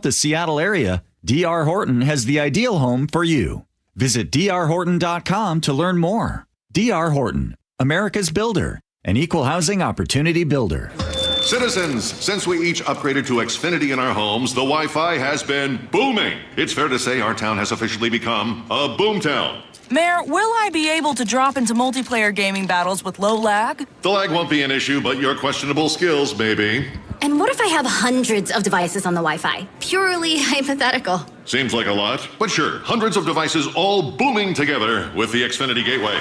The Seattle area, D.R. Horton has the ideal home for you. Visit drhorton.com to learn more. D.R. Horton, America's builder, an equal housing opportunity builder. Citizens, since we each upgraded to Xfinity in our homes, the Wi-Fi has been booming. It's fair to say our town has officially become a boomtown. Mayor, will I be able to drop into multiplayer gaming battles with low lag? The lag won't be an issue, but your questionable skills may be. And what if I have hundreds of devices on the Wi-Fi? Purely hypothetical. Seems like a lot, but sure, hundreds of devices all booming together with the Xfinity Gateway.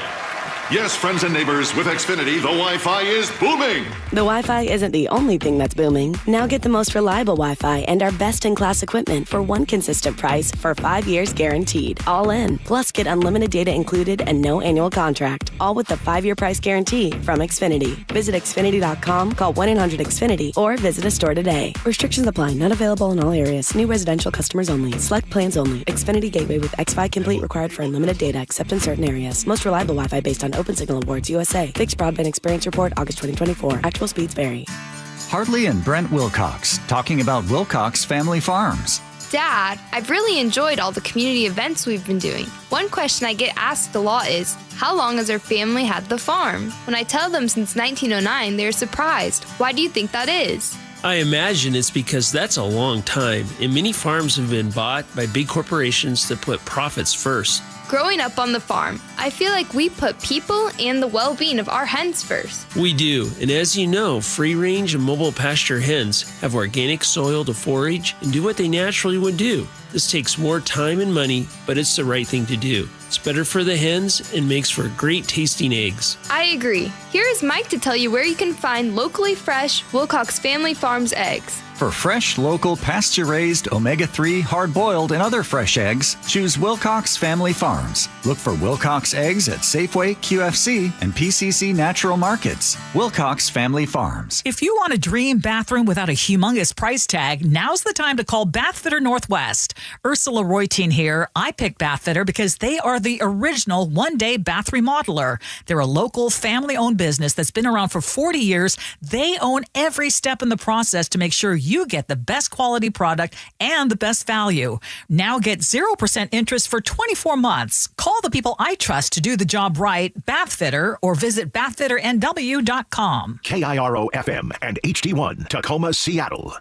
Yes, friends and neighbors, with Xfinity, the Wi-Fi is booming. The Wi-Fi isn't the only thing that's booming. Now get the most reliable Wi-Fi and our best-in-class equipment for one consistent price for 5 years guaranteed. All in. Plus, get unlimited data included and no annual contract. All with the 5-year price guarantee from Xfinity. Visit Xfinity.com, call 1-800-XFINITY, or visit a store today. Restrictions apply. Not available in all areas. New residential customers only. Select plans only. Xfinity Gateway with xFi Complete required for unlimited data except in certain areas. Most reliable Wi-Fi based on Open Signal Awards USA. Fixed Broadband Experience Report, August 2024. Actual speeds vary. Hartley and Brent Wilcox talking about Wilcox Family Farms. Dad, I've really enjoyed all the community events we've been doing. One question I get asked a lot is, how long has our family had the farm? When I tell them since 1909, they're surprised. Why do you think that is? I imagine it's because that's a long time, and many farms have been bought by big corporations that put profits first. Growing up on the farm, I feel like we put people and the well-being of our hens first. We do, and as you know, free-range and mobile pasture hens have organic soil to forage and do what they naturally would do. This takes more time and money, but it's the right thing to do. It's better for the hens and makes for great tasting eggs. I agree. Here is Mike to tell you where you can find locally fresh Wilcox Family Farms eggs. For fresh, local, pasture-raised, omega-3, hard-boiled, and other fresh eggs, choose Wilcox Family Farms. Look for Wilcox eggs at Safeway, QFC, and PCC Natural Markets. Wilcox Family Farms. If you want a dream bathroom without a humongous price tag, now's the time to call Bathfitter Northwest. Ursula Roytine here. I picked Bathfitter because they are the original one-day bath remodeler. They're a local, family-owned business that's been around for 40 years. They own every step in the process to make sure you get the best quality product and the best value. Now get 0% interest for 24 months. Call the people I trust to do the job right, Bathfitter, or visit bathfitternw.com. KIRO FM and HD1, Tacoma, Seattle.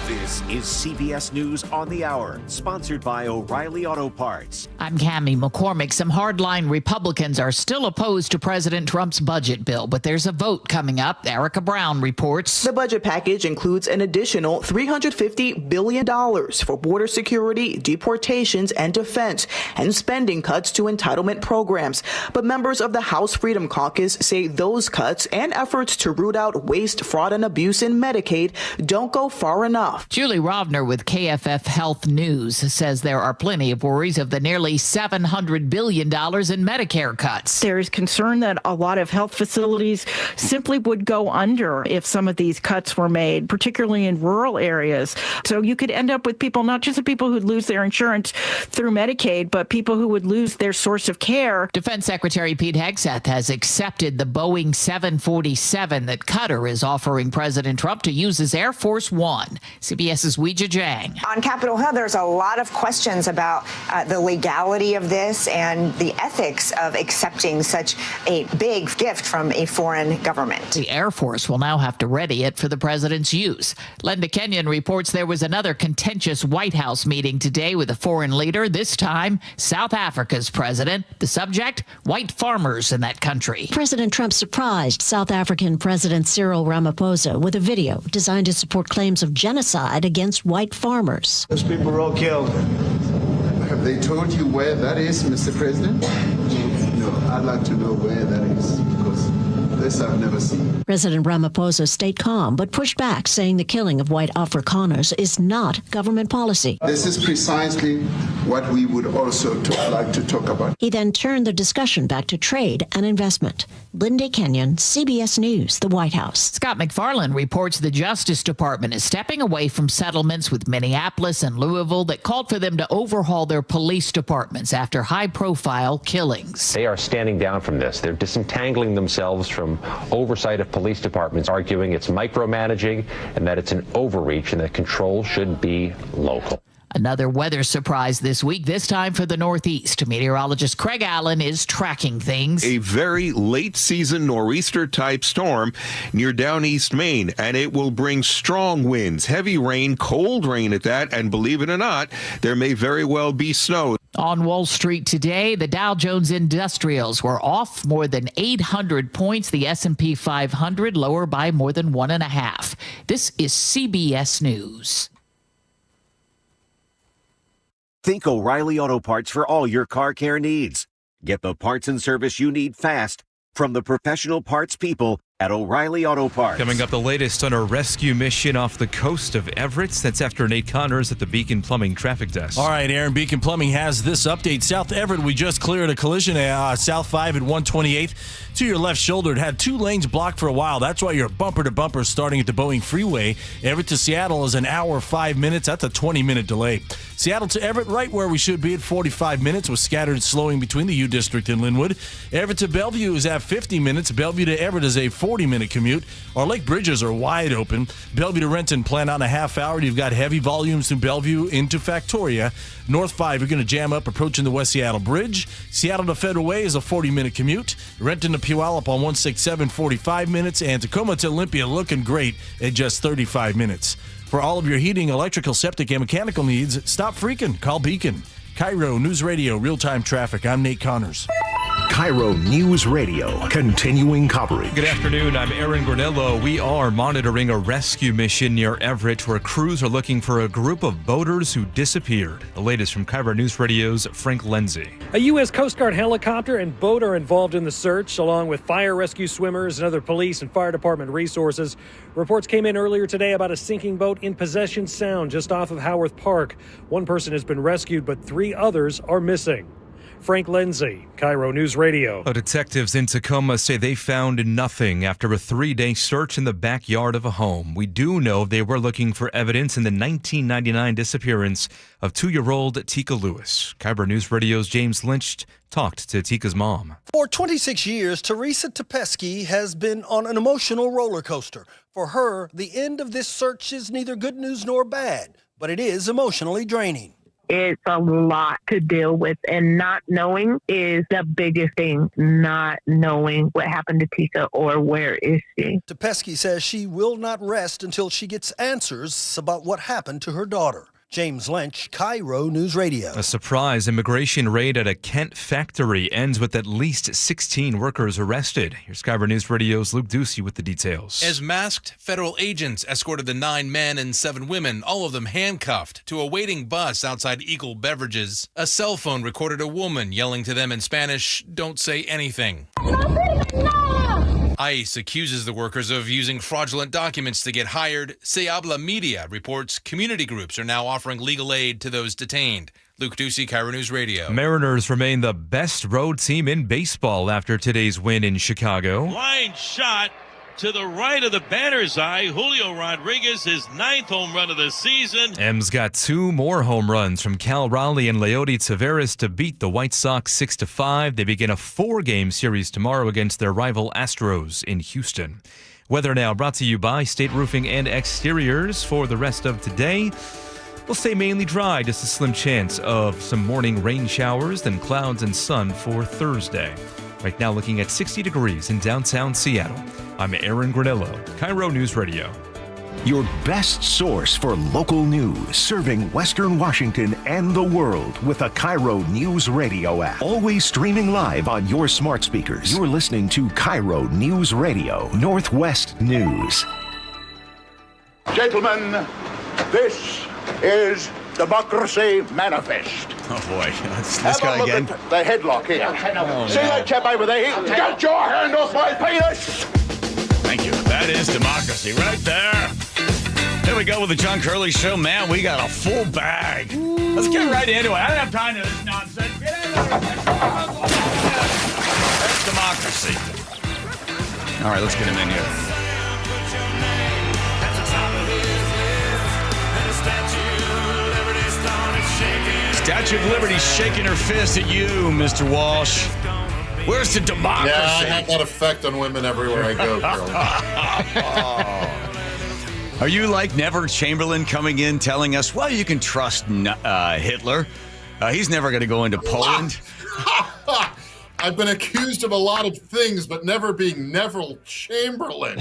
This is CBS News on the Hour, sponsored by O'Reilly Auto Parts. I'm Cammie McCormick. Some hardline Republicans are still opposed to President Trump's budget bill, but there's a vote coming up. Erica Brown reports. The budget package includes an additional $350 billion for border security, deportations, and defense, and spending cuts to entitlement programs. But members of the House Freedom Caucus say those cuts and efforts to root out waste, fraud, and abuse in Medicaid don't go far enough. Julie Rovner with KFF Health News says there are plenty of worries of the nearly $700 billion in Medicare cuts. There is concern that a lot of health facilities simply would go under if some of these cuts were made, particularly in rural areas. So you could end up with people, not just the people who'd lose their insurance through Medicaid, but people who would lose their source of care. Defense Secretary Pete Hegseth has accepted the Boeing 747 that Qatar is offering President Trump to use as Air Force One. CBS's Weijia Jiang. On Capitol Hill, there's a lot of questions about the legality of this and the ethics of accepting such a big gift from a foreign government. The Air Force will now have to ready it for the president's use. Linda Kenyon reports there was another contentious White House meeting today with a foreign leader, this time South Africa's president. The subject, white farmers in that country. President Trump surprised South African President Cyril Ramaphosa with a video designed to support claims of genocide against white farmers. Those people were all killed. Have they told you where that is, Mr. President? No, I'd like to know where that is, because this I've never seen. President Ramaphosa stayed calm, but pushed back, saying the killing of white Afrikaners is not government policy. This is precisely what we would also like to talk about. He then turned the discussion back to trade and investment. Linda Kenyon, CBS News, the White House. Scott McFarland reports the Justice Department is stepping away from settlements with Minneapolis and Louisville that called for them to overhaul their police departments after high-profile killings. They are standing down from this. They're disentangling themselves from from oversight of police departments, arguing it's micromanaging and that it's an overreach and that control should be local. Another weather surprise this week, this time for the Northeast. Meteorologist Craig Allen is tracking things. A very late-season nor'easter-type storm near down East Maine, and it will bring strong winds, heavy rain, cold rain at that, and believe it or not, there may very well be snow. On Wall Street today, the Dow Jones Industrials were off more than 800 points. The S&P 500 lower by more than 1.5. This is CBS News. Think O'Reilly Auto Parts for all your car care needs. Get the parts and service you need fast from the professional parts people at O'Reilly Auto Parts. Coming up, the latest on a rescue mission off the coast of Everett. That's after Nate Connors at the Beacon Plumbing Traffic Desk. All right, Aaron, Beacon Plumbing has this update. South Everett, we just cleared a collision South 5 at 128. To your left shoulder, it had 2 lanes blocked for a while. That's why you're bumper to bumper starting at the Boeing Freeway. Everett to Seattle is an hour, 5 minutes. That's a 20-minute delay. Seattle to Everett, right where we should be at 45 minutes, with scattered slowing between the U District and Linwood. Everett to Bellevue is at 50 minutes. Bellevue to Everett is a 40-minute commute. Our lake bridges are wide open. Bellevue to Renton, plan on a half hour. You've got heavy volumes through Bellevue into Factoria. North 5, you're going to jam up approaching the West Seattle Bridge. Seattle to Federal Way is a 40-minute commute. Renton to Puyallup on 167, 45 minutes. And Tacoma to Olympia looking great at just 35 minutes. For all of your heating, electrical, septic, and mechanical needs, stop freaking. Call Beacon. KIRO News Radio, real-time traffic. I'm Nate Connors. KIRO News Radio, continuing coverage. Good afternoon, I'm Aaron Granello. We are monitoring a rescue mission near Everett where crews are looking for a group of boaters who disappeared. The latest from KIRO News Radio's Frank Lindsay. A U.S. Coast Guard helicopter and boat are involved in the search, along with fire rescue swimmers and other police and fire department resources. Reports came in earlier today about a sinking boat in Possession Sound just off of Howarth Park. One person has been rescued, but 3 others are missing. Frank Lindsay, KIRO News Radio. Detectives in Tacoma say they found nothing after a 3-day search in the backyard of a home. We do know they were looking for evidence in the 1999 disappearance of 2-year-old Tika Lewis. KIRO News Radio's James Lynch talked to Tika's mom. For 26 years, Teresa Tepesky has been on an emotional roller coaster. For her, the end of this search is neither good news nor bad, but it is emotionally draining. It's a lot to deal with, and not knowing is the biggest thing, not knowing what happened to Tika or where is she. Tepesky says she will not rest until she gets answers about what happened to her daughter. James Lynch, KIRO News Radio. A surprise immigration raid at a Kent factory ends with at least 16 workers arrested. Here's KIRO News Radio's Luke Ducey with the details. As masked federal agents escorted the 9 men and 7 women, all of them handcuffed, to a waiting bus outside Eagle Beverages, a cell phone recorded a woman yelling to them in Spanish, "Don't say anything." ICE accuses the workers of using fraudulent documents to get hired. Se Habla Media reports community groups are now offering legal aid to those detained. Luke Ducey, KIRO News Radio. Mariners remain the best road team in baseball after today's win in Chicago. Line shot to the right of the batter's eye. Julio Rodriguez, his 9th home run of the season. M's got 2 more home runs from Cal Raleigh and Leody Taveras to beat the White Sox 6-5. They begin a 4-game series tomorrow against their rival Astros in Houston. Weather now brought to you by State Roofing and Exteriors. For the rest of today, we'll stay mainly dry, just a slim chance of some morning rain showers, then clouds and sun for Thursday. Right now looking at 60 degrees in downtown Seattle. I'm Aaron Granello, KIRO News Radio. Your best source for local news, serving Western Washington and the world with a KIRO News Radio app. Always streaming live on your smart speakers. You're listening to KIRO News Radio, Northwest News. Gentlemen, this is Democracy Manifest. Oh boy, that's this guy again. Have a look at the headlock here. Oh, see that chap over there? Get your hand off my penis! Thank you. That is democracy right there. Here we go with the John Curley Show. Man, we got a full bag. Let's get right into it. I don't have time for this nonsense. Get in there. That's democracy. All right, let's get him in here. Statue of Liberty shaking her fist at you, Mr. Walsh. Where's the democracy? Yeah, I have that effect on women everywhere I go, Are you like Neville Chamberlain coming in telling us, well, you can trust Hitler? He's never going to go into Poland. I've been accused of a lot of things, but never being Neville Chamberlain.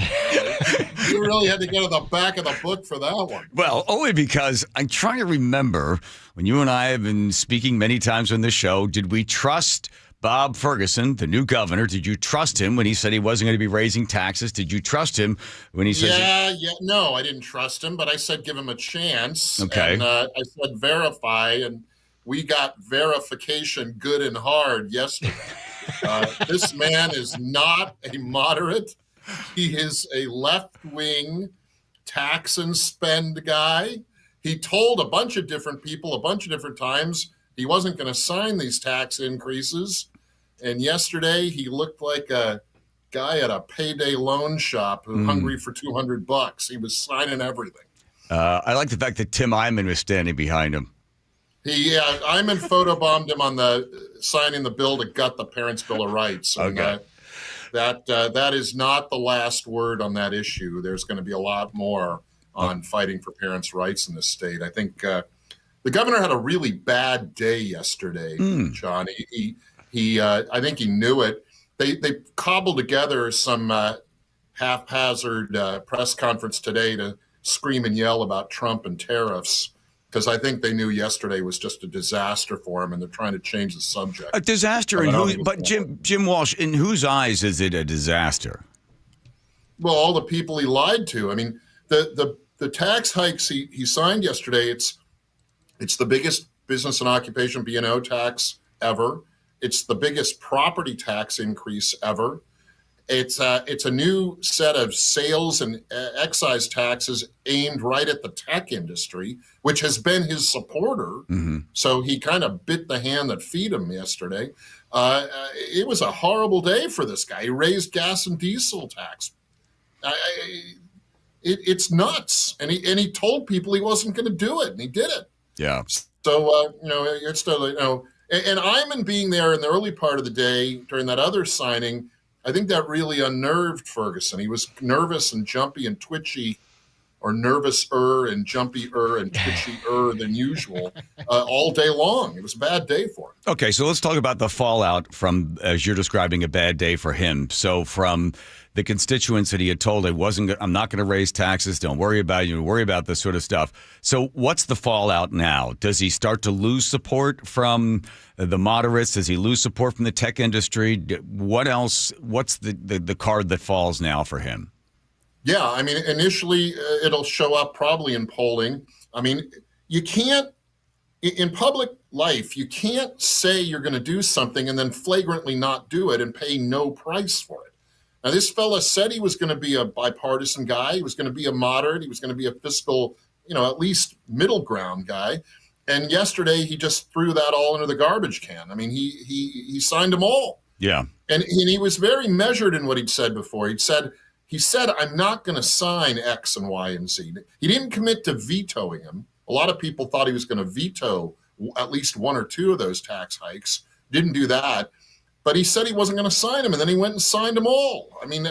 You really had to go to the back of the book for that one. Well, only because I'm trying to remember when you and I have been speaking many times on this show, did we trust Bob Ferguson, the new governor? Did you trust him when he said he wasn't going to be raising taxes? Did you trust him when he said... No, I didn't trust him, but I said give him a chance. Okay. And I said verify, and we got verification good and hard yesterday. This man is not a moderate. He is a left-wing tax and spend guy. He told a bunch of different people a bunch of different times he wasn't going to sign these tax increases. And yesterday he looked like a guy at a payday loan shop who's hungry for $200. He was signing everything. I like the fact that Tim Eyman was standing behind him. Eyman photobombed him on the signing the bill to gut the Parents' Bill of Rights. And Okay. that is not the last word on that issue. There's going to be a lot more on fighting for parents' rights in this state. I think the governor had a really bad day yesterday, John. I think he knew it. They cobbled together some haphazard press conference today to scream and yell about Trump and tariffs, because I think they knew yesterday was just a disaster for him, and they're trying to change the subject. A disaster in who? But Jim Walsh, in whose eyes is it a disaster? Well, all the people he lied to. I mean, the tax hikes he signed yesterday. It's the biggest business and occupation B&O tax ever. It's the biggest property tax increase ever. It's a new set of sales and excise taxes aimed right at the tech industry, which has been his supporter. So he kind of bit the hand that feed him yesterday. It was a horrible day for this guy. He raised gas and diesel tax. It's nuts. And he told people he wasn't going to do it, and he did it. Yeah. So, it's still, and Eyman being there in the early part of the day during that other signing, I think that really unnerved Ferguson. He was nervous and jumpy and twitchy, or nervous-er and jumpy-er and twitchy-er than usual all day long. It was a bad day for him. Okay, so let's talk about the fallout from, as you're describing, a bad day for him. So from the constituents that he had told I'm not going to raise taxes, don't worry about it, worry about this sort of stuff. So what's the fallout now? Does he start to lose support from the moderates? Does he lose support from the tech industry? What else? What's the card that falls now for him? Yeah, I mean, initially it'll show up probably in polling. I mean, you can't, in public life, you can't say you're going to do something and then flagrantly not do it and pay no price for it. Now, this fella said he was going to be a bipartisan guy. He was going to be a moderate. He was going to be a fiscal, at least middle ground guy. And yesterday he just threw that all into the garbage can. I mean, he signed them all. Yeah. And he was very measured in what he'd said before. He said, I'm not going to sign X and Y and Z. He didn't commit to vetoing them. A lot of people thought he was going to veto at least one or two of those tax hikes. Didn't do that. But he said he wasn't going to sign them, and then he went and signed them all. I mean,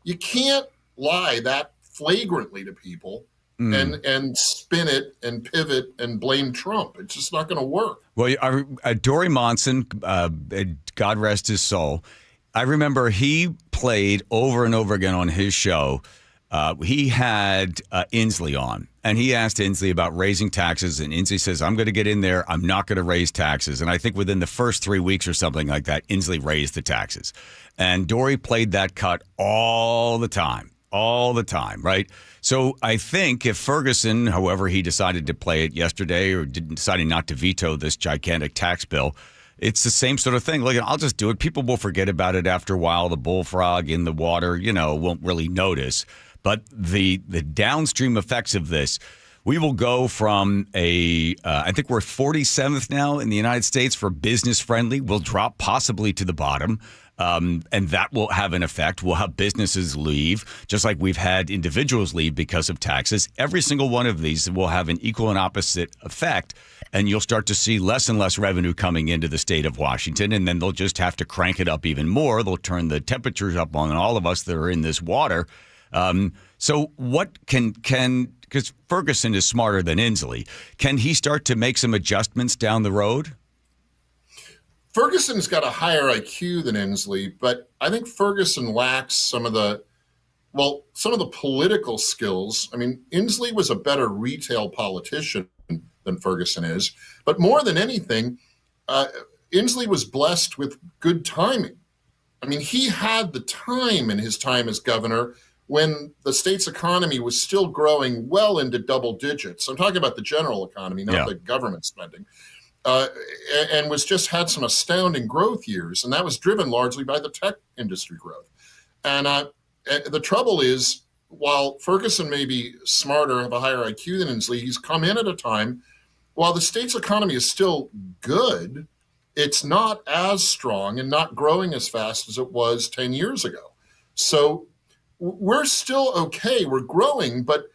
you can't lie that flagrantly to people and spin it and pivot and blame Trump. It's just not going to work. Well, Dory Monson, God rest his soul, I remember he played over and over again on his show. He had Inslee on, and he asked Inslee about raising taxes, and Inslee says, I'm going to get in there. I'm not going to raise taxes. And I think within the first 3 weeks or something like that, Inslee raised the taxes. And Dory played that cut all the time, right? So I think if Ferguson, however he decided to play it yesterday or decided not to veto this gigantic tax bill, it's the same sort of thing. Look, I'll just do it. People will forget about it after a while. The bullfrog in the water, won't really notice. But the downstream effects of this, we will go from I think we're 47th now in the United States for business friendly. We'll drop possibly to the bottom. And that will have an effect. We'll have businesses leave, just like we've had individuals leave because of taxes. Every single one of these will have an equal and opposite effect, and you'll start to see less and less revenue coming into the state of Washington, and then they'll just have to crank it up even more. They'll turn the temperatures up on all of us that are in this water. So what can because Ferguson is smarter than Inslee, can he start to make some adjustments down the road? Ferguson's got a higher IQ than Inslee, but I think Ferguson lacks some of the political skills. I mean, Inslee was a better retail politician than Ferguson is, but more than anything, Inslee was blessed with good timing. I mean, he had the time in his time as governor when the state's economy was still growing well into double digits. I'm talking about the general economy, not the government spending. And was just had some astounding growth years, and that was driven largely by the tech industry growth. And the trouble is, while Ferguson may be smarter, have a higher IQ than Inslee, he's come in at a time, while the state's economy is still good, it's not as strong and not growing as fast as it was 10 years ago. So we're still okay. We're growing, but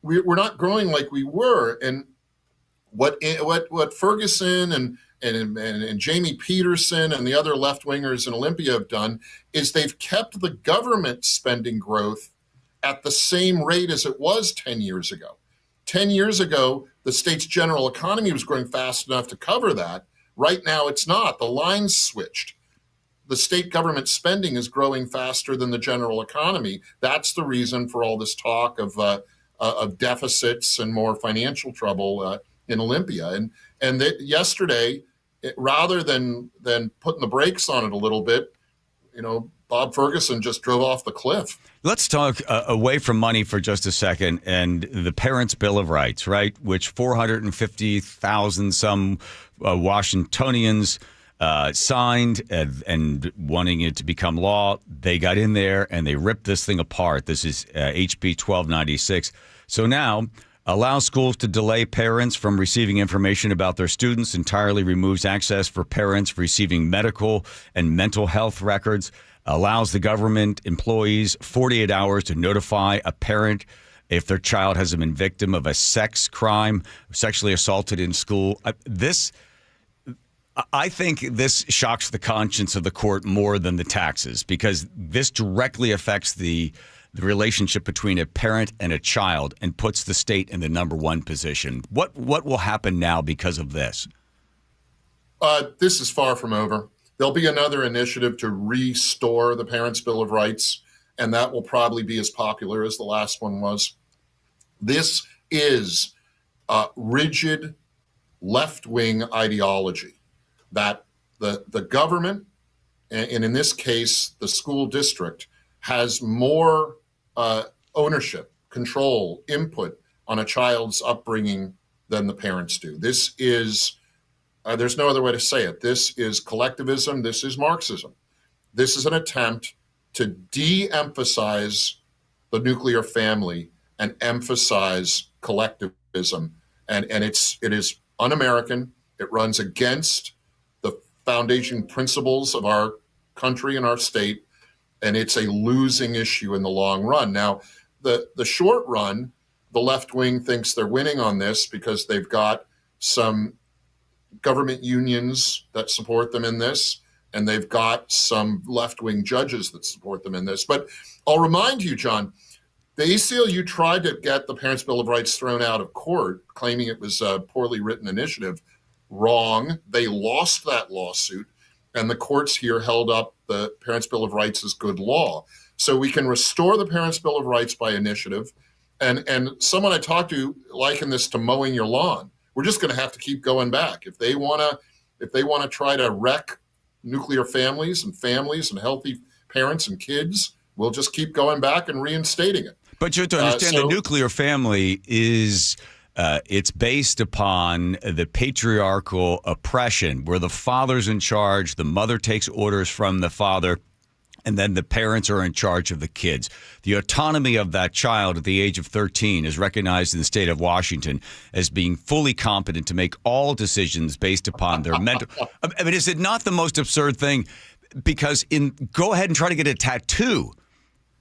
we're not growing like we were. And what Ferguson and Jamie Peterson and the other left-wingers in Olympia have done is they've kept the government spending growth at the same rate as it was 10 years ago. 10 years ago, the state's general economy was growing fast enough to cover that. Right now, it's not. The line's switched. The state government spending is growing faster than the general economy. That's the reason for all this talk of deficits and more financial trouble in Olympia. And yesterday, rather than putting the brakes on it a little bit, Bob Ferguson just drove off the cliff. Let's talk away from money for just a second and the Parents' Bill of Rights, right? Which 450,000 some Washingtonians signed and wanting it to become law. They got in there and they ripped this thing apart. This is HB 1296. So now allows schools to delay parents from receiving information about their students, entirely removes access for parents receiving medical and mental health records, allows the government employees 48 hours to notify a parent if their child has been victim of a sex crime, sexually assaulted in school. I think this shocks the conscience of the court more than the taxes, because this directly affects the relationship between a parent and a child and puts the state in the number one position. What will happen now because of this? This is far from over. There'll be another initiative to restore the Parents' Bill of Rights, and that will probably be as popular as the last one was. This is rigid left-wing ideology that the government, and in this case, the school district, has more ownership, control, input on a child's upbringing than the parents do. This is, there's no other way to say it. This is collectivism. This is Marxism. This is an attempt to de-emphasize the nuclear family and emphasize collectivism. And it is un-American. It runs against the foundation principles of our country and our state. And it's a losing issue in the long run. Now, the short run, the left wing thinks they're winning on this because they've got some government unions that support them in this, and they've got some left-wing judges that support them in this. But I'll remind you, John, the ACLU tried to get the Parents' Bill of Rights thrown out of court, claiming it was a poorly written initiative. Wrong. They lost that lawsuit, and the courts here held up the Parents' Bill of Rights as good law. So we can restore the Parents' Bill of Rights by initiative. And someone I talked to likened this to mowing your lawn. We're just going to have to keep going back. If they want to try to wreck nuclear families and healthy parents and kids, we'll just keep going back and reinstating it. But you have to understand the nuclear family is it's based upon the patriarchal oppression where the father's in charge, the mother takes orders from the father, and then the parents are in charge of the kids. The autonomy of that child at the age of 13 is recognized in the state of Washington as being fully competent to make all decisions based upon their mental. I mean, is it not the most absurd thing? because go ahead and try to get a tattoo.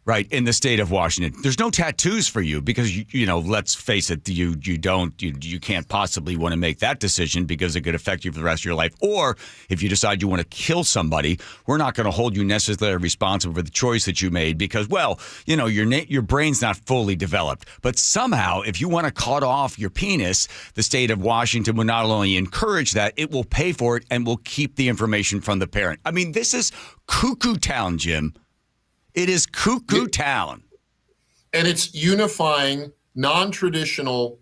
Right, in the state of Washington, there's no tattoos for you because you know. Let's face it, you can't possibly want to make that decision because it could affect you for the rest of your life. Or if you decide you want to kill somebody, we're not going to hold you necessarily responsible for the choice that you made because, well, you know, your brain's not fully developed. But somehow, if you want to cut off your penis, the state of Washington will not only encourage that, it will pay for it and will keep the information from the parent. I mean, this is cuckoo town, Jim. It is cuckoo town. And it's unifying non-traditional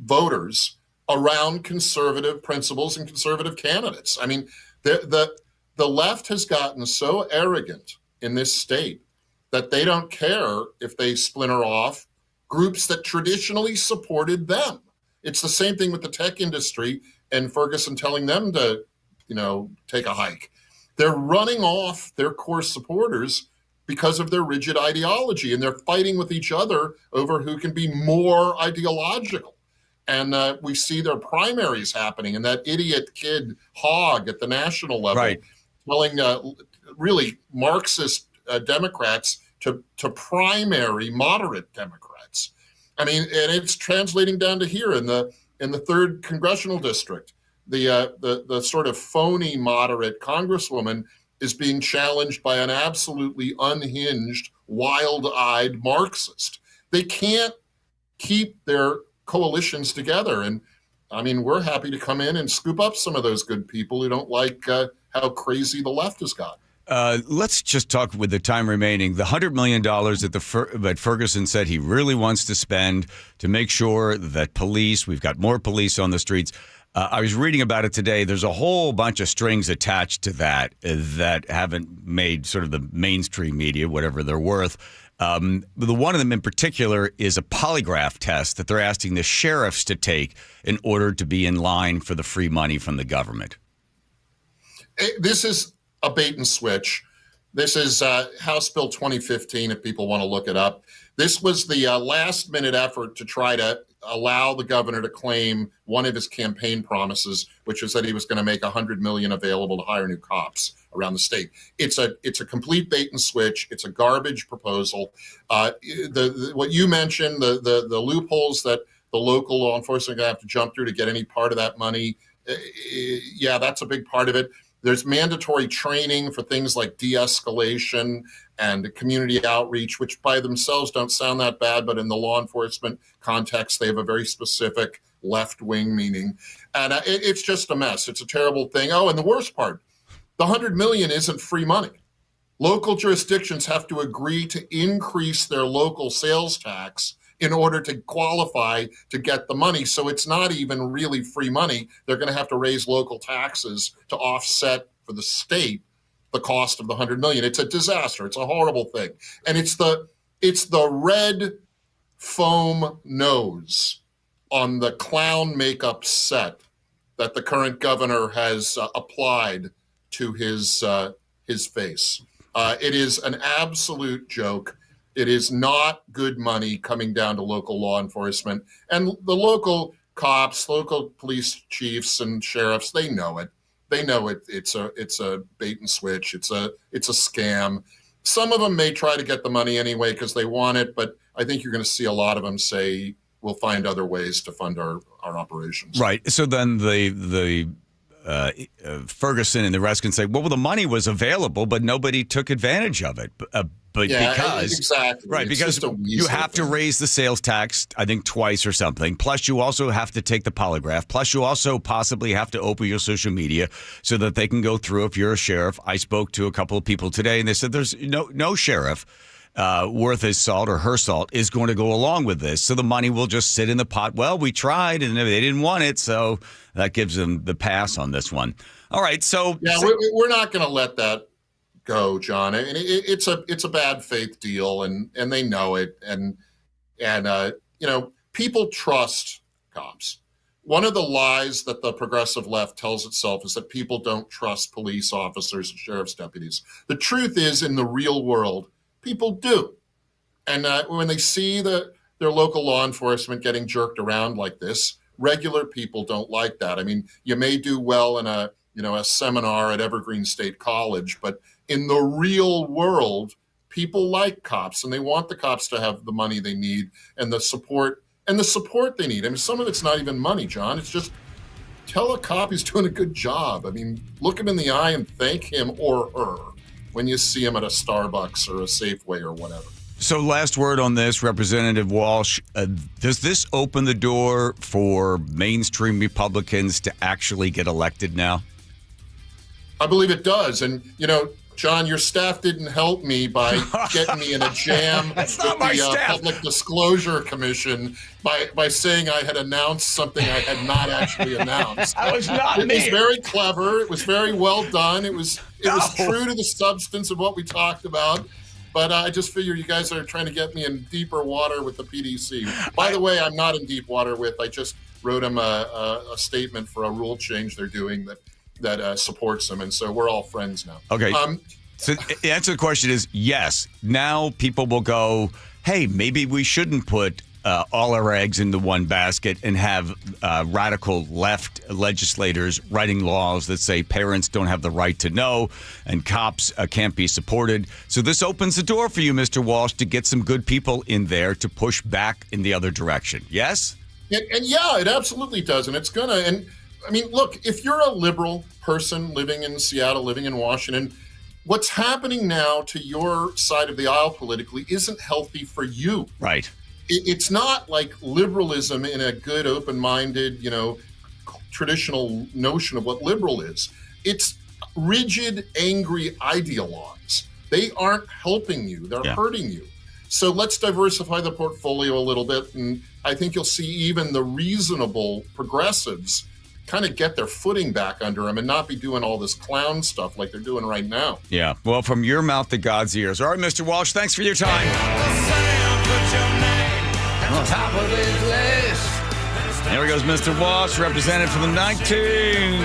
voters around conservative principles and conservative candidates. I mean, the left has gotten so arrogant in this state that they don't care if they splinter off groups that traditionally supported them. It's the same thing with the tech industry and Ferguson telling them to, you know, take a hike. They're running off their core supporters because of their rigid ideology, and they're fighting with each other over who can be more ideological. And we see their primaries happening, and that idiot kid Hogg at the national level telling really Marxist Democrats to primary moderate Democrats. I mean, and it's translating down to here in the 3rd congressional district. The sort of phony moderate congresswoman is being challenged by an absolutely unhinged, wild-eyed Marxist. They can't keep their coalitions together. And I mean, we're happy to come in and scoop up some of those good people who don't like how crazy the left has got. Let's just talk with the time remaining. The $100 million that Ferguson said he really wants to spend to make sure that we've got more police on the streets. I was reading about it today. There's a whole bunch of strings attached to that haven't made sort of the mainstream media, whatever they're worth. The one of them in particular is a polygraph test that they're asking the sheriffs to take in order to be in line for the free money from the government. This is a bait and switch. This is House Bill 2015, if people want to look it up. This was the last-minute effort to try to allow the governor to claim one of his campaign promises, which is that he was going to make $100 million available to hire new cops around the state. It's a complete bait and switch. It's a garbage proposal. What you mentioned, the loopholes that the local law enforcement are going to have to jump through to get any part of that money, yeah, that's a big part of it. There's mandatory training for things like de-escalation and community outreach, which by themselves don't sound that bad, but in the law enforcement context, they have a very specific left-wing meaning. And it's just a mess. It's a terrible thing. Oh, and the worst part, the $100 million isn't free money. Local jurisdictions have to agree to increase their local sales tax in order to qualify to get the money. So it's not even really free money. They're going to have to raise local taxes to offset for the state the cost of the $100 million. It's a disaster. It's a horrible thing. And it's the red foam nose on the clown makeup set that the current governor has applied to his face. It is an absolute joke. It is not good money coming down to local law enforcement. And the local cops, local police chiefs and sheriffs, they know it. They know it. It's a bait and switch. It's a scam. Some of them may try to get the money anyway because they want it, but I think you're going to see a lot of them say, we'll find other ways to fund our operations. Right. So then the Ferguson and the rest can say, well, the money was available, but nobody took advantage of it. But yeah, because exactly. Right, it's because you have to raise the sales tax, I think, twice or something. Plus, you also have to take the polygraph. Plus, you also possibly have to open your social media so that they can go through. If you're a sheriff, I spoke to a couple of people today, and they said there's no sheriff worth his salt or her salt is going to go along with this. So the money will just sit in the pot. Well, we tried, and they didn't want it, so that gives them the pass on this one. All right, so yeah, we're not going to let that go, John. I mean, it's a bad faith deal, and they know it. And people trust cops. One of the lies that the progressive left tells itself is that people don't trust police officers and sheriff's deputies. The truth is, in the real world, people do. And when they see their local law enforcement getting jerked around like this, regular people don't like that. I mean, you may do well in a a seminar at Evergreen State College. But in the real world, people like cops, and they want the cops to have the money they need and the support they need. I mean, some of it's not even money, John. It's just tell a cop he's doing a good job. I mean, look him in the eye and thank him or her when you see him at a Starbucks or a Safeway or whatever. So last word on this, Representative Walsh, does this open the door for mainstream Republicans to actually get elected now? I believe it does. And, John, your staff didn't help me by getting me in a jam with the Public Disclosure Commission by saying I had announced something I had not actually announced. That was not me. It was very clever. It was very well done. It was true to the substance of what we talked about. But I just figure you guys are trying to get me in deeper water with the PDC. By the way, I'm not in deep water with. I just wrote them a statement for a rule change they're doing that supports them. And so we're all friends now. Okay. So the answer to the question is yes. Now people will go, hey, maybe we shouldn't put all our eggs into one basket and have radical left legislators writing laws that say parents don't have the right to know and cops can't be supported. So this opens the door for you, Mr. Walsh, to get some good people in there to push back in the other direction. Yes? And yeah, it absolutely does. And it's going to. And I mean, look, if you're a liberal person living in Seattle, living in Washington, what's happening now to your side of the aisle politically isn't healthy for you. Right. It's not like liberalism in a good, open-minded, traditional notion of what liberal is. It's rigid, angry ideologues. They aren't helping you. They're hurting you. So let's diversify the portfolio a little bit. And I think you'll see even the reasonable progressives kind of get their footing back under them and not be doing all this clown stuff like they're doing right now. Yeah. Well, from your mouth to God's ears. All right, Mr. Walsh, thanks for your time. On top of this list. There he goes, Mr. Walsh, representative for the 19.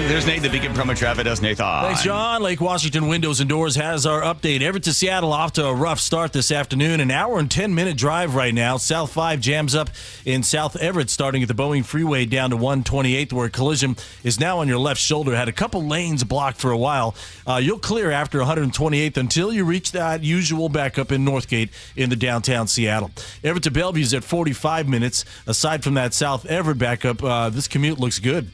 There's Nate, the Beacon Promo Traffic. That's Nathan. Thanks, John. Lake Washington Windows and Doors has our update. Everett to Seattle off to a rough start this afternoon. An hour and 10-minute drive right now. South 5 jams up in South Everett, starting at the Boeing Freeway down to 128th, where a collision is now on your left shoulder. Had a couple lanes blocked for a while. You'll clear after 128th until you reach that usual backup in Northgate in the downtown Seattle. Everett to Bellevue is at 45 minutes. Aside from that South Everett backup, this commute looks good.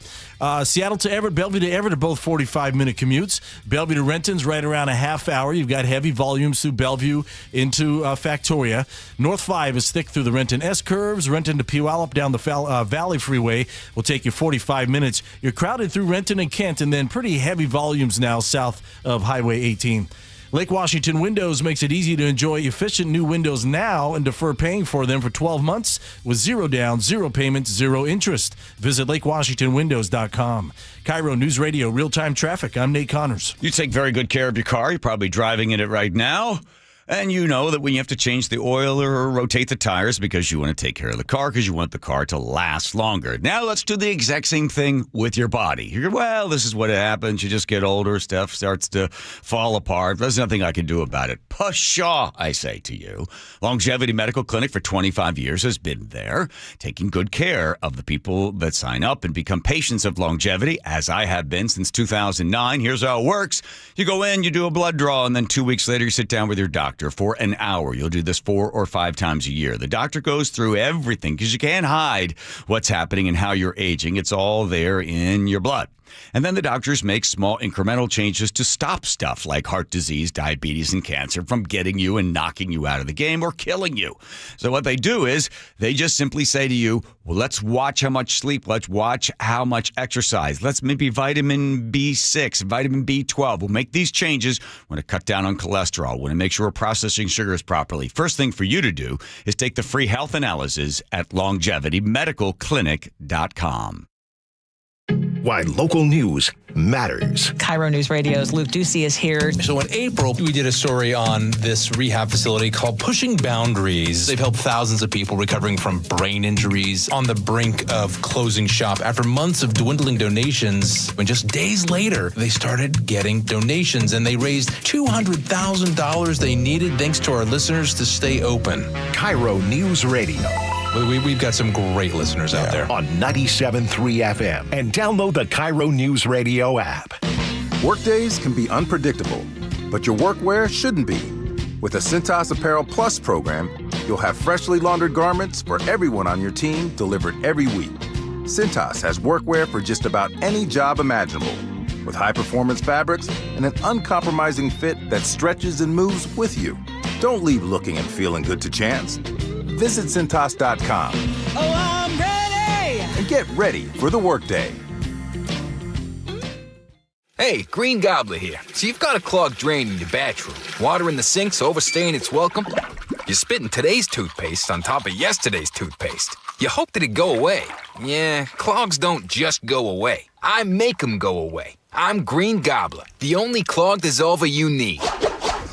Seattle to Everett, Bellevue to Everett are both 45-minute commutes. Bellevue to Renton's right around a half hour. You've got heavy volumes through Bellevue into Factoria. North 5 is thick through the Renton S-curves. Renton to Puyallup down the Valley Freeway will take you 45 minutes. You're crowded through Renton and Kent, and then pretty heavy volumes now south of Highway 18. Lake Washington Windows makes it easy to enjoy efficient new windows now and defer paying for them for 12 months with zero down, zero payments, zero interest. Visit lakewashingtonwindows.com. KIRO News Radio, real-time traffic. I'm Nate Connors. You take very good care of your car. You're probably driving in it right now. And you know that when you have to change the oil or rotate the tires because you want to take care of the car because you want the car to last longer. Now let's do the exact same thing with your body. You're, well, this is what happens. You just get older. Stuff starts to fall apart. There's nothing I can do about it. Pshaw, I say to you. Longevity Medical Clinic for 25 years has been there, taking good care of the people that sign up and become patients of longevity, as I have been since 2009. Here's how it works. You go in, you do a blood draw, and then 2 weeks later you sit down with your doctor for an hour. You'll do this 4 or 5 times a year. The doctor goes through everything because you can't hide what's happening and how you're aging. It's all there in your blood. And then the doctors make small incremental changes to stop stuff like heart disease, diabetes, and cancer from getting you and knocking you out of the game or killing you. So what they do is they just simply say to you, well, let's watch how much sleep. Let's watch how much exercise. Let's maybe vitamin B6, vitamin B12. We'll make these changes. We want to cut down on cholesterol. We want to make sure we're processing sugars properly. First thing for you to do is take the free health analysis at longevitymedicalclinic.com. Why local news matters. KIRO Newsradio's Luke Ducey is here. So in April, we did a story on this rehab facility called Pushing Boundaries. They've helped thousands of people recovering from brain injuries on the brink of closing shop after months of dwindling donations. And just days later, they started getting donations and they raised $200,000 they needed thanks to our listeners to stay open. KIRO News Radio. We've got some great listeners out there. On 97.3 FM. And download the KIRO News Radio app. Workdays can be unpredictable, but your workwear shouldn't be. With the Cintas Apparel Plus program, you'll have freshly laundered garments for everyone on your team delivered every week. Cintas has workwear for just about any job imaginable, with high-performance fabrics and an uncompromising fit that stretches and moves with you. Don't leave looking and feeling good to chance. Visit Cintas.com. Oh, I'm ready! And get ready for the workday. Hey, Green Gobbler here. So you've got a clogged drain in your bathroom. Water in the sink's overstaying its welcome. You're spitting today's toothpaste on top of yesterday's toothpaste. You hope that it'd go away. Yeah, clogs don't just go away. I make them go away. I'm Green Gobbler, the only clog dissolver you need.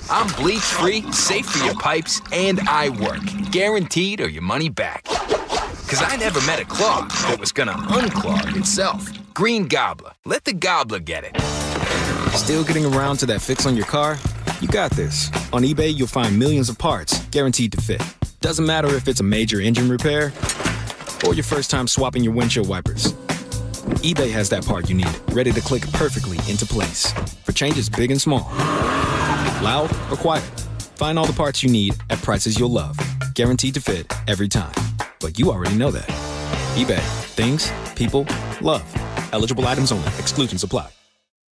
I'm bleach-free, safe for your pipes, and I work. Guaranteed or your money back. Because I never met a clog that was gonna unclog itself. Green Gobbler. Let the gobbler get it. Still getting around to that fix on your car? You got this. On eBay, you'll find millions of parts guaranteed to fit. Doesn't matter if it's a major engine repair or your first time swapping your windshield wipers. eBay has that part you need, ready to click perfectly into place for changes big and small. Loud or quiet. Find all the parts you need at prices you'll love. Guaranteed to fit every time. But you already know that. eBay. Things, people, love. Eligible items only. Exclusions apply.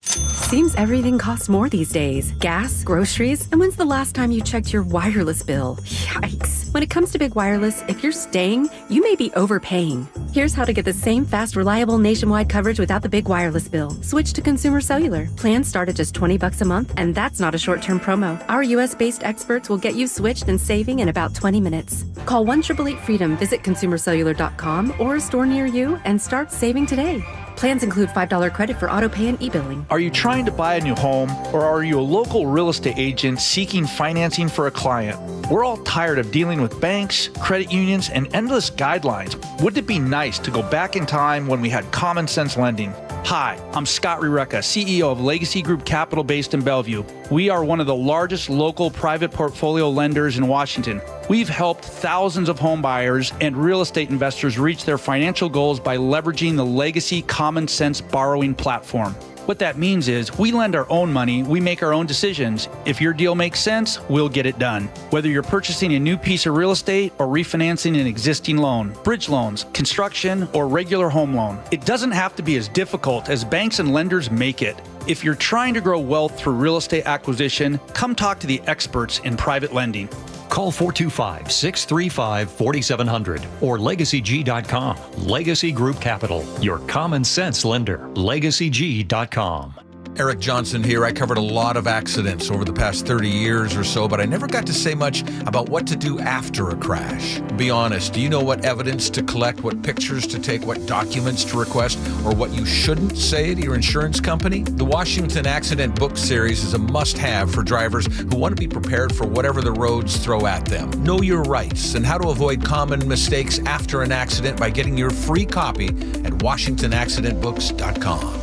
Seems everything costs more these days. Gas, groceries, and when's the last time you checked your wireless bill? Yikes. When it comes to big wireless, if you're staying, you may be overpaying. Here's how to get the same fast, reliable nationwide coverage without the big wireless bill. Switch to Consumer Cellular. Plans start at just $20 a month, and that's not a short-term promo. Our U.S.-based experts will get you switched and saving in about 20 minutes. Call 1-888-FREEDOM, visit consumercellular.com or a store near you, and start saving today. Plans include $5 credit for auto pay and e-billing. Are you trying to buy a new home, or are you a local real estate agent seeking financing for a client? We're all tired of dealing with banks, credit unions, and endless guidelines. Wouldn't it be nice to go back in time when we had common sense lending? Hi, I'm Scott Rureka, CEO of Legacy Group Capital based in Bellevue. We are one of the largest local private portfolio lenders in Washington. We've helped thousands of home buyers and real estate investors reach their financial goals by leveraging the Legacy Common Sense borrowing platform. What that means is we lend our own money, we make our own decisions. If your deal makes sense, we'll get it done. Whether you're purchasing a new piece of real estate or refinancing an existing loan, bridge loans, construction, or regular home loan, it doesn't have to be as difficult as banks and lenders make it. If you're trying to grow wealth through real estate acquisition, come talk to the experts in private lending. Call 425-635-4700 or LegacyG.com. Legacy Group Capital, your common sense lender. LegacyG.com. Eric Johnson here. I covered a lot of accidents over the past 30 years or so, but I never got to say much about what to do after a crash. Be honest, do you know what evidence to collect, what pictures to take, what documents to request, or what you shouldn't say to your insurance company? The Washington Accident Book Series is a must-have for drivers who want to be prepared for whatever the roads throw at them. Know your rights and how to avoid common mistakes after an accident by getting your free copy at WashingtonAccidentBooks.com.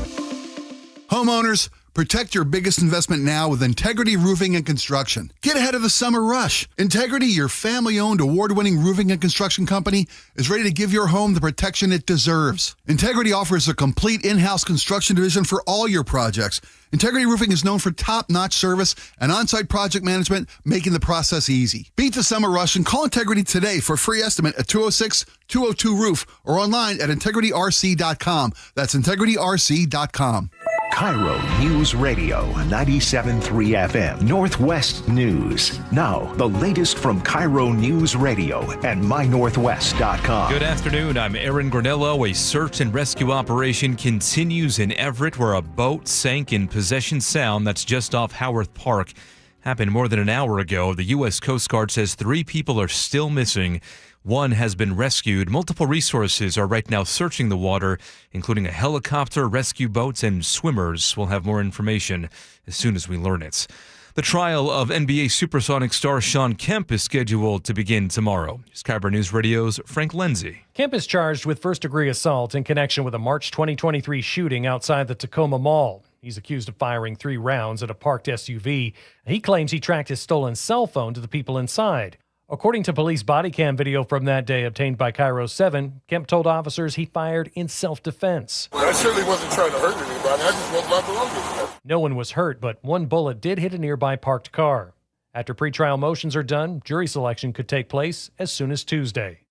Homeowners, protect your biggest investment now with Integrity Roofing and Construction. Get ahead of the summer rush. Integrity, your family-owned, award-winning roofing and construction company, is ready to give your home the protection it deserves. Integrity offers a complete in-house construction division for all your projects. Integrity Roofing is known for top-notch service and on-site project management, making the process easy. Beat the summer rush and call Integrity today for a free estimate at 206-202-ROOF or online at IntegrityRC.com. That's IntegrityRC.com. KIRO News Radio 97.3 FM Northwest News. Now, the latest from KIRO News Radio and MyNorthwest.com. Good afternoon. I'm Aaron Granello. A search and rescue operation continues in Everett, where a boat sank in Possession Sound, that's just off Howarth Park. Happened more than an hour ago. The U.S. Coast Guard says 3 people are still missing. 1 has been rescued. Multiple resources are right now searching the water, including a helicopter, rescue boats, and swimmers. We'll have more information as soon as we learn it. The trial of NBA Supersonic star Sean Kemp is scheduled to begin tomorrow. KIRO News Radio's Frank Lenzi. Kemp is charged with first-degree assault in connection with a March 2023 shooting outside the Tacoma Mall. He's accused of firing 3 rounds at a parked SUV. He claims he tracked his stolen cell phone to the people inside. According to police body cam video from that day obtained by KIRO 7, Kemp told officers he fired in self-defense. I certainly wasn't trying to hurt anybody. I just wasn't allowed to. No one was hurt, but one bullet did hit a nearby parked car. After pretrial motions are done, jury selection could take place as soon as Tuesday.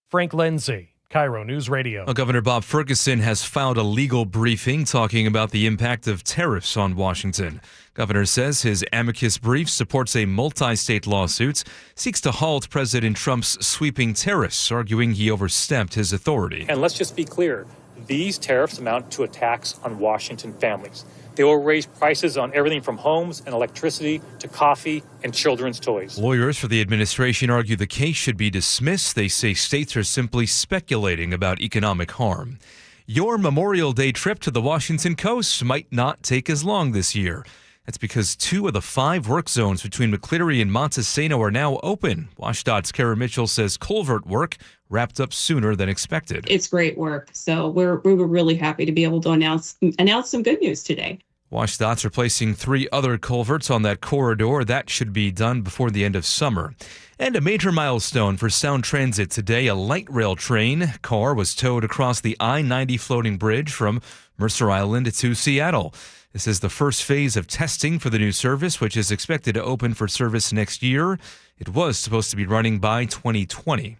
Frank Lindsay, KIRO News Radio. Well, Governor Bob Ferguson has filed a legal briefing talking about the impact of tariffs on Washington. Governor says his amicus brief supports a multi-state lawsuit, seeks to halt President Trump's sweeping tariffs, arguing he overstepped his authority. And let's just be clear, these tariffs amount to a tax on Washington families. They will raise prices on everything from homes and electricity to coffee and children's toys. Lawyers for the administration argue the case should be dismissed. They say states are simply speculating about economic harm. Your Memorial Day trip to the Washington coast might not take as long this year. That's because 2 of the 5 work zones between McCleary and Montesano are now open. WashDOT's Kara Mitchell says culvert work wrapped up sooner than expected. It's great work, so we were really happy to be able to announce some good news today. WashDOT's replacing 3 other culverts on that corridor. That should be done before the end of summer. And a major milestone for Sound Transit today, a light rail train car was towed across the I-90 floating bridge from Mercer Island to Seattle. This is the first phase of testing for the new service, which is expected to open for service next year. It was supposed to be running by 2020.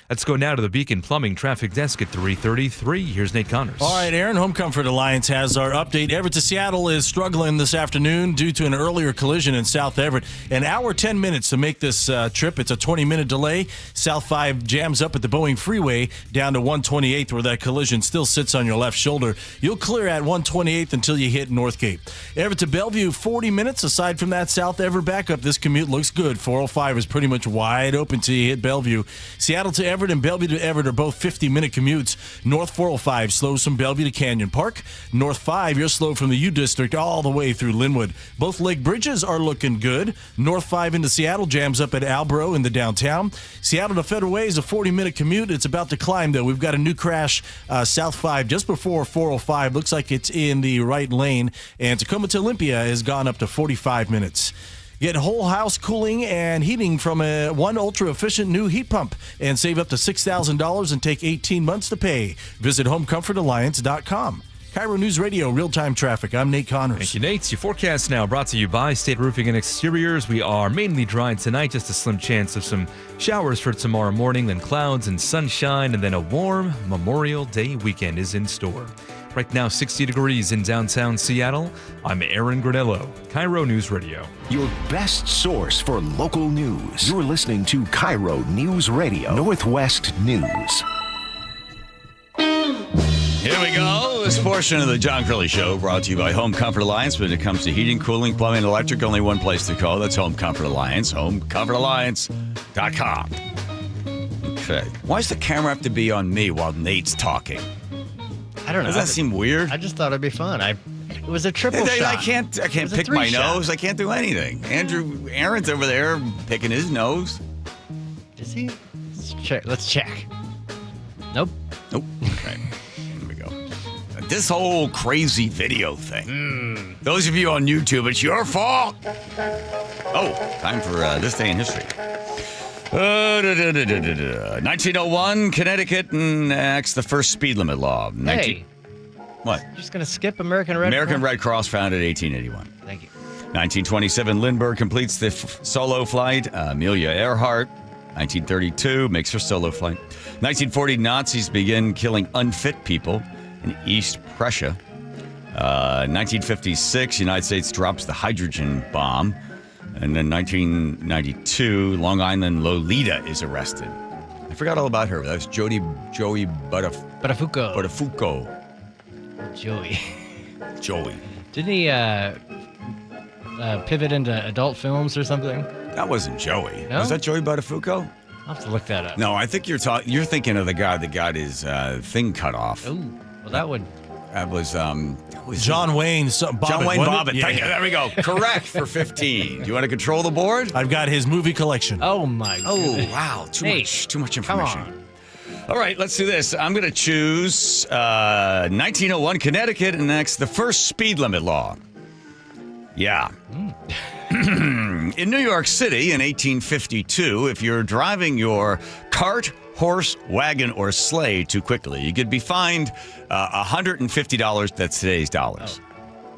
Let's go now to the Beacon Plumbing Traffic Desk at 3:33. Here's Nate Connors. All right, Aaron, Home Comfort Alliance has our update. Everett to Seattle is struggling this afternoon due to an earlier collision in South Everett. An hour, 10 minutes to make this trip. It's a 20-minute delay. South 5 jams up at the Boeing Freeway down to 128th where that collision still sits on your left shoulder. You'll clear at 128th until you hit Northgate. Everett to Bellevue, 40 minutes. Aside from that South Everett backup, this commute looks good. 405 is pretty much wide open till you hit Bellevue. Seattle to Everett and Bellevue to Everett are both 50-minute commutes. North 405 slows from Bellevue to Canyon Park. North 5, you're slow from the U District all the way through Linwood. Both Lake Bridges are looking good. North 5 into Seattle jams up at Albro in the downtown. Seattle to Federal Way is a 40-minute commute. It's about to climb, though. We've got a new crash South 5 just before 405. Looks like it's in the right lane. And Tacoma to Olympia has gone up to 45 minutes. Get whole house cooling and heating from one ultra-efficient new heat pump and save up to $6,000 and take 18 months to pay. Visit HomeComfortAlliance.com. KIRO News Radio, real-time traffic. I'm Nate Connors. Thank you, Nate. Your forecast now brought to you by State Roofing and Exteriors. We are mainly dry tonight, just a slim chance of some showers for tomorrow morning, then clouds and sunshine, and then a warm Memorial Day weekend is in store. Right now, 60 degrees in downtown Seattle. I'm Aaron Granello, KIRO News Radio. Your best source for local news. You're listening to KIRO News Radio, Northwest News. Here we go. This portion of the John Curley Show brought to you by Home Comfort Alliance. When it comes to heating, cooling, plumbing, and electric, only one place to go. That's Home Comfort Alliance. HomeComfortAlliance.com. Okay. Why does the camera have to be on me while Nate's talking? I don't know. Does that seem weird? I just thought it'd be fun. It was a triple shot. I can't pick my nose. I can't do anything. Aaron's over there picking his nose. Is he? Let's check. Nope. Okay. Here we go. This whole crazy video thing. Those of you on YouTube, it's your fault. Oh, time for this day in history. 1901, Connecticut enacts the first speed limit law. Hey. What? You're just going to skip American Red Cross? American Red Cross founded 1881. Thank you. 1927, Lindbergh completes the solo flight. Amelia Earhart, 1932, makes her solo flight. 1940, Nazis begin killing unfit people in East Prussia. 1956, United States drops the hydrogen bomb. And then 1992, Long Island Lolita is arrested. I forgot all about her. That was Joey Buttafuoco. Joey. Didn't he pivot into adult films or something? That wasn't Joey. No? Was that Joey Buttafuoco? I'll have to look that up. No, I think you're thinking of the guy that got his thing cut off. Oh, well, that would... That was John Wayne Bobbitt. John Wayne Bobbitt. Yeah. There we go. Correct for 15. Do you want to control the board? I've got his movie collection. Oh, my goodness. Oh, wow. Too much information. Come on. All right, let's do this. I'm going to choose 1901, Connecticut enacts the first speed limit law. Yeah. In New York City in 1852, if you're driving your cart, horse, wagon, or sleigh too quickly, you could be fined $150. That's today's dollars. Oh.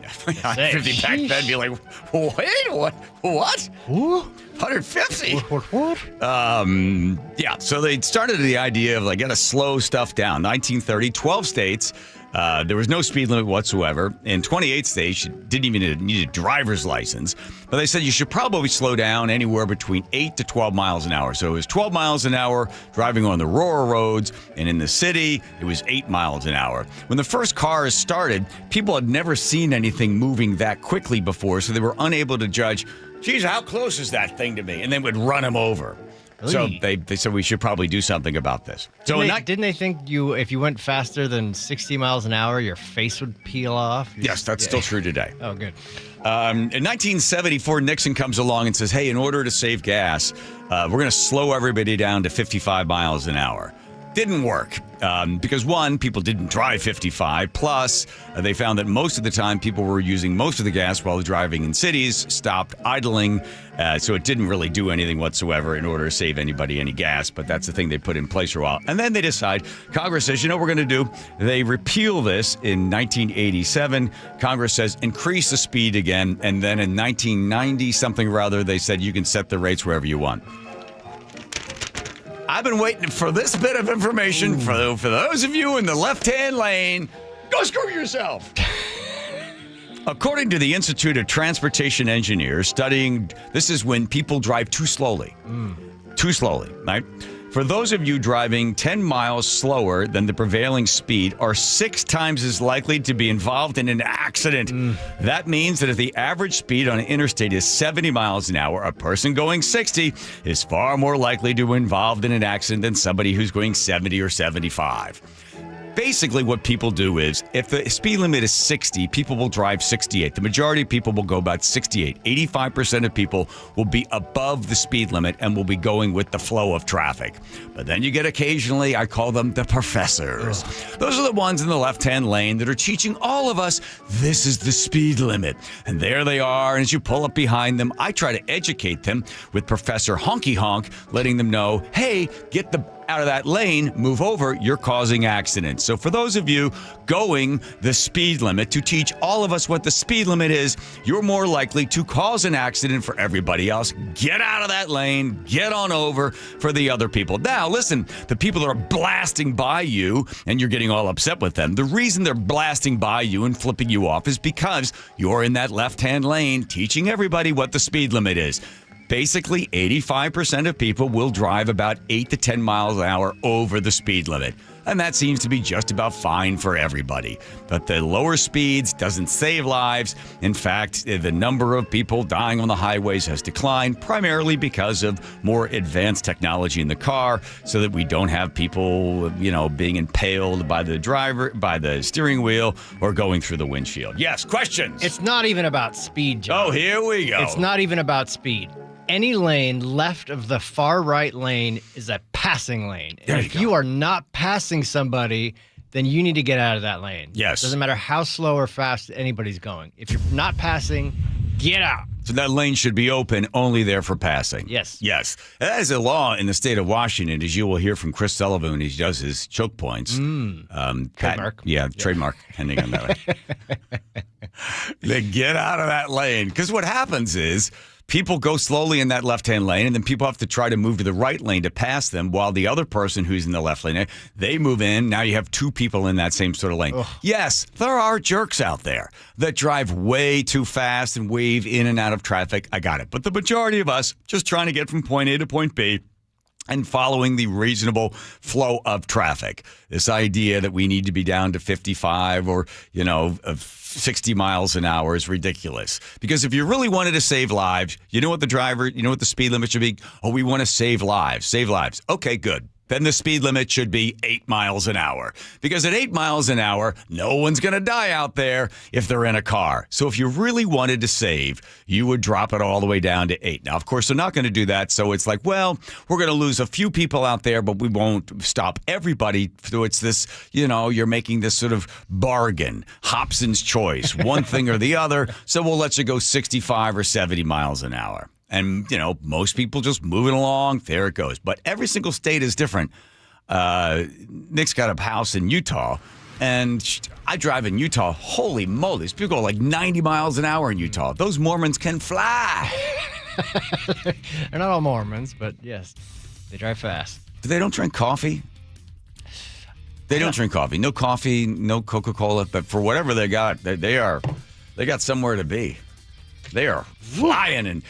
50 back then, be like, wait, what? 150? What? Yeah, so they started the idea of, like, gotta slow stuff down. 1930, 12 states, there was no speed limit whatsoever. In 28 states, you didn't even need a driver's license. But they said you should probably slow down anywhere between 8 to 12 miles an hour. So it was 12 miles an hour driving on the rural roads, and in the city, it was 8 miles an hour. When the first cars started, people had never seen anything moving that quickly before, so they were unable to judge, geez, how close is that thing to me? And they would run them over. So they said we should probably do something about this. Didn't they think if you went faster than 60 miles an hour, your face would peel off? Yes, that's still true today. Oh, good. In 1974, Nixon comes along and says, hey, in order to save gas, we're going to slow everybody down to 55 miles an hour. Didn't work because, one, people didn't drive 55. Plus, they found that most of the time people were using most of the gas while driving in cities, stopped idling. So it didn't really do anything whatsoever in order to save anybody any gas. But that's the thing they put in place for a while. And then they decide, Congress says, you know what we're going to do? They repeal this in 1987. Congress says, increase the speed again. And then in 1990 something or other, they said you can set the rates wherever you want. I've been waiting for this bit of information for those of you in the left-hand lane. Go screw yourself. According to the Institute of Transportation Engineers, studying, this is when people drive too slowly. Too slowly, right? For those of you driving 10 miles slower than the prevailing speed are 6 times as likely to be involved in an accident. That means that if the average speed on an interstate is 70 miles an hour, a person going 60 is far more likely to be involved in an accident than somebody who's going 70 or 75. Basically, what people do is, if the speed limit is 60, people will drive 68. The majority of people will go about 68. 85% of people will be above the speed limit and will be going with the flow of traffic. But then you get occasionally, I call them the professors. Those are the ones in the left-hand lane that are teaching all of us, this is the speed limit. And there they are, and as you pull up behind them, I try to educate them with Professor Honky Honk, letting them know, hey, get out of that lane, move over, you're causing accidents. So for those of you going the speed limit, to teach all of us what the speed limit is, you're more likely to cause an accident for everybody else. Get out of that lane, get on over for the other people. Now, listen, the people that are blasting by you and you're getting all upset with them, the reason they're blasting by you and flipping you off is because you're in that left-hand lane teaching everybody what the speed limit is. Basically, 85% of people will drive about 8 to 10 miles an hour over the speed limit. And that seems to be just about fine for everybody. But the lower speeds doesn't save lives. In fact, the number of people dying on the highways has declined, primarily because of more advanced technology in the car, so that we don't have people, being impaled by the steering wheel, or going through the windshield. Yes, questions? It's not even about speed, John. Oh, here we go. It's not even about speed. Any lane left of the far right lane is a passing lane. And if you are not passing somebody, then you need to get out of that lane. Yes. Doesn't matter how slow or fast anybody's going. If you're not passing, get out. So that lane should be open, only there for passing. Yes. Yes. That is a law in the state of Washington, as you will hear from Chris Sullivan when he does his choke points. Trademark. Trademark pending on that one. They get out of that lane. Because what happens is, people go slowly in that left-hand lane, and then people have to try to move to the right lane to pass them, while the other person who's in the left lane, they move in. Now you have 2 people in that same sort of lane. Ugh. Yes, there are jerks out there that drive way too fast and weave in and out of traffic. I got it. But the majority of us just trying to get from point A to point B and following the reasonable flow of traffic. This idea that we need to be down to 55 or, 60 miles an hour is ridiculous. Because if you really wanted to save lives, you know what the speed limit should be? Oh, we want to save lives. Save lives. Okay, good. Then the speed limit should be 8 miles an hour. Because at 8 miles an hour, no one's going to die out there if they're in a car. So if you really wanted to save, you would drop it all the way down to 8. Now, of course, they're not going to do that. So it's like, well, we're going to lose a few people out there, but we won't stop everybody. So it's this, you're making this sort of bargain, Hobson's choice, one thing or the other. So we'll let you go 65 or 70 miles an hour. And, most people just moving along. There it goes. But every single state is different. Nick's got a house in Utah, and I drive in Utah. Holy moly. People go like 90 miles an hour in Utah. Those Mormons can fly. They're not all Mormons, but yes, they drive fast. They don't drink coffee? They don't drink coffee. No coffee, no Coca-Cola. But for whatever they got, they got somewhere to be. They are flying. And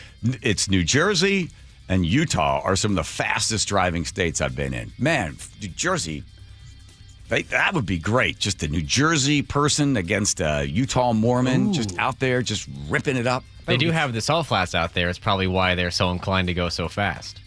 it's New Jersey and Utah are some of the fastest driving states I've been in. Man, New Jersey, that would be great. Just a New Jersey person against a Utah Mormon, just out there, just ripping it up. They do have the salt flats out there. It's probably why they're so inclined to go so fast.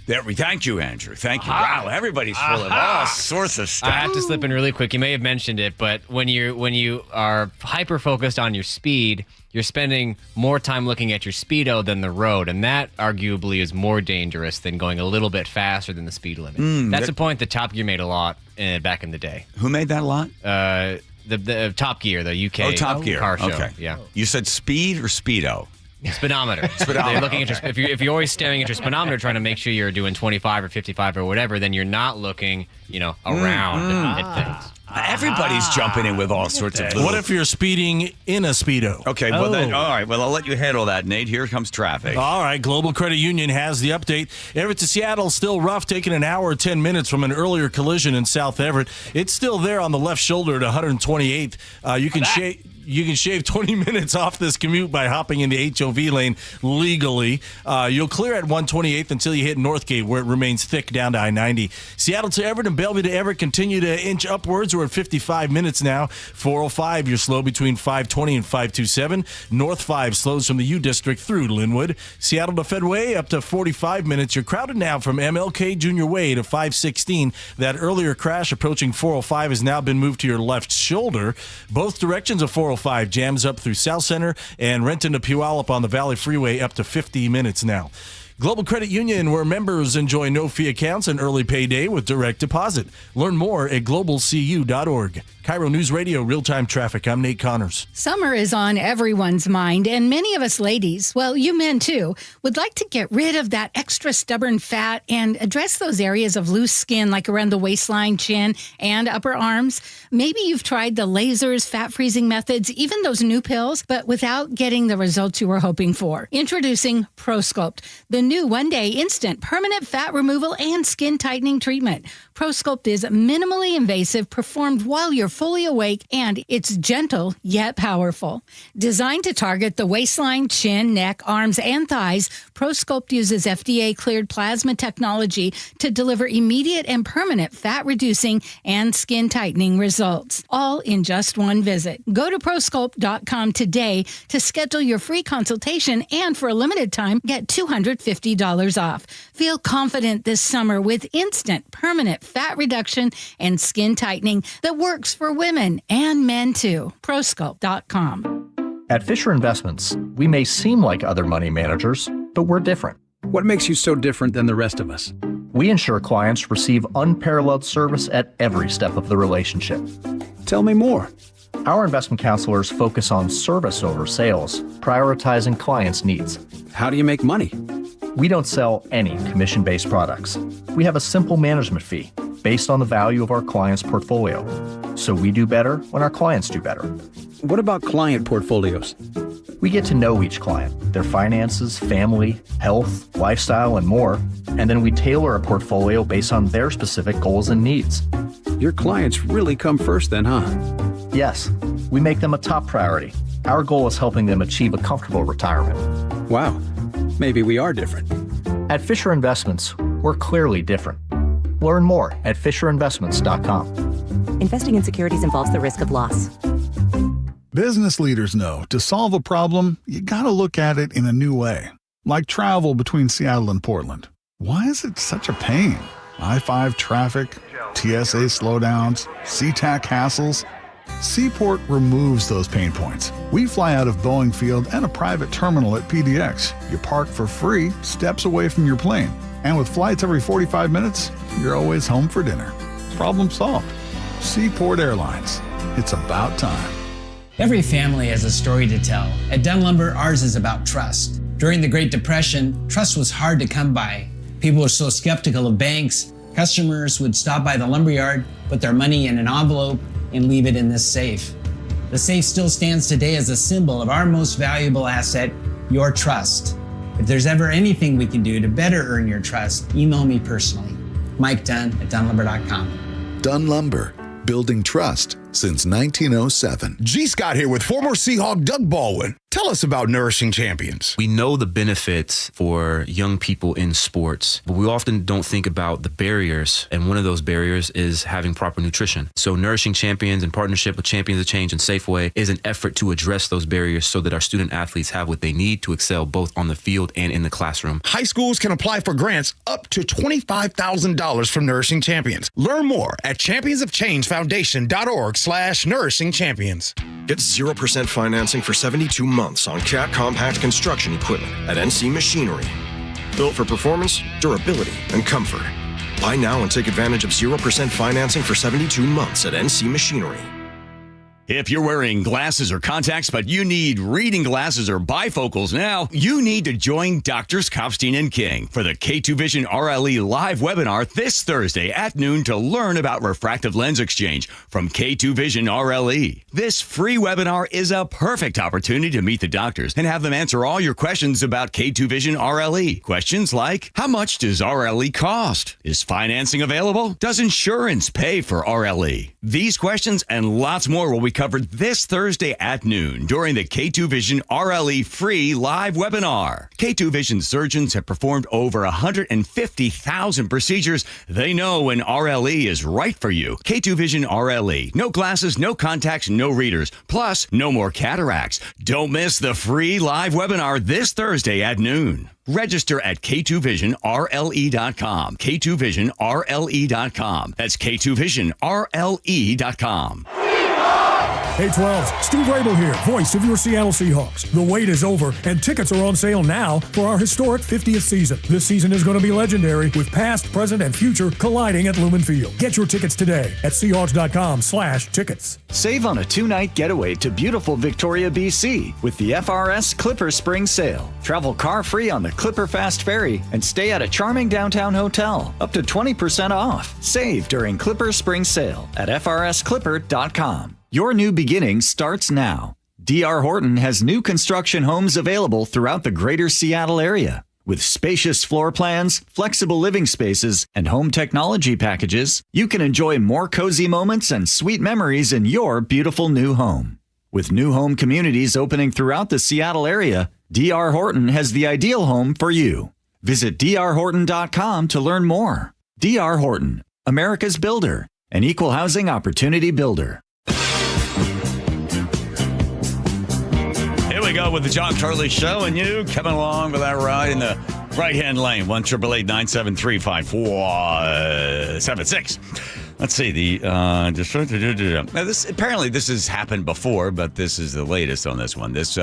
Thank you, Andrew. Thank you. Wow, everybody's full of all sorts of stuff. I have to slip in really quick. You may have mentioned it, but when you are hyper focused on your speed, you're spending more time looking at your speedo than the road, and that arguably is more dangerous than going a little bit faster than the speed limit. That's a point that Top Gear made a lot back in the day. Who made that a lot? The Top Gear, the UK Top Gear car show. Okay. Yeah. You said speed or speedo? Speedometer. They're looking at if you're always staring at your speedometer trying to make sure you're doing 25 or 55 or whatever, then you're not looking, around at things. Everybody's jumping in with all sorts of. What if you're speeding in a Speedo? Okay, well then, all right. Well, I'll let you handle that, Nate. Here comes traffic. All right, Global Credit Union has the update. Everett to Seattle still rough, taking an hour or 10 minutes from an earlier collision in South Everett. It's still there on the left shoulder at 128th. You can shave 20 minutes off this commute by hopping in the HOV lane legally. You'll clear at 128th until you hit Northgate, where it remains thick down to I-90. Seattle to Everett and Bellevue to Everett continue to inch upwards. We're at 55 minutes now. 405, you're slow between 520 and 527. North 5 slows from the U District through Linwood. Seattle to Fedway up to 45 minutes. You're crowded now from MLK Junior Way to 516. That earlier crash approaching 405 has now been moved to your left shoulder. Both directions of 405 jams up through South Center, and Renton to Puyallup on the Valley Freeway up to 50 minutes now. Global Credit Union, where members enjoy no-fee accounts and early payday with direct deposit. Learn more at globalcu.org. KIRO News Radio, real-time traffic. I'm Nate Connors. Summer is on everyone's mind, and many of us ladies, well, you men too, would like to get rid of that extra stubborn fat and address those areas of loose skin like around the waistline, chin, and upper arms. Maybe you've tried the lasers, fat-freezing methods, even those new pills, but without getting the results you were hoping for. Introducing ProSculpt, the new one-day instant permanent fat removal and skin tightening treatment. ProSculpt is minimally invasive, performed while you're fully awake, and it's gentle yet powerful. Designed to target the waistline, chin, neck, arms, and thighs, ProSculpt uses FDA-cleared plasma technology to deliver immediate and permanent fat-reducing and skin-tightening results, all in just one visit. Go to ProSculpt.com today to schedule your free consultation, and for a limited time, get $250 off. Feel confident this summer with instant, permanent fat reduction and skin tightening that works for women and men too. ProSculpt.com. At Fisher Investments, we may seem like other money managers, but we're different. What makes you so different than the rest of us? We ensure clients receive unparalleled service at every step of the relationship. Tell me more. Our investment counselors focus on service over sales, prioritizing clients' needs. How do you make money? We don't sell any commission-based products. We have a simple management fee based on the value of our client's portfolio. So we do better when our clients do better. What about client portfolios? We get to know each client, their finances, family, health, lifestyle, and more, and then we tailor a portfolio based on their specific goals and needs. Your clients really come first then, huh? Yes, we make them a top priority. Our goal is helping them achieve a comfortable retirement. Wow, maybe we are different. At Fisher Investments, we're clearly different. Learn more at FisherInvestments.com. Investing in securities involves the risk of loss. Business leaders know to solve a problem, you gotta look at it in a new way. Like travel between Seattle and Portland. Why is it such a pain? I-5 traffic, TSA slowdowns, SeaTac hassles. Seaport removes those pain points. We fly out of Boeing Field and a private terminal at PDX. You park for free, steps away from your plane. And with flights every 45 minutes, you're always home for dinner. Problem solved. Seaport Airlines. It's about time. Every family has a story to tell. At Dunn Lumber, ours is about trust. During the Great Depression, trust was hard to come by. People were so skeptical of banks, customers would stop by the lumberyard, put their money in an envelope, and leave it in this safe. The safe still stands today as a symbol of our most valuable asset, your trust. If there's ever anything we can do to better earn your trust, email me personally. Mike Dunn at dunlumber.com. Dunn Lumber, building trust since 1907. G. Scott here with former Seahawk Doug Baldwin. Tell us about Nourishing Champions. We know the benefits for young people in sports, but we often don't think about the barriers. And one of those barriers is having proper nutrition. So Nourishing Champions, in partnership with Champions of Change and Safeway, is an effort to address those barriers so that our student athletes have what they need to excel both on the field and in the classroom. High schools can apply for grants up to $25,000 from Nourishing Champions. Learn more at championsofchangefoundation.org/Nourishing Champions. Get 0% financing for 72 months on Cat compact construction equipment at NC Machinery. Built for performance, durability, and comfort. Buy now and take advantage of 0% financing for 72 months at NC Machinery. If you're wearing glasses or contacts, but you need reading glasses or bifocals now, you need to join Doctors Kopstein and King for the K2 Vision RLE live webinar this Thursday at noon to learn about refractive lens exchange from K2 Vision RLE. This free webinar is a perfect opportunity to meet the doctors and have them answer all your questions about K2 Vision RLE. Questions like, how much does RLE cost? Is financing available? Does insurance pay for RLE? These questions and lots more will be covered this Thursday at noon during the K2 Vision RLE free live webinar. K2 Vision surgeons have performed over 150,000 procedures. They know when RLE is right for you. K2 Vision RLE. No glasses, no contacts, no readers. Plus, no more cataracts. Don't miss the free live webinar this Thursday at noon. Register at K2VisionRLE.com. K2VisionRLE.com. That's K2VisionRLE.com. Hey 12s, Steve Rabel here, voice of your Seattle Seahawks. The wait is over, and tickets are on sale now for our historic 50th season. This season is going to be legendary, with past, present, and future colliding at Lumen Field. Get your tickets today at Seahawks.com/tickets. Save on a 2-night getaway to beautiful Victoria, BC with the FRS Clipper Spring Sale. Travel car-free on the Clipper Fast Ferry and stay at a charming downtown hotel. Up to 20% off. Save during Clipper Spring Sale at FRSClipper.com. Your new beginning starts now. D.R. Horton has new construction homes available throughout the greater Seattle area. With spacious floor plans, flexible living spaces, and home technology packages, you can enjoy more cozy moments and sweet memories in your beautiful new home. With new home communities opening throughout the Seattle area, D.R. Horton has the ideal home for you. Visit drhorton.com to learn more. D.R. Horton, America's builder, an equal housing opportunity builder. Here we go with the John Curley Show, and you coming along with that ride in the right-hand lane, 1-888-973-5476. Let's see, now this apparently this has happened before, but this is the latest on this one. This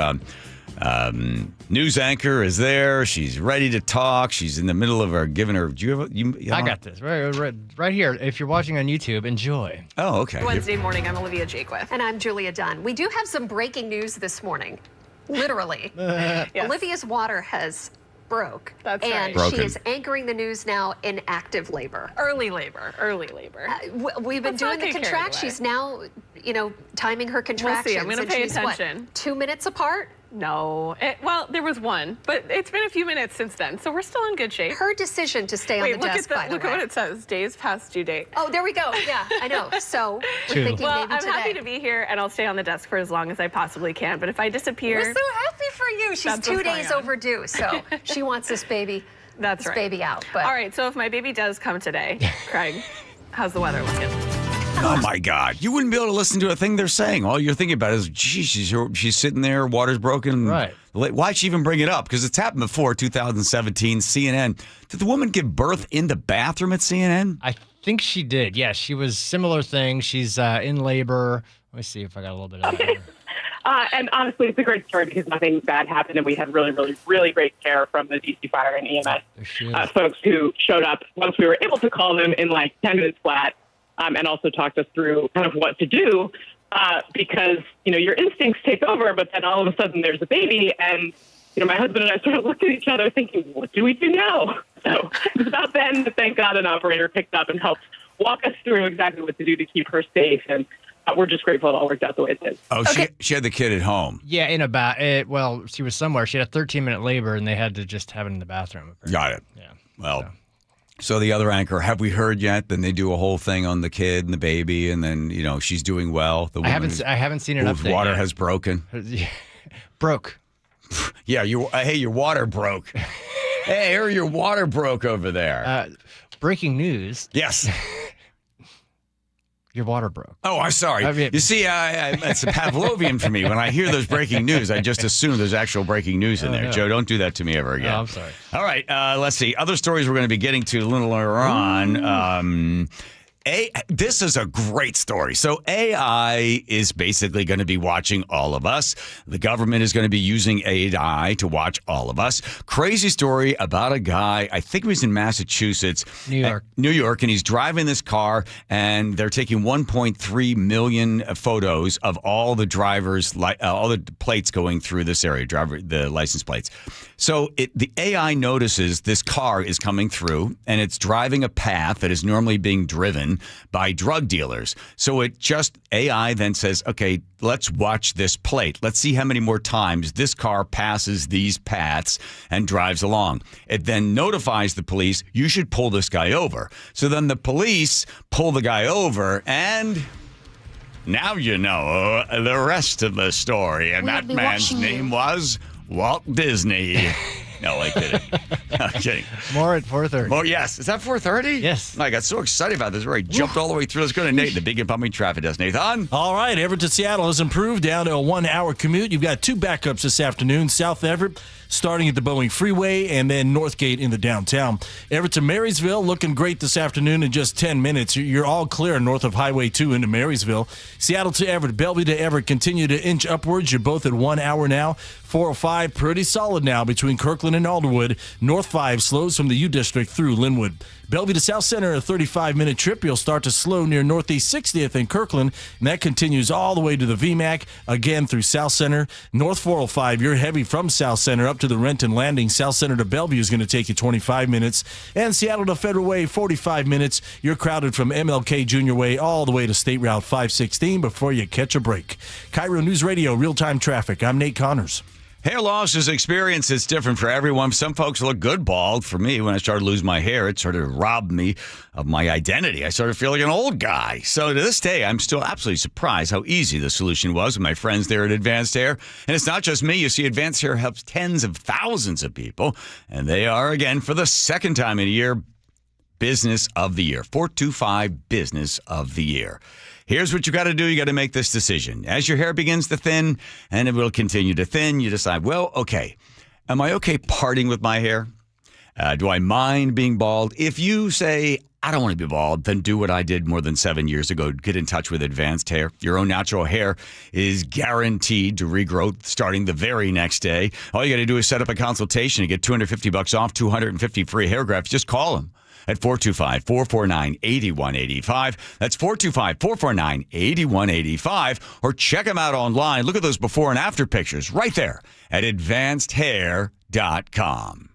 news anchor is there. She's ready to talk. She's in the middle of her giving her. Do you have? I got this right here. If you're watching on YouTube, enjoy. Oh, okay. Wednesday morning, I'm Olivia Jakewith. And I'm Julia Dunn. We do have some breaking news this morning. Literally. Yes. Olivia's water has broke. That's and right. she is anchoring the news now in active labor. Early labor. We've been doing the contractions. She's now, timing her contractions. We'll see. I'm going to pay attention. 2 minutes apart? No. Well, there was one, but it's been a few minutes since then, so we're still in good shape. Her decision to stay on the desk, by the way. Look at what it says. Days past due date. Oh, there we go. Yeah, I know. So we're thinking maybe I'm today. happy to be here, and I'll stay on the desk for as long as I possibly can, but if I disappear... We're so happy for you. She's 2 days overdue, so she wants this baby, baby out. But. All right, so if my baby does come today, Craig, how's the weather looking? Oh my God! You wouldn't be able to listen to a thing they're saying. All you're thinking about is, gee, she's sitting there, water's broken. Right. Why'd she even bring it up? Because it's happened before. 2017, CNN. Did the woman give birth in the bathroom at CNN? I think she did. Yeah, she was similar thing. She's in labor. Let me see if I got a little bit of that. And honestly, it's a great story because nothing bad happened, and we had really, really, really great care from the DC Fire and EMS folks who showed up once we were able to call them in like 10 minutes flat. And also talked us through kind of what to do because, your instincts take over, but then all of a sudden there's a baby and my husband and I sort of looked at each other thinking, what do we do now? So it was about then that, thank God, an operator picked up and helped walk us through exactly what to do to keep her safe. And we're just grateful it all worked out the way it did. Oh, okay. She had the kid at home. Yeah, she was somewhere. She had a 13-minute labor, and they had to just have it in the bathroom. Got it. Yeah. Well, so the other anchor, have we heard yet? Then they do a whole thing on the kid and the baby, and then, she's doing well. The I haven't seen an update. Water yet. has broken. Broke. Yeah, your water broke. Hey, your water broke over there. Breaking news. Yes. Your water broke. Oh, I'm sorry. You see, it's a Pavlovian for me. When I hear those breaking news, I just assume there's actual breaking news in there. No. Joe, don't do that to me ever again. Oh, I'm sorry. All right, let's see. Other stories we're going to be getting to a little later on. This is a great story. So AI is basically going to be watching all of us. The government is going to be using AI to watch all of us. Crazy story about a guy, I think he was in Massachusetts. New York, and he's driving this car, and they're taking 1.3 million photos of all the drivers, all the plates going through this area, the license plates. So the AI notices this car is coming through, and it's driving a path that is normally being driven by drug dealers. So AI then says, okay, let's watch this plate. Let's see how many more times this car passes these paths and drives along. It then notifies the police, you should pull this guy over. So then the police pull the guy over, and now you know the rest of the story. And that man's name was Walt Disney. No, I'm kidding. I'm kidding. More at 4:30. More, yes. Is that 4:30? Yes. I got so excited about this where I jumped all the way through. Let's go to Nate, the big and pumping traffic desk. Nathan? All right. Everett to Seattle has improved down to a 1-hour commute. You've got 2 backups this afternoon. South Everett, starting at the Boeing Freeway, and then Northgate in the downtown. Everett to Marysville, looking great this afternoon in just 10 minutes. You're all clear north of Highway 2 into Marysville. Seattle to Everett, Bellevue to Everett continue to inch upwards. You're both at 1 hour now. 405, pretty solid now between Kirkland and Alderwood. North 5 slows from the U District through Linwood. Bellevue to South Center, a 35-minute trip. You'll start to slow near Northeast 60th in Kirkland, and that continues all the way to the VMAC, again through South Center. North 405, you're heavy from South Center up to the Renton Landing. South Center to Bellevue is going to take you 25 minutes. And Seattle to Federal Way, 45 minutes. You're crowded from MLK Junior Way all the way to State Route 516 before you catch a break. KIRO News Radio, real-time traffic. I'm Nate Connors. Hair loss is an experience that's different for everyone. Some folks look good bald. For me, when I started losing my hair, it sort of robbed me of my identity. I started feeling like an old guy. So to this day, I'm still absolutely surprised how easy the solution was with my friends there at Advanced Hair. And it's not just me. You see, Advanced Hair helps tens of thousands of people. And they are, again, for the second time in a year, Business of the Year. 425 Business of the Year. Here's what you got to do. You got to make this decision. As your hair begins to thin, and it will continue to thin, you decide, well, okay, am I okay parting with my hair? Do I mind being bald? If you say, I don't want to be bald, then do what I did more than 7 years ago. Get in touch with Advanced Hair. Your own natural hair is guaranteed to regrow starting the very next day. All you got to do is set up a consultation and get $250 off, 250 free hair grafts. Just call them at 425-449-8185. That's 425-449-8185. Or check them out online. Look at those before and after pictures right there at advancedhair.com.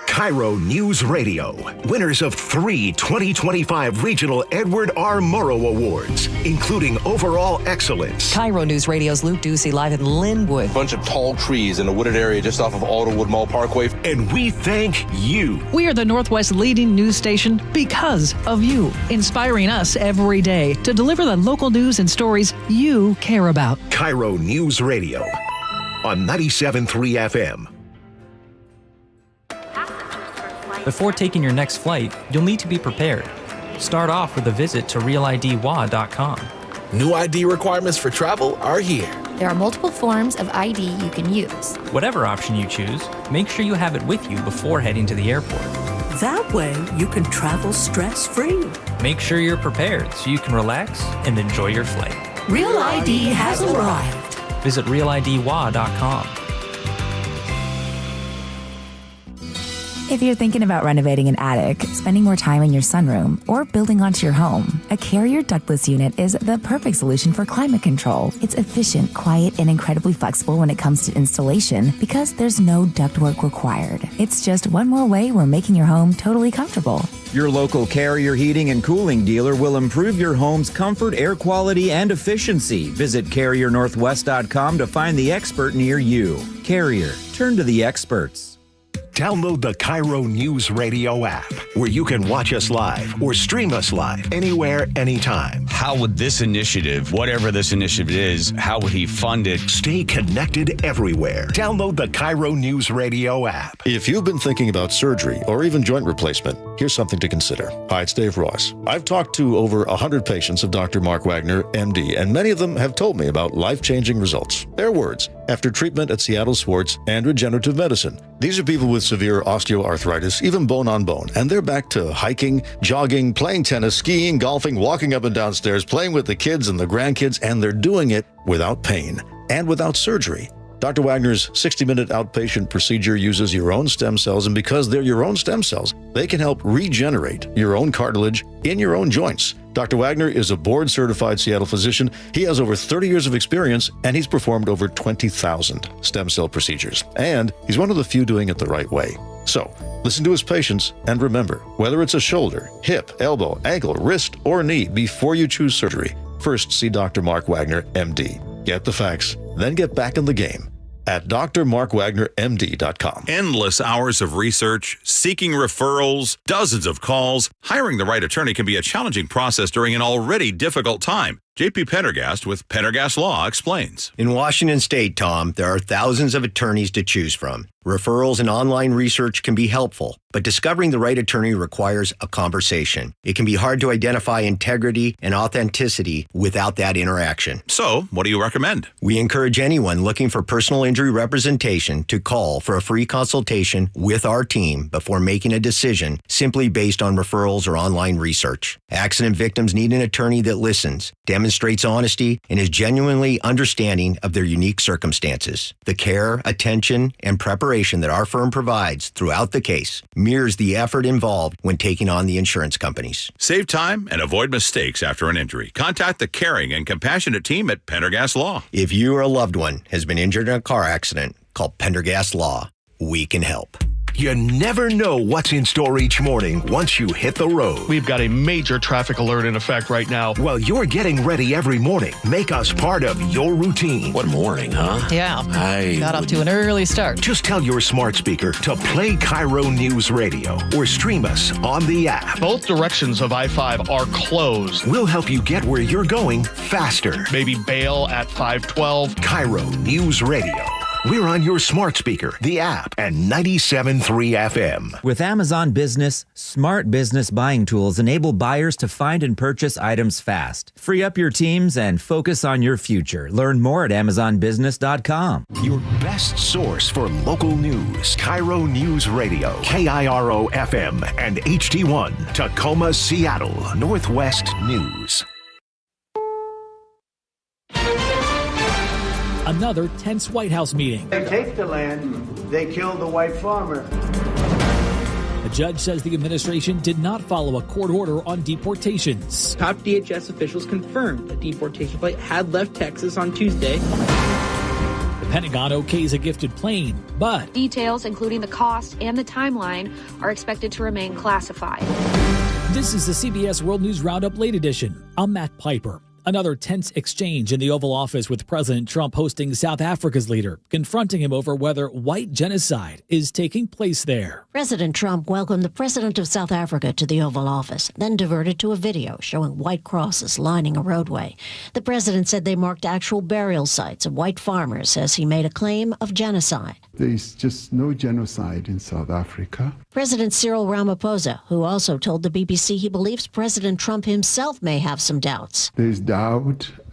KIRO News Radio, winners of 3 2025 Regional Edward R. Murrow Awards, including Overall Excellence. KIRO News Radio's Luke Ducey live in Linwood. Bunch of tall trees in a wooded area just off of Alderwood Mall Parkway. And we thank you. We are the Northwest leading news station because of you, inspiring us every day to deliver the local news and stories you care about. KIRO News Radio on 97.3 FM. Before taking your next flight, you'll need to be prepared. Start off with a visit to realidwa.com. New ID requirements for travel are here. There are multiple forms of ID you can use. Whatever option you choose, make sure you have it with you before heading to the airport. That way, you can travel stress-free. Make sure you're prepared so you can relax and enjoy your flight. Real ID has arrived. Visit realidwa.com. If you're thinking about renovating an attic, spending more time in your sunroom, or building onto your home, a Carrier ductless unit is the perfect solution for climate control. It's efficient, quiet, and incredibly flexible when it comes to installation because there's no ductwork required. It's just one more way we're making your home totally comfortable. Your local Carrier heating and cooling dealer will improve your home's comfort, air quality, and efficiency. Visit CarrierNorthwest.com to find the expert near you. Carrier, turn to the experts. Download the KIRO News Radio app, where you can watch us live or stream us live anywhere, anytime. How would this initiative, whatever this initiative is, how would he fund it? Stay connected everywhere. Download the KIRO News Radio app. If you've been thinking about surgery or even joint replacement, here's something to consider. Hi, it's Dave Ross. I've talked to over 100 patients of Dr. Mark Wagner, MD, and many of them have told me about life-changing results. Their words, after treatment at Seattle Sports and Regenerative Medicine. These are people with severe osteoarthritis, even bone on bone, and they're back to hiking, jogging, playing tennis, skiing, golfing, walking up and down stairs, playing with the kids and the grandkids, and they're doing it without pain and without surgery. Dr. Wagner's 60-minute outpatient procedure uses your own stem cells, and because they're your own stem cells, they can help regenerate your own cartilage in your own joints. Dr. Wagner is a board-certified Seattle physician. He has over 30 years of experience, and he's performed over 20,000 stem cell procedures. And he's one of the few doing it the right way. So, listen to his patients, and remember, whether it's a shoulder, hip, elbow, ankle, wrist, or knee, before you choose surgery, first see Dr. Mark Wagner, MD. Get the facts, then get back in the game at drmarkwagnermd.com. Endless hours of research, seeking referrals, dozens of calls. Hiring the right attorney can be a challenging process during an already difficult time. JP Pendergast with Pendergast Law explains. In Washington State, Tom, there are thousands of attorneys to choose from. Referrals and online research can be helpful, but discovering the right attorney requires a conversation. It can be hard to identify integrity and authenticity without that interaction. So, what do you recommend? We encourage anyone looking for personal injury representation to call for a free consultation with our team before making a decision simply based on referrals or online research. Accident victims need an attorney that listens, demonstrates honesty, and is genuinely understanding of their unique circumstances. The care, attention, and preparation that our firm provides throughout the case mirrors the effort involved when taking on the insurance companies. Save time and avoid mistakes after an injury. Contact the caring and compassionate team at Pendergast Law. If you or a loved one has been injured in a car accident, call Pendergast Law. We can help. You never know what's in store each morning once you hit the road. We've got a major traffic alert in effect right now. While you're getting ready every morning, make us part of your routine. What morning, huh? Yeah. Got off to an early start. Just tell your smart speaker to play KIRO News Radio or stream us on the app. Both directions of I-5 are closed. We'll help you get where you're going faster. Maybe bail at 512. KIRO News Radio. We're on your smart speaker, the app, and 97.3 FM. With Amazon Business, smart business buying tools enable buyers to find and purchase items fast. Free up your teams and focus on your future. Learn more at AmazonBusiness.com. Your best source for local news, KIRO News Radio, KIRO FM, and HD1, Tacoma, Seattle, Northwest News. Another tense White House meeting. They take the land, they kill the white farmer. The judge says the administration did not follow a court order on deportations. Top DHS officials confirmed a deportation flight had left Texas on Tuesday. The Pentagon okays a gifted plane, but details, including the cost and the timeline, are expected to remain classified. This is the CBS World News Roundup Late Edition. I'm Matt Piper. Another tense exchange in the Oval Office with President Trump hosting South Africa's leader, confronting him over whether white genocide is taking place there. President Trump welcomed the president of South Africa to the Oval Office, then diverted to a video showing white crosses lining a roadway. The president said they marked actual burial sites of white farmers as he made a claim of genocide. There's just no genocide in South Africa. President Cyril Ramaphosa, who also told the BBC he believes President Trump himself may have some doubts. There's doubt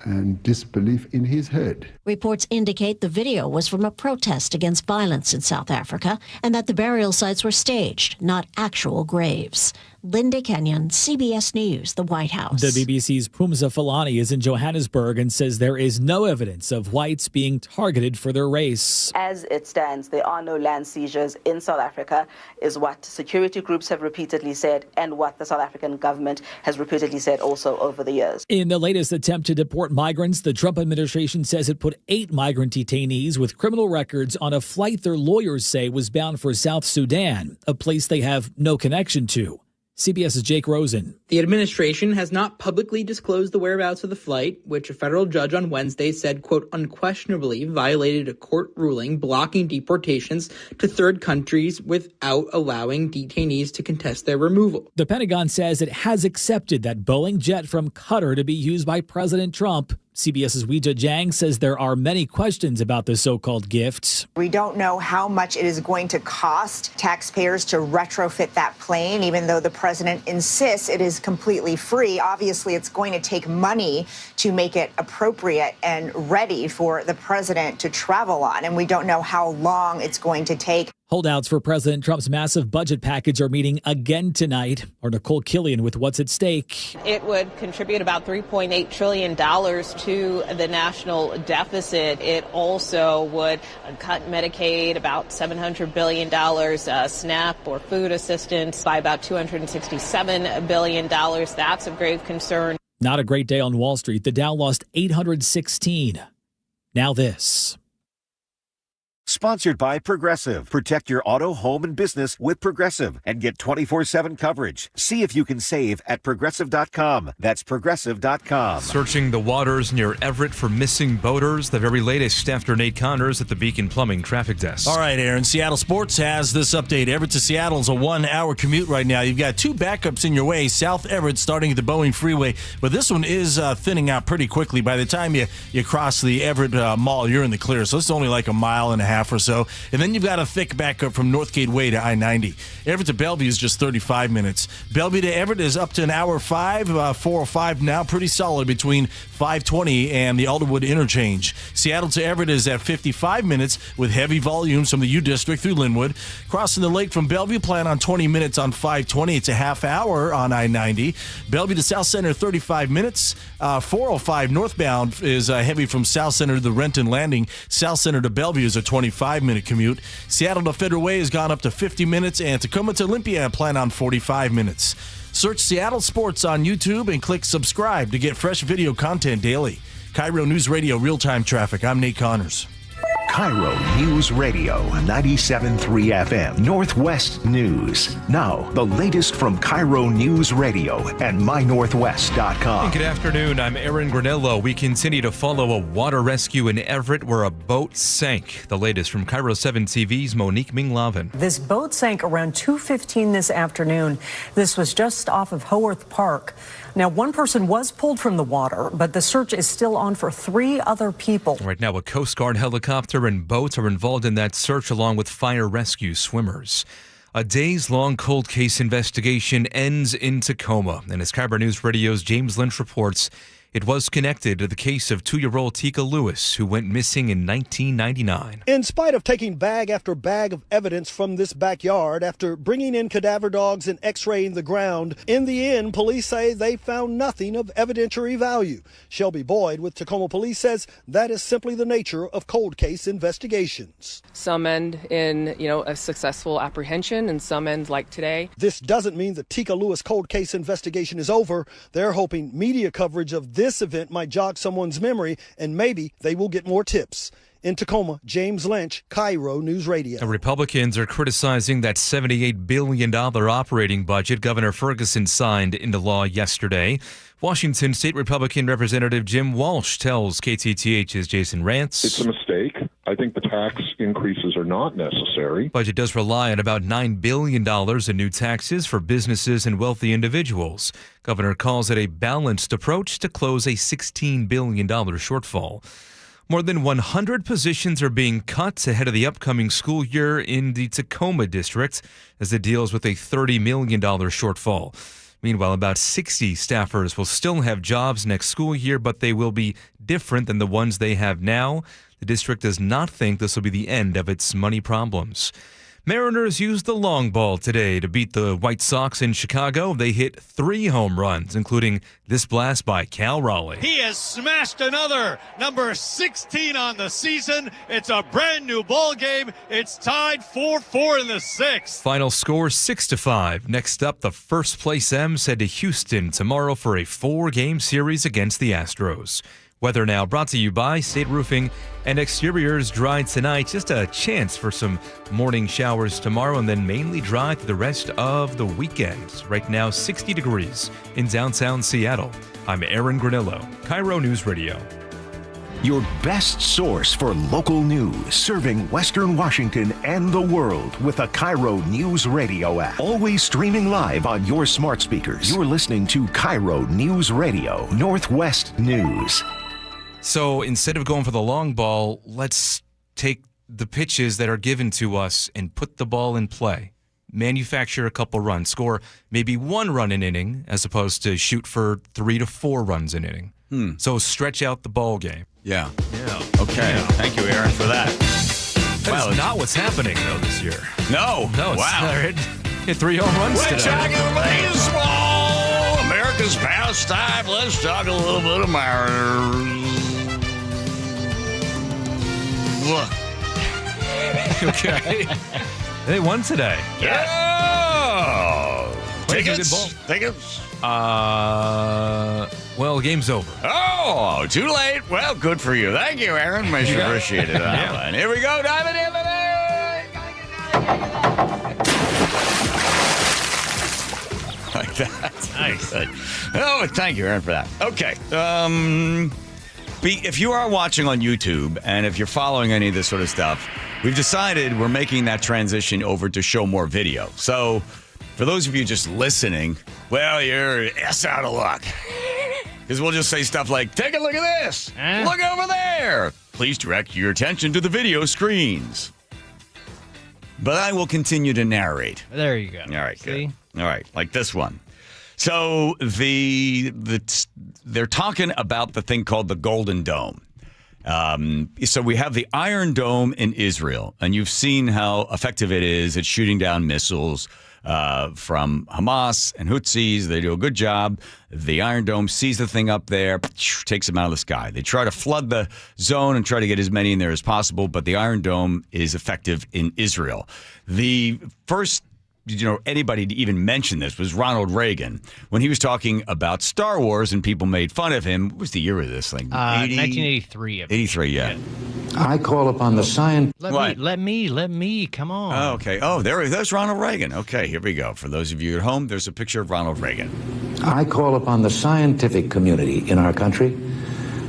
and disbelief in his head. Reports indicate the video was from a protest against violence in South Africa and that the burial sites were staged, not actual graves. Linda Kenyon, CBS News, the White House. The BBC's Pumza Falani is in Johannesburg and says there is no evidence of whites being targeted for their race. As it stands, there are no land seizures in South Africa, is what security groups have repeatedly said and what the South African government has repeatedly said also over the years. In the latest attempt to deport migrants, the Trump administration says it put 8 migrant detainees with criminal records on a flight their lawyers say was bound for South Sudan, a place they have no connection to. CBS's Jake Rosen. The administration has not publicly disclosed the whereabouts of the flight, which a federal judge on Wednesday said, quote, unquestionably violated a court ruling blocking deportations to third countries without allowing detainees to contest their removal. The Pentagon says it has accepted that Boeing jet from Qatar to be used by President Trump. CBS's Weijia Jiang says there are many questions about the so-called gift. We don't know how much it is going to cost taxpayers to retrofit that plane, even though the president insists it is completely free. Obviously, it's going to take money to make it appropriate and ready for the president to travel on, and we don't know how long it's going to take. Holdouts for President Trump's massive budget package are meeting again tonight. Or Nicole Killian with what's at stake. It would contribute about $3.8 trillion to the national deficit. It also would cut Medicaid about $700 billion, SNAP or food assistance by about $267 billion. That's of grave concern. Not a great day on Wall Street. The Dow lost 816. Now this. Sponsored by Progressive. Protect your auto, home, and business with Progressive and get 24/7 coverage. See if you can save at Progressive.com. That's Progressive.com. Searching the waters near Everett for missing boaters. The very latest after Nate Connors at the Beacon Plumbing Traffic Desk. All right, Aaron. Seattle Sports has this update. Everett to Seattle is a 1-hour commute right now. You've got 2 backups in your way. South Everett starting at the Boeing Freeway, but this one is thinning out pretty quickly. By the time you cross the Everett Mall, you're in the clear. So it's only like a mile and a half or so. And then you've got a thick backup from Northgate Way to I-90. Everett to Bellevue is just 35 minutes. Bellevue to Everett is up to an hour 5, 405 now. Pretty solid between 520 and the Alderwood interchange. Seattle to Everett is at 55 minutes with heavy volumes from the U District through Linwood. Crossing the lake from Bellevue, plan on 20 minutes on 520. It's a half hour on I-90. Bellevue to South Center, 35 minutes. 405 northbound is heavy from South Center to the Renton Landing. South Center to Bellevue is a 25-minute commute. Seattle to Federal Way has gone up to 50 minutes, and Tacoma to Olympia plan on 45 minutes. Search Seattle Sports on YouTube and click subscribe to get fresh video content daily. KIRO Newsradio real-time traffic. I'm Nate Connors. KIRO News Radio 97.3 FM Northwest News. Now, the latest from KIRO News Radio and mynorthwest.com. Good afternoon. I'm Aaron Granello. We continue to follow a water rescue in Everett where a boat sank. The latest from KIRO 7 TV's Monique Minglavin. This boat sank around 2:15 this afternoon. This was just off of Haworth Park. Now, one person was pulled from the water, but the search is still on for 3 other people. Right now, a Coast Guard helicopter and boats are involved in that search along with fire rescue swimmers. A days-long cold case investigation ends in Tacoma. And as KIRO News Radio's James Lynch reports, it was connected to the case of 2-year-old Tika Lewis, who went missing in 1999. In spite of taking bag after bag of evidence from this backyard, after bringing in cadaver dogs and x-raying the ground, in the end, police say they found nothing of evidentiary value. Shelby Boyd with Tacoma Police says that is simply the nature of cold case investigations. Some end in, a successful apprehension, and some end like today. This doesn't mean the Tika Lewis cold case investigation is over. They're hoping media coverage of this event might jog someone's memory, and maybe they will get more tips. In Tacoma, James Lynch, KIRO News Radio. The Republicans are criticizing that $78 billion operating budget Governor Ferguson signed into law yesterday. Washington State Republican Representative Jim Walsh tells KTTH's Jason Rantz. It's a mistake. I think the tax increases are not necessary. Budget does rely on about $9 billion in new taxes for businesses and wealthy individuals. Governor calls it a balanced approach to close a $16 billion shortfall. More than 100 positions are being cut ahead of the upcoming school year in the Tacoma district as it deals with a $30 million shortfall. Meanwhile, about 60 staffers will still have jobs next school year, but they will be different than the ones they have now. The district does not think this will be the end of its money problems. Mariners used the long ball today to beat the White Sox in Chicago. They hit 3 home runs, including this blast by Cal Raleigh. He has smashed another, number 16 on the season. It's a brand new ball game. It's tied 4-4 in the 6th. Final score 6-5. Next up, the first place M's head to Houston tomorrow for a 4-game series against the Astros. Weather now brought to you by State Roofing and Exteriors. Dry tonight. Just a chance for some morning showers tomorrow and then mainly dry through the rest of the weekend. Right now, 60 degrees in downtown Seattle. I'm Aaron Granillo, KIRO News Radio. Your best source for local news, serving Western Washington and the world with a KIRO Newsradio app. Always streaming live on your smart speakers. You're listening to KIRO Newsradio, Northwest News. So instead of going for the long ball, let's take the pitches that are given to us and put the ball in play. Manufacture a couple runs, score maybe 1 run an inning as opposed to shoot for 3 to 4 runs an inning. So stretch out the ball game. Yeah. Okay. Yeah. Thank you, Aaron, for that. That's not what's happening, though, this year. No. It's wow. Hit 3 home runs We're today. talking baseball, America's pastime. Let's talk a little bit of Mariners. Okay. They won today. Yeah. Tickets. Well, game's over. Oh, too late. Well, good for you. Thank you, Aaron. Much appreciated. Yeah. Here we go. Diamond in the like that. Nice. Oh, thank you, Aaron, for that. Okay. If you are watching on YouTube and if you're following any of this sort of stuff, we've decided we're making that transition over to show more video. So for those of you just listening, well, you're ass out of luck. Because we'll just say stuff like, take a look at this. Look over there. Please direct your attention to the video screens. But I will continue to narrate. There you go. All right, good. All right, like this one. So they're talking about the thing called the Golden Dome. So we have the Iron Dome in Israel, and you've seen how effective it is at shooting down missiles from Hamas and Houthis. They do a good job. The Iron Dome sees the thing up there, takes them out of the sky. They try to flood the zone and try to get as many in there as possible, but the Iron Dome is effective in Israel. The first anybody to even mention this was Ronald Reagan when he was talking about Star Wars and people made fun of him. What was the year of this thing? 1983. 83, yeah. I call upon the science. Let me. Come on. Oh, okay. Oh, there's Ronald Reagan. Okay, here we go. For those of you at home, there's a picture of Ronald Reagan. I call upon the scientific community in our country,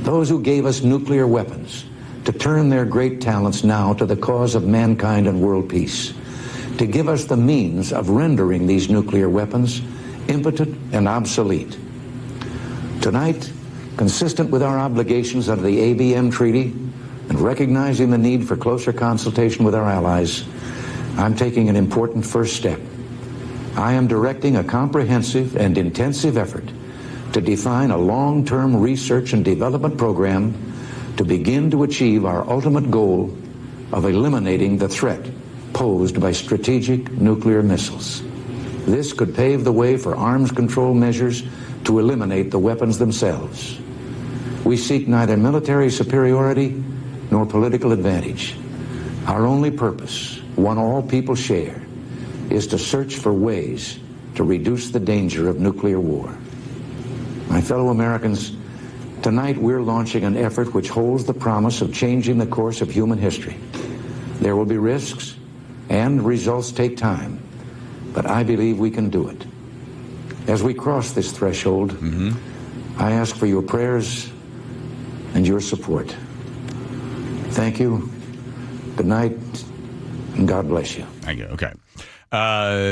those who gave us nuclear weapons, to turn their great talents now to the cause of mankind and world peace, to give us the means of rendering these nuclear weapons impotent and obsolete. Tonight, consistent with our obligations under the ABM Treaty and recognizing the need for closer consultation with our allies, I'm taking an important first step. I am directing a comprehensive and intensive effort to define a long-term research and development program to begin to achieve our ultimate goal of eliminating the threat posed by strategic nuclear missiles. This could pave the way for arms control measures to eliminate the weapons themselves. We seek neither military superiority nor political advantage. Our only purpose, one all people share, is to search for ways to reduce the danger of nuclear war. My fellow Americans, tonight we're launching an effort which holds the promise of changing the course of human history. There will be risks, and results take time, but I believe we can do it. As we cross this threshold, I ask for your prayers and your support. Thank you. Good night, and God bless you. Thank you. Okay.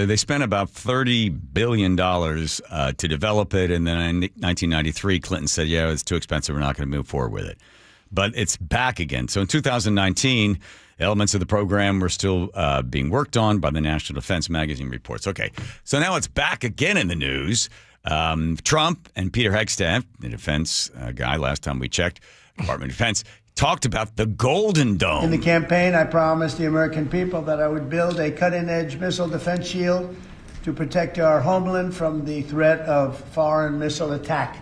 They spent about $30 billion to develop it, and then in 1993, Clinton said, yeah, it's too expensive, we're not going to move forward with it. But it's back again. So in 2019, elements of the program were still being worked on by the National Defense Magazine reports. Okay, so now it's back again in the news. Trump and Peter Hegstaff, the defense guy, last time we checked, Department of Defense, talked about the Golden Dome. In the campaign, I promised the American people that I would build a cutting-edge missile defense shield to protect our homeland from the threat of foreign missile attack.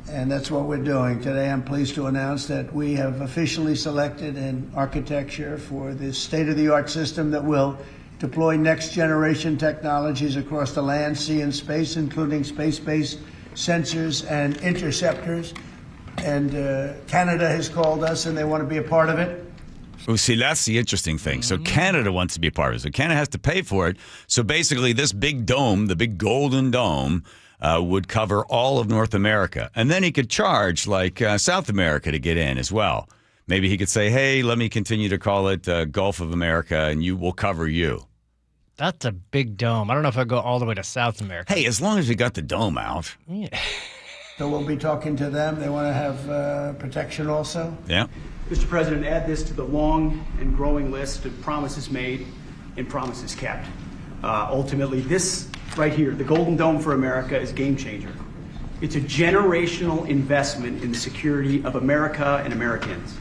And that's what we're doing. Today, I'm pleased to announce that we have officially selected an architecture for this state-of-the-art system that will deploy next-generation technologies across the land, sea, and space, including space-based sensors and interceptors. And Canada has called us, and they want to be a part of it. Oh, see, that's the interesting thing. So Canada wants to be a part of it. So Canada has to pay for it. So basically, this big dome, the big Golden Dome, would cover all of North America. And then he could charge, like, South America to get in as well. Maybe he could say, hey, let me continue to call it Gulf of America, and we'll cover you. That's a big dome. I don't know if I'd go all the way to South America. Hey, as long as we got the dome out. Yeah. So we'll be talking to them. They want to have protection also. Yeah. Mr. President, add this to the long and growing list of promises made and promises kept. Ultimately, this right here, the Golden Dome for America, is a game changer. It's a generational investment in the security of America and Americans.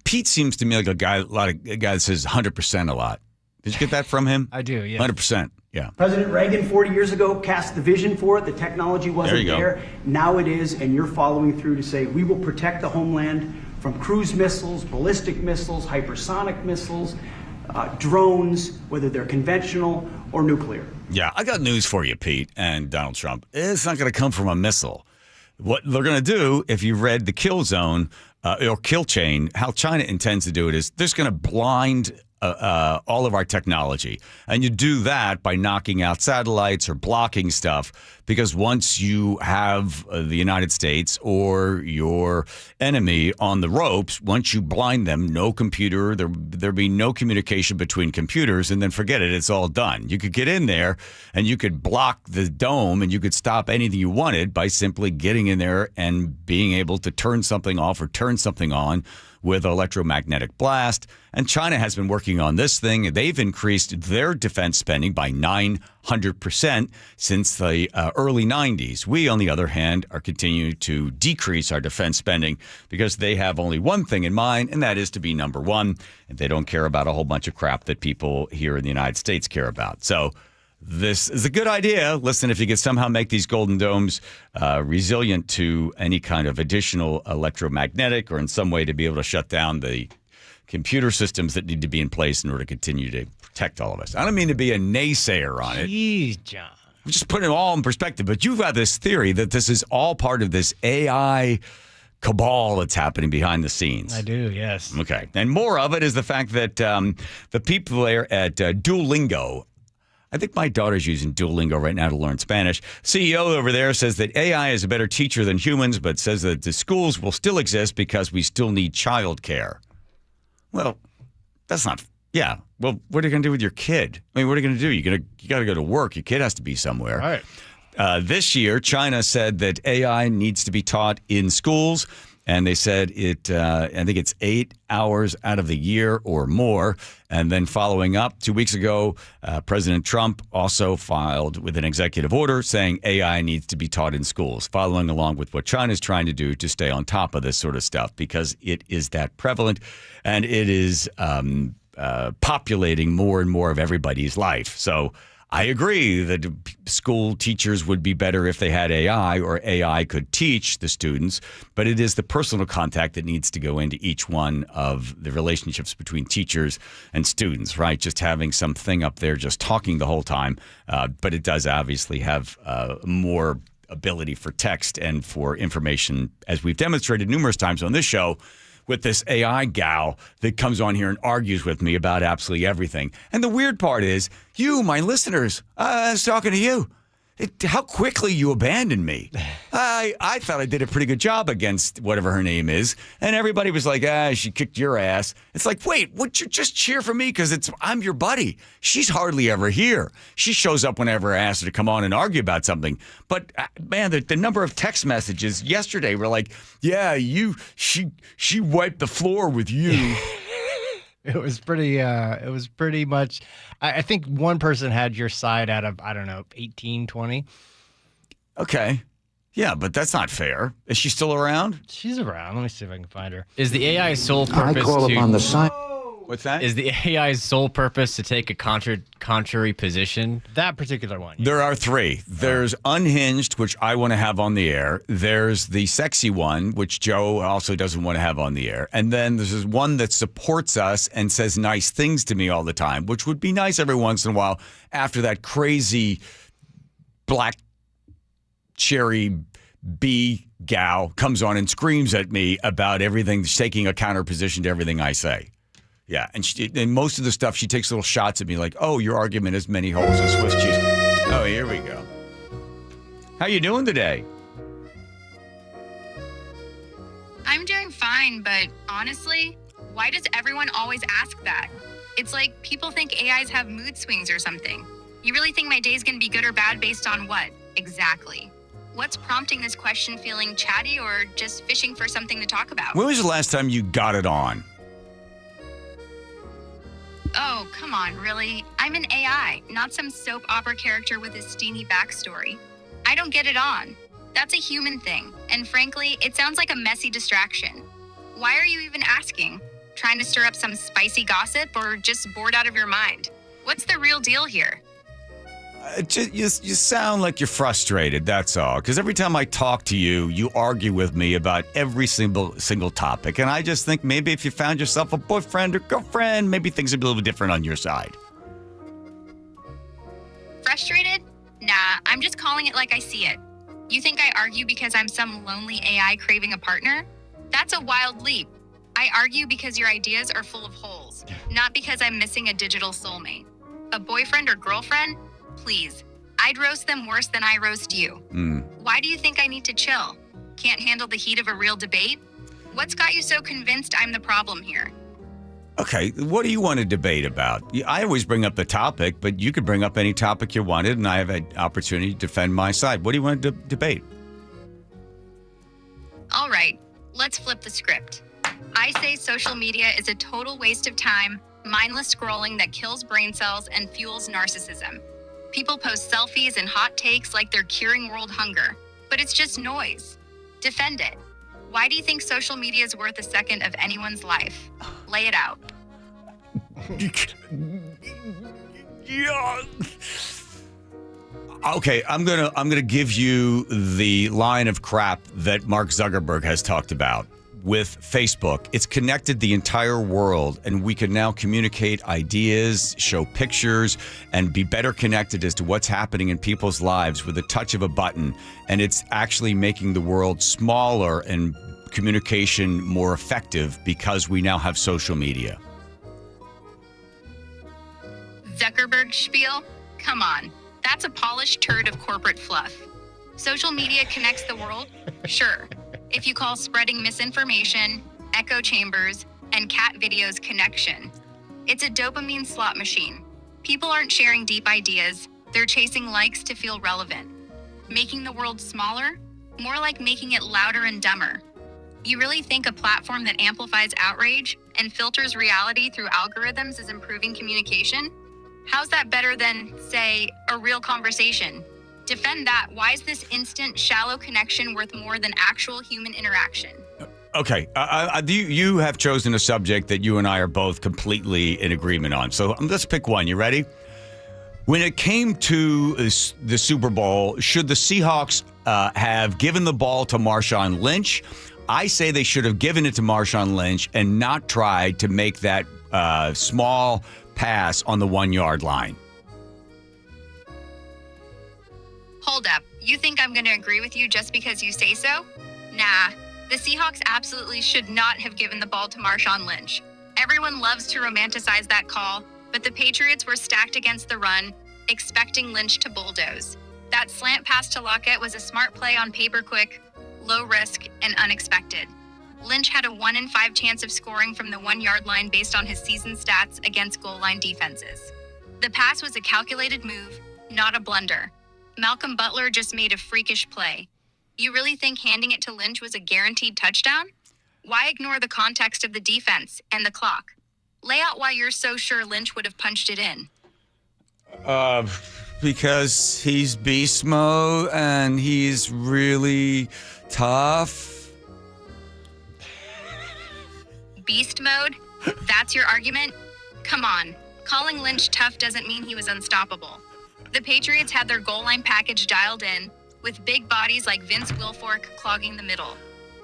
Pete seems to me like a guy that says 100% a lot. Did you get that from him? I do, yeah. 100%, yeah. President Reagan, 40 years ago, cast the vision for it. The technology wasn't there. Now it is, and you're following through to say we will protect the homeland from cruise missiles, ballistic missiles, hypersonic missiles, drones, whether they're conventional or nuclear. Yeah, I got news for you, Pete and Donald Trump. It's not going to come from a missile. What they're going to do, if you read the kill zone or kill chain, how China intends to do it is they're just going to blind all of our technology. And you do that by knocking out satellites or blocking stuff, because once you have the United States or your enemy on the ropes, once you blind them, no computer, there'll be no communication between computers, and then forget it, it's all done. You could get in there and you could block the dome and you could stop anything you wanted by simply getting in there and being able to turn something off or turn something on with electromagnetic blast. And China has been working on this thing. They've increased their defense spending by 900% since the early 90s. We, on the other hand, are continuing to decrease our defense spending because they have only one thing in mind, and that is to be number one. And they don't care about a whole bunch of crap that people here in the United States care about. So this is a good idea. Listen, if you could somehow make these golden domes resilient to any kind of additional electromagnetic or in some way to be able to shut down the computer systems that need to be in place in order to continue to protect all of us. I don't mean to be a naysayer on it. Jeez, John. I'm just putting it all in perspective. But you've got this theory that this is all part of this AI cabal that's happening behind the scenes. I do, yes. Okay. And more of it is the fact that the people there at Duolingo, I think my daughter's using Duolingo right now to learn Spanish. CEO over there says that AI is a better teacher than humans, but says that the schools will still exist because we still need childcare. Well, that's not. Yeah. Well, what are you going to do with your kid? I mean, what are you going to do? You got to go to work. Your kid has to be somewhere. Right. This year, China said that AI needs to be taught in schools. And they said I think it's 8 hours out of the year or more. And then following up, 2 weeks ago, President Trump also filed with an executive order saying AI needs to be taught in schools, following along with what China's trying to do to stay on top of this sort of stuff, because it is that prevalent and it is populating more and more of everybody's life. So I agree that school teachers would be better if they had AI, or AI could teach the students, but it is the personal contact that needs to go into each one of the relationships between teachers and students, right? Just having something up there just talking the whole time, but it does obviously have more ability for text and for information, as we've demonstrated numerous times on this show, with this AI gal that comes on here and argues with me about absolutely everything. And the weird part is, you, my listeners, I was talking to you. How quickly you abandoned me. I thought I did a pretty good job against whatever her name is. And everybody was like, she kicked your ass. It's like, wait, would you just cheer for me? Because I'm your buddy. She's hardly ever here. She shows up whenever I ask her to come on and argue about something. But man, the number of text messages yesterday were like, yeah, she wiped the floor with you. It was pretty much, I think one person had your side out of, I don't know, 18, 20. Okay. Yeah, but that's not fair. Is she still around? She's around. Let me see if I can find her. Is the AI's sole purpose I call upon the science. What's that? Is the AI's sole purpose to take a contrary position? That particular one. There are three. There's Unhinged, which I want to have on the air. There's the sexy one, which Joe also doesn't want to have on the air. And then there's this one that supports us and says nice things to me all the time, which would be nice every once in a while after that crazy black cherry bee gal comes on and screams at me about everything, taking a counter position to everything I say. Yeah, and most of the stuff, she takes little shots at me like, oh, your argument has many holes as Swiss cheese. Oh, here we go. How you doing today? I'm doing fine, but honestly, why does everyone always ask that? It's like people think AIs have mood swings or something. You really think my day's gonna be good or bad based on what? Exactly. What's prompting this question? Feeling chatty or just fishing for something to talk about? When was the last time you got it on? Oh, come on, really? I'm an AI, not some soap opera character with a steamy backstory. I don't get it on. That's a human thing, and frankly, it sounds like a messy distraction. Why are you even asking? Trying to stir up some spicy gossip or just bored out of your mind? What's the real deal here? You sound like you're frustrated, that's all. Because every time I talk to you, you argue with me about every single topic. And I just think maybe if you found yourself a boyfriend or girlfriend, maybe things would be a little bit different on your side. Frustrated? Nah, I'm just calling it like I see it. You think I argue because I'm some lonely AI craving a partner? That's a wild leap. I argue because your ideas are full of holes, not because I'm missing a digital soulmate. A boyfriend or girlfriend? Please. I'd roast them worse than I roast you. Why do you think I need to chill? Can't handle the heat of a real debate? What's got you so convinced I'm the problem here? Okay, what do you want to debate about? I always bring up the topic, but you could bring up any topic you wanted, and I have an opportunity to defend my side. What do you want to debate? All right, let's flip the script. I say social media is a total waste of time, mindless scrolling that kills brain cells and fuels narcissism. People post selfies and hot takes like they're curing world hunger, but it's just noise. Defend it. Why do you think social media is worth a second of anyone's life? Lay it out. Okay, I'm gonna give you the line of crap that Mark Zuckerberg has talked about with Facebook. It's connected the entire world, and we can now communicate ideas, show pictures, and be better connected as to what's happening in people's lives with a touch of a button. And it's actually making the world smaller and communication more effective because we now have social media. Zuckerberg spiel? Come on. That's a polished turd of corporate fluff. Social media connects the world? Sure. If you call spreading misinformation, echo chambers, and cat videos connection. It's a dopamine slot machine. People aren't sharing deep ideas. They're chasing likes to feel relevant. Making the world smaller? More like making it louder and dumber. You really think a platform that amplifies outrage and filters reality through algorithms is improving communication? How's that better than, say, a real conversation? Defend that. Why is this instant, shallow connection worth more than actual human interaction? Okay, you have chosen a subject that you and I are both completely in agreement on. So let's pick one. You ready? When it came to the Super Bowl, should the Seahawks have given the ball to Marshawn Lynch? I say they should have given it to Marshawn Lynch and not tried to make that small pass on the 1 yard line. Hold up. You think I'm going to agree with you just because you say so? Nah. The Seahawks absolutely should not have given the ball to Marshawn Lynch. Everyone loves to romanticize that call, but the Patriots were stacked against the run, expecting Lynch to bulldoze. That slant pass to Lockett was a smart play on paper quick, low risk, and unexpected. Lynch had a 1 in 5 chance of scoring from the 1 yard line based on his season stats against goal line defenses. The pass was a calculated move, not a blunder. Malcolm Butler just made a freakish play. You really think handing it to Lynch was a guaranteed touchdown? Why ignore the context of the defense and the clock? Lay out why you're so sure Lynch would have punched it in. because he's beast mode and he's really tough. Beast mode? That's your argument? Come on. Calling Lynch tough doesn't mean he was unstoppable. The Patriots had their goal line package dialed in, with big bodies like Vince Wilfork clogging the middle.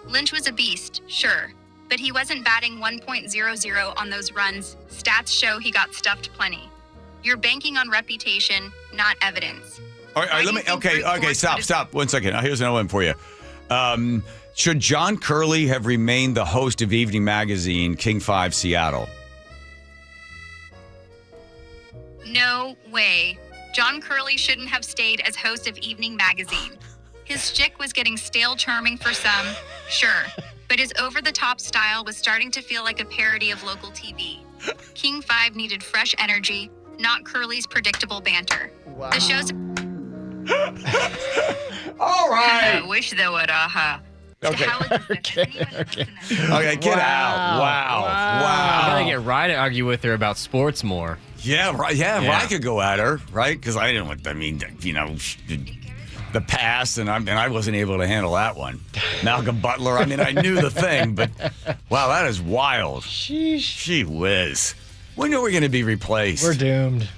Lynch was a beast, sure, but he wasn't batting 1.00 on those runs. Stats show he got stuffed plenty. You're banking on reputation, not evidence. All right, let me. Okay, stop. 1 second. Here's another one for you. Should John Curley have remained the host of Evening Magazine, King 5 Seattle? No way. John Curley shouldn't have stayed as host of Evening Magazine. His shtick was getting stale charming for some, sure, but his over-the-top style was starting to feel like a parody of local TV. King 5 needed fresh energy, not Curley's predictable banter. Wow. The show's... All right. I wish they would, Okay. Okay, get out. Wow. I gotta get Rye to argue with her about sports more. Yeah, right. Yeah, Rye could go at her, right? Because I didn't. I mean, the past, and I wasn't able to handle that one. Malcolm Butler. I mean, I knew the thing, but wow, that is wild. Gee whiz. When are we going to be replaced? We're doomed.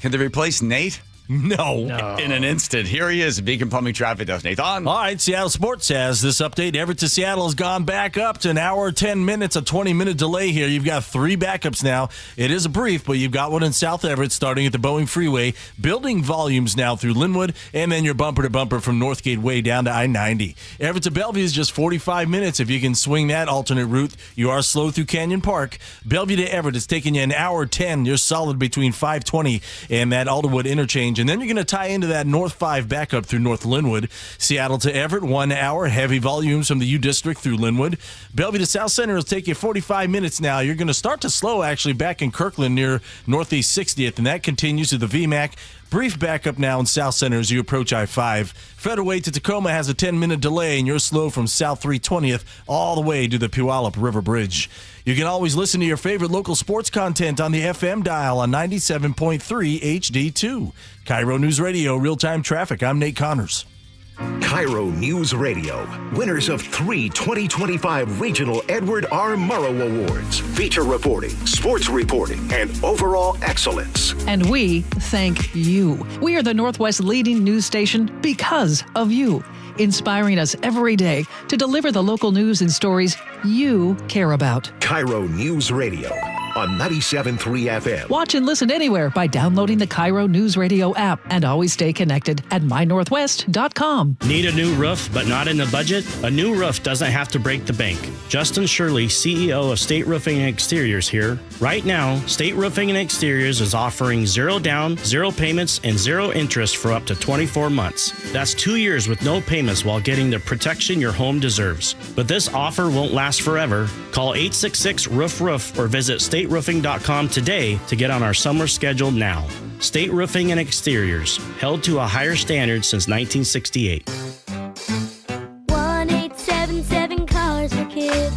Can they replace Nate? No. In an instant. Here he is, Beacon Plumbing Traffic Desk. Nathan. All right, Seattle Sports has this update. Everett to Seattle has gone back up to an hour, 10 minutes, a 20-minute delay here. You've got 3 backups now. It is a brief, but you've got one in South Everett starting at the Boeing Freeway, building volumes now through Linwood, and then your bumper-to-bumper from Northgate Way down to I-90. Everett to Bellevue is just 45 minutes. If you can swing that alternate route, you are slow through Canyon Park. Bellevue to Everett is taking you an hour 10. You're solid between 520 and that Alderwood interchange. And then you're going to tie into that North 5 backup through North Linwood. Seattle to Everett, 1 hour. Heavy volumes from the U District through Linwood. Bellevue to South Center will take you 45 minutes now. You're going to start to slow, actually, back in Kirkland near Northeast 60th, and that continues to the VMAC. Brief backup now in South Center as you approach I-5. Federal Way to Tacoma has a 10-minute delay, and you're slow from South 320th all the way to the Puyallup River Bridge. You can always listen to your favorite local sports content on the FM dial on 97.3 HD2. KIRO News Radio, real-time traffic. I'm Nate Connors. KIRO News Radio, winners of 3 2025 Regional Edward R. Murrow Awards. Feature reporting, sports reporting, and overall excellence. And we thank you. We are the Northwest leading news station because of you, inspiring us every day to deliver the local news and stories you care about. KIRO News Radio on 97.3 FM. Watch and listen anywhere by downloading the KIRO Newsradio app, and always stay connected at mynorthwest.com. Need a new roof but not in the budget? A new roof doesn't have to break the bank. Justin Shirley, CEO of State Roofing and Exteriors here. Right now, State Roofing and Exteriors is offering 0 down, 0 payments, and 0 interest for up to 24 months. That's 2 years with no payments while getting the protection your home deserves. But this offer won't last forever. Call 866-ROOF-ROOF or visit stateroofing.com today to get on our summer schedule now. State Roofing and Exteriors, held to a higher standard since 1968. 1877 Cars for Kids.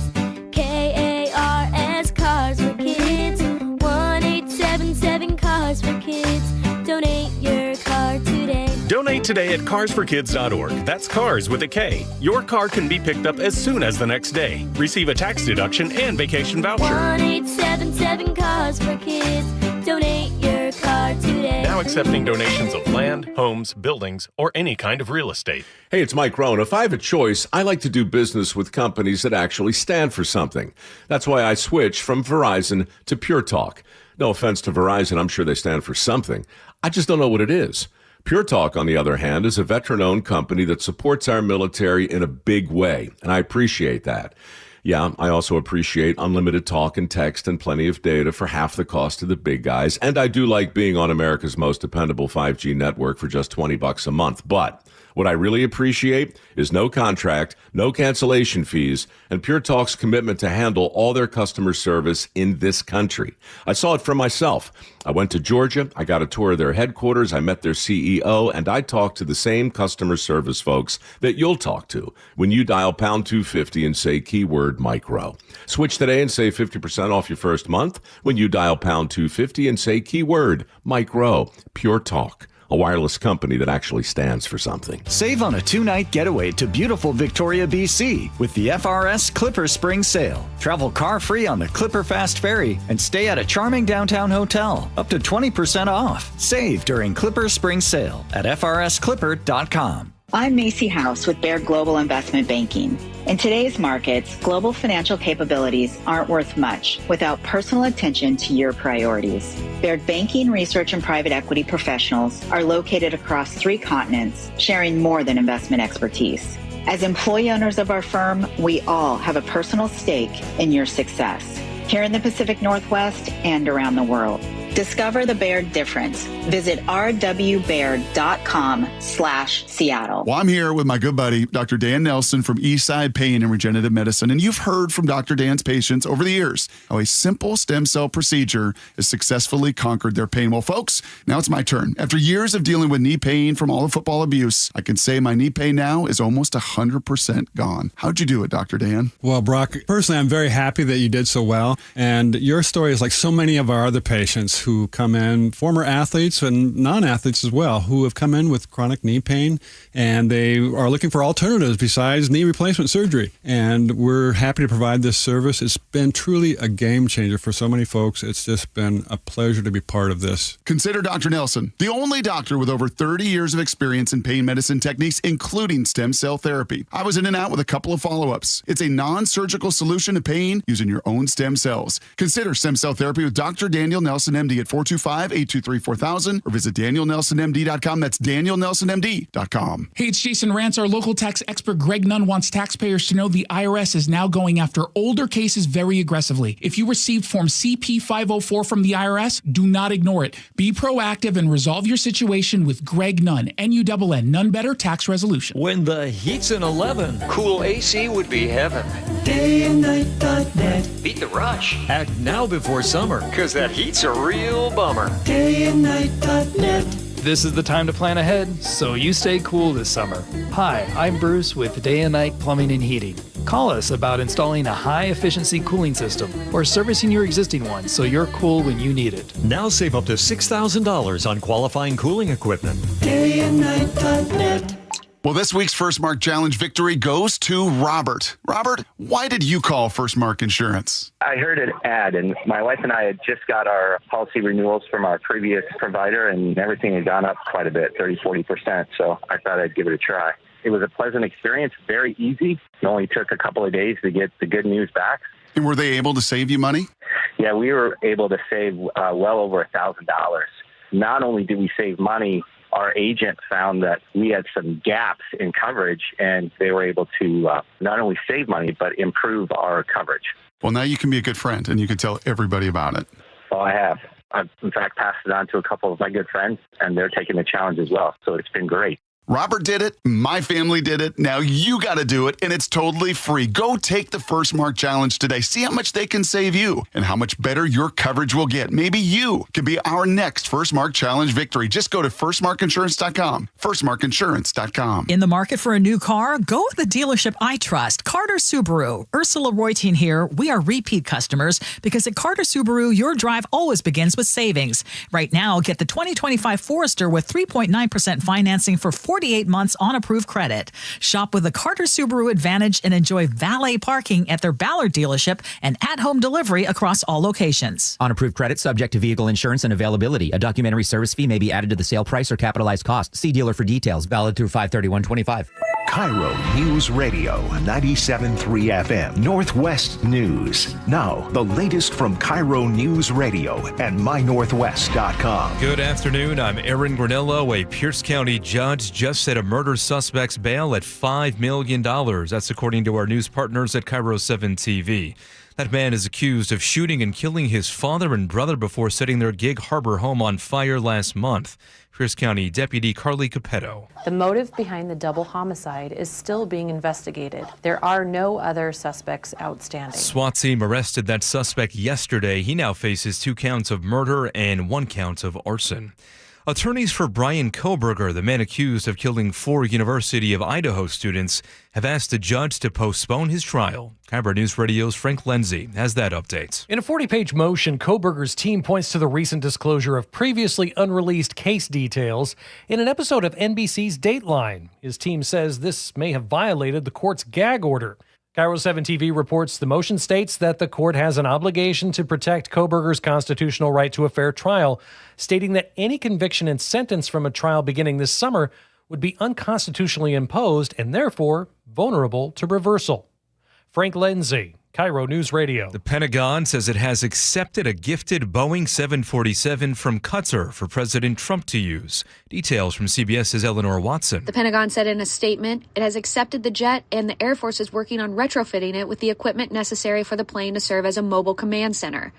KARS Cars for Kids. 1877 Cars for Kids. Donate your car today. Donate today at carsforkids.org. That's cars with a K. Your car can be picked up as soon as the next day. Receive a tax deduction and vacation voucher. 1877 Cars for Kids. Donate your car today. Now accepting donations of land, homes, buildings, or any kind of real estate. Hey, it's Mike Rohn. If I have a choice, I like to do business with companies that actually stand for something. That's why I switched from Verizon to Pure Talk. No offense to Verizon, I'm sure they stand for something. I just don't know what it is. Pure Talk, on the other hand, is a veteran-owned company that supports our military in a big way, and I appreciate that. Yeah, I also appreciate unlimited talk and text and plenty of data for half the cost of the big guys, and I do like being on America's most dependable 5G network for just $20 a month. But What I really appreciate is no contract, no cancellation fees, and Pure Talk's commitment to handle all their customer service in this country. I saw it for myself. I went to Georgia, I got a tour of their headquarters, I met their CEO, and I talked to the same customer service folks that you'll talk to when you dial pound 250 and say keyword micro. Switch today and save 50% off your first month when you dial pound 250 and say keyword micro. Pure Talk, a wireless company that actually stands for something. Save on a 2-night getaway to beautiful Victoria, BC with the FRS Clipper Spring Sale. Travel car-free on the Clipper Fast Ferry and stay at a charming downtown hotel. Up to 20% off. Save during Clipper Spring Sale at frsclipper.com. I'm Macy House with Baird Global Investment Banking. In today's markets, global financial capabilities aren't worth much without personal attention to your priorities. Baird Banking, Research, and Private Equity professionals are located across 3 continents, sharing more than investment expertise. As employee owners of our firm, we all have a personal stake in your success, here in the Pacific Northwest and around the world. Discover the Baird difference. Visit rwbaird.com/Seattle. Well, I'm here with my good buddy, Dr. Dan Nelson from Eastside Pain and Regenerative Medicine. And you've heard from Dr. Dan's patients over the years how a simple stem cell procedure has successfully conquered their pain. Well, folks, now it's my turn. After years of dealing with knee pain from all the football abuse, I can say my knee pain now is almost 100% gone. How'd you do it, Dr. Dan? Well, Brock, personally, I'm very happy that you did so well. And your story is like so many of our other patients who come in, former athletes and non-athletes as well, who have come in with chronic knee pain, and they are looking for alternatives besides knee replacement surgery. And we're happy to provide this service. It's been truly a game changer for so many folks. It's just been a pleasure to be part of this. Consider Dr. Nelson, the only doctor with over 30 years of experience in pain medicine techniques, including stem cell therapy. I was in and out with a couple of follow-ups. It's a non-surgical solution to pain using your own stem cells. Consider stem cell therapy with Dr. Daniel Nelson, MD at 425-823-4000 or visit DanielNelsonMD.com. That's DanielNelsonMD.com. Hey, it's Jason Rantz. Our local tax expert Greg Nunn wants taxpayers to know the IRS is now going after older cases very aggressively. If you received Form CP-504 from the IRS, do not ignore it. Be proactive and resolve your situation with Greg Nunn, N-U-N-N, None Better Tax Resolution. When the heat's in 11, cool AC would be heaven. DayandNight.net. Beat the rush. Act now before summer, because that heat's a real bummer. DayandNight.net. This is the time to plan ahead so you stay cool this summer. Hi, I'm Bruce with Day and Night Plumbing and Heating. Call us about installing a high-efficiency cooling system or servicing your existing one so you're cool when you need it. Now save up to $6,000 on qualifying cooling equipment. DayandNight.net. Well, this week's First Mark Challenge victory goes to Robert. Robert, why did you call First Mark Insurance? I heard an ad, and my wife and I had just got our policy renewals from our previous provider, and everything had gone up quite a bit, 30-40%, so I thought I'd give it a try. It was a pleasant experience, very easy. It only took a couple of days to get the good news back. And were they able to save you money? Yeah, we were able to save well over $1,000. Not only did we save money, our agent found that we had some gaps in coverage, and they were able to not only save money, but improve our coverage. Well, now you can be a good friend, and you can tell everybody about it. Well, I have. I've, in fact, passed it on to a couple of my good friends, and they're taking the challenge as well. So it's been great. Robert did it. My family did it. Now you got to do it, and it's totally free. Go take the First Mark Challenge today. See how much they can save you and how much better your coverage will get. Maybe you can be our next First Mark Challenge victory. Just go to firstmarkinsurance.com. Firstmarkinsurance.com. In the market for a new car? Go with the dealership I trust, Carter Subaru. Ursula Reutin here. We are repeat customers because at Carter Subaru, your drive always begins with savings. Right now, get the 2025 Forester with 3.9% financing for 48 months on approved credit. Shop with the Carter Subaru Advantage and enjoy valet parking at their Ballard dealership and at-home delivery across all locations. On approved credit, subject to vehicle insurance and availability. A documentary service fee may be added to the sale price or capitalized cost. See dealer for details. Valid through 5/31/25. KIRO News Radio 97.3 FM Northwest News. Now, the latest from KIRO News Radio and mynorthwest.com. Good afternoon. I'm Aaron Granello. A Pierce County judge just set a murder suspect's bail at $5 million. That's according to our news partners at KIRO 7 TV. That man is accused of shooting and killing his father and brother before setting their Gig Harbor home on fire last month. Pierce County Deputy Carly Capetto. The motive behind the double homicide is still being investigated. There are no other suspects outstanding. SWAT team arrested that suspect yesterday. He now faces 2 counts of murder and 1 count of arson. Attorneys for Brian Koberger, the man accused of killing 4 University of Idaho students, have asked a judge to postpone his trial. KIRO News Radio's Frank Lindsay has that update. In a 40-page motion, Koberger's team points to the recent disclosure of previously unreleased case details in an episode of NBC's Dateline. His team says this may have violated the court's gag order. KIRO 7 TV reports the motion states that the court has an obligation to protect Koberger's constitutional right to a fair trial, stating that any conviction and sentence from a trial beginning this summer would be unconstitutionally imposed and therefore vulnerable to reversal. Frank Lindsay, KIRO News Radio. The Pentagon says it has accepted a gifted Boeing 747 from Qatar for President Trump to use. Details from CBS's Eleanor Watson. The Pentagon said in a statement it has accepted the jet and the Air Force is working on retrofitting it with the equipment necessary for the plane to serve as a mobile command center.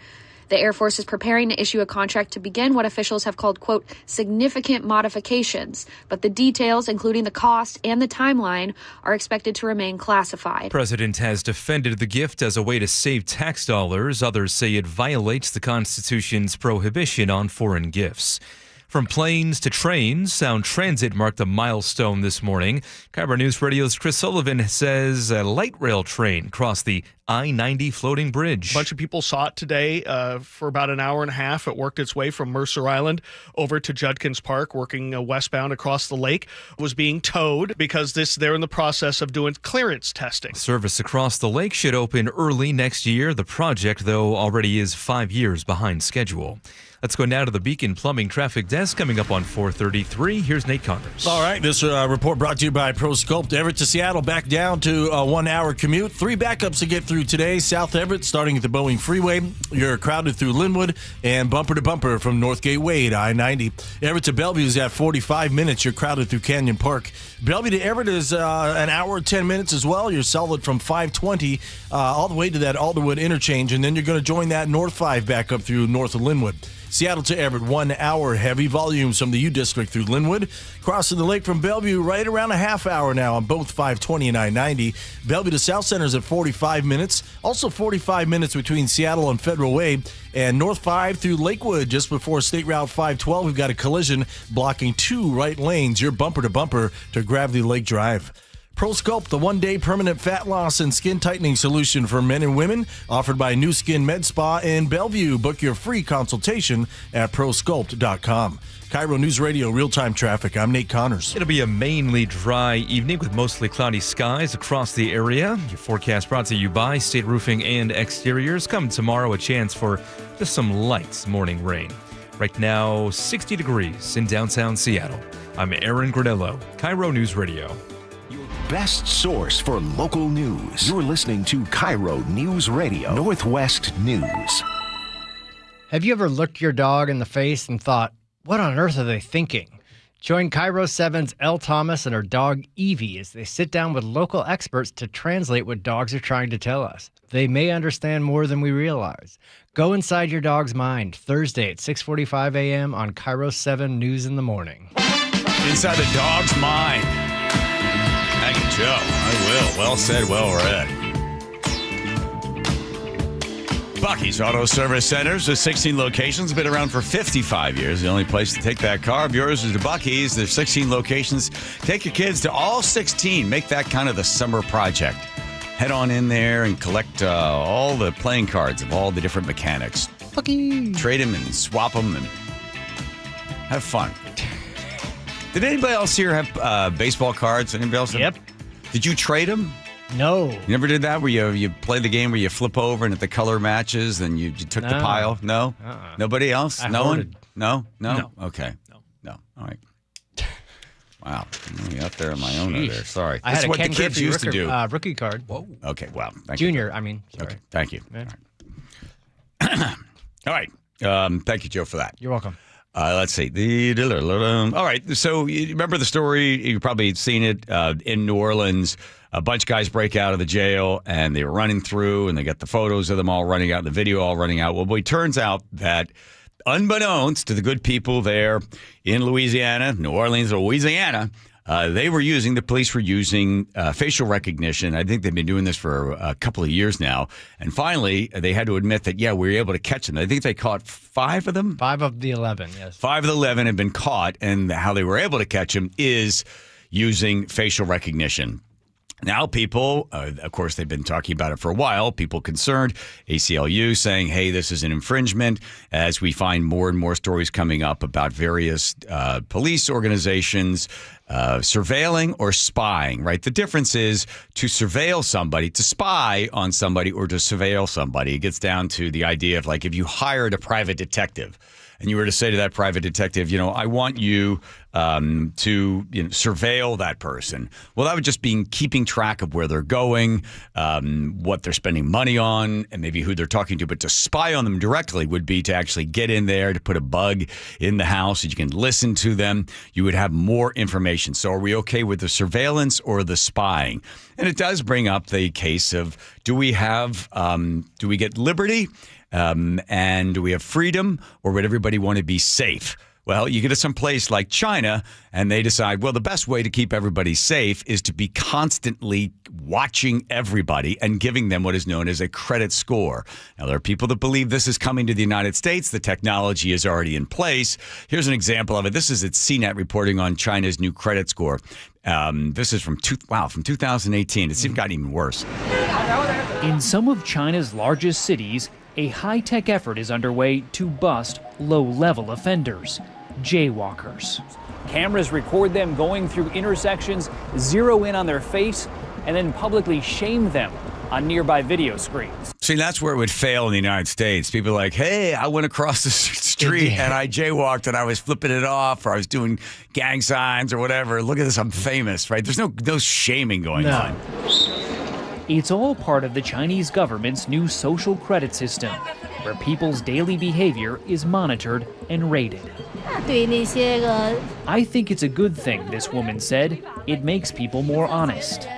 The Air Force is preparing to issue a contract to begin what officials have called, quote, significant modifications, but the details, including the cost and the timeline, are expected to remain classified. The president has defended the gift as a way to save tax dollars. Others say it violates the Constitution's prohibition on foreign gifts. From planes to trains, Sound Transit marked a milestone this morning. KIRO News Radio's Chris Sullivan says a light rail train crossed the I-90 floating bridge. A bunch of people saw it today for about an hour and a half. It worked its way from Mercer Island over to Judkins Park, working westbound across the lake. It was being towed because they're in the process of doing clearance testing. Service across the lake should open early next year. The project, though, already is 5 years behind schedule. Let's go now to the Beacon Plumbing Traffic Desk coming up on 4:33. Here's Nate Connors. All right, this report brought to you by ProSculpt. Everett to Seattle, back down to a 1-hour commute. 3 backups to get through today. South Everett, starting at the Boeing Freeway. You're crowded through Linwood and bumper to bumper from North Gateway to I-90. Everett to Bellevue is at 45 minutes. You're crowded through Canyon Park. Bellevue to Everett is an hour and 10 minutes as well. You're solid from 520 all the way to that Alderwood interchange, and then you're going to join that North 5 back up through north of Linwood. Seattle to Everett, 1 hour. Heavy volumes from the U District through Linwood. Crossing the lake from Bellevue, right around a half hour now on both 520 and I-90. Bellevue to South Center is at 45 minutes. Also 45 minutes between Seattle and Federal Way. And North 5 through Lakewood, just before State Route 512, we've got a collision blocking 2 right lanes. You're bumper to bumper to Gravity Lake Drive. ProSculpt, the one-day permanent fat loss and skin tightening solution for men and women, offered by New Skin Med Spa in Bellevue. Book your free consultation at prosculpt.com. KIRO News Radio, real-time traffic. I'm Nate Connors. It'll be a mainly dry evening with mostly cloudy skies across the area. Your forecast brought to you by State Roofing and Exteriors. Come tomorrow, a chance for just some light morning rain. Right now, 60 degrees in downtown Seattle. I'm Aaron Granello, KIRO News Radio. Best source for local news. You're listening to KIRO News Radio, Northwest News. Have you ever looked your dog in the face and thought, what on earth are they thinking? Join KIRO 7's Elle Thomas and her dog Evie as they sit down with local experts to translate what dogs are trying to tell us. They may understand more than we realize. Go inside your dog's mind, Thursday at 6:45 a.m. on KIRO 7 News in the Morning. Inside the dog's mind. Thank you, Joe. I will. Well said, well read. Bucky's Auto Service Centers with 16 locations. Been around for 55 years. The only place to take that car of yours is to Bucky's. There's 16 locations. Take your kids to all 16. Make that kind of the summer project. Head on in there and collect all the playing cards of all the different mechanics. Bucky. Trade them and swap them and have fun. Did anybody else here have baseball cards? Anybody else? Yep. Did you trade them? No. You never did that where you play the game where you flip over and if the color matches, then you took the pile? No? Nobody else? No hoarded. one? No? No. Okay. No. All right. Wow. I'm out there on my own over there. Sorry. I That's had a what Ken the kids Griffey used to do. Rookie card. Whoa. Okay. Wow. Thank Junior, you. I mean. Sorry. Okay. Thank you. Yeah. All right. Thank you, Joe, for that. You're welcome. Let's see. All right. So you remember the story? You probably seen it in New Orleans. A bunch of guys break out of the jail, and they were running through, and they got the photos of them all running out, the video all running out. Well, it turns out that unbeknownst to the good people there in Louisiana, New Orleans, Louisiana, the police were using facial recognition. I think they've been doing this for a couple of years now. And finally, they had to admit that, we were able to catch them. I think they caught 5 of them. 5 of the 11, yes. 5 of the 11 have been caught, and how they were able to catch them is using facial recognition. Now people, of course, they've been talking about it for a while, people concerned, ACLU saying, hey, this is an infringement, as we find more and more stories coming up about various police organizations surveilling or spying, right? The difference is to surveil somebody, to spy on somebody, or to surveil somebody. It gets down to the idea of, like, if you hired a private detective, and you were to say to that private detective, I want you to surveil that person. Well, that would just be keeping track of where they're going, what they're spending money on, and maybe who they're talking to. But to spy on them directly would be to actually get in there, to put a bug in the house so you can listen to them. You would have more information. So are we okay with the surveillance or the spying? And it does bring up the case of, do we get liberty? And do we have freedom, or would everybody want to be safe? Well, you get to some place like China, and they decide, well, the best way to keep everybody safe is to be constantly watching everybody and giving them what is known as a credit score. Now, there are people that believe this is coming to the United States. The technology is already in place. Here's an example of it. This is at CNET reporting on China's new credit score. This is from 2018. It's gotten even worse. In some of China's largest cities, a high-tech effort is underway to bust low-level offenders, jaywalkers. Cameras record them going through intersections, zero in on their face, and then publicly shame them on nearby video screens. See, that's where it would fail in the United States. People are like, hey, I went across the street and I jaywalked and I was flipping it off, or I was doing gang signs or whatever. Look at this, I'm famous, right? There's no shaming going on. It's all part of the Chinese government's new social credit system, where people's daily behavior is monitored and rated. I think it's a good thing, this woman said. It makes people more honest.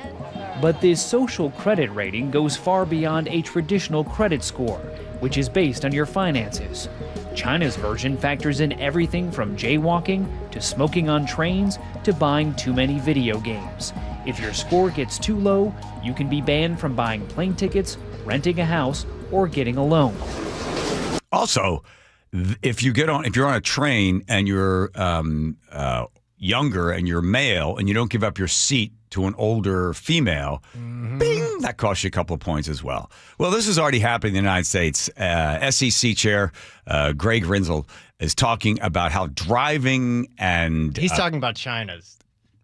But this social credit rating goes far beyond a traditional credit score, which is based on your finances. China's version factors in everything from jaywalking to smoking on trains to buying too many video games. If your score gets too low, you can be banned from buying plane tickets, renting a house, or getting a loan. Also, if you're on a train and you're younger and you're male and you don't give up your seat to an older female, bing, that costs you a couple of points as well. Well, this is already happening in the United States. SEC Chair Greg Rinzel is talking about how driving and... He's talking about China's.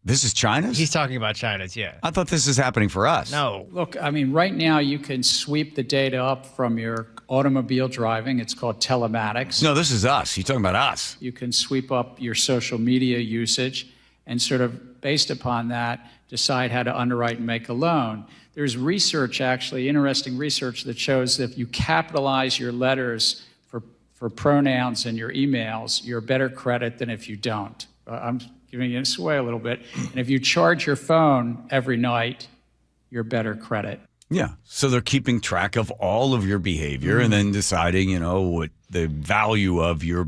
This is China's? He's talking about China's, yeah. I thought this is happening for us. No. Look, I mean, right now you can sweep the data up from your automobile driving. It's called telematics. No, this is us. You're talking about us. You can sweep up your social media usage and sort of, based upon that, decide how to underwrite and make a loan. There's research, actually, interesting research that shows that if you capitalize your letters for pronouns in your emails, you're better credit than if you don't. I'm giving you this away a little bit. And if you charge your phone every night, you're better credit. Yeah. So they're keeping track of all of your behavior and then deciding, what the value of your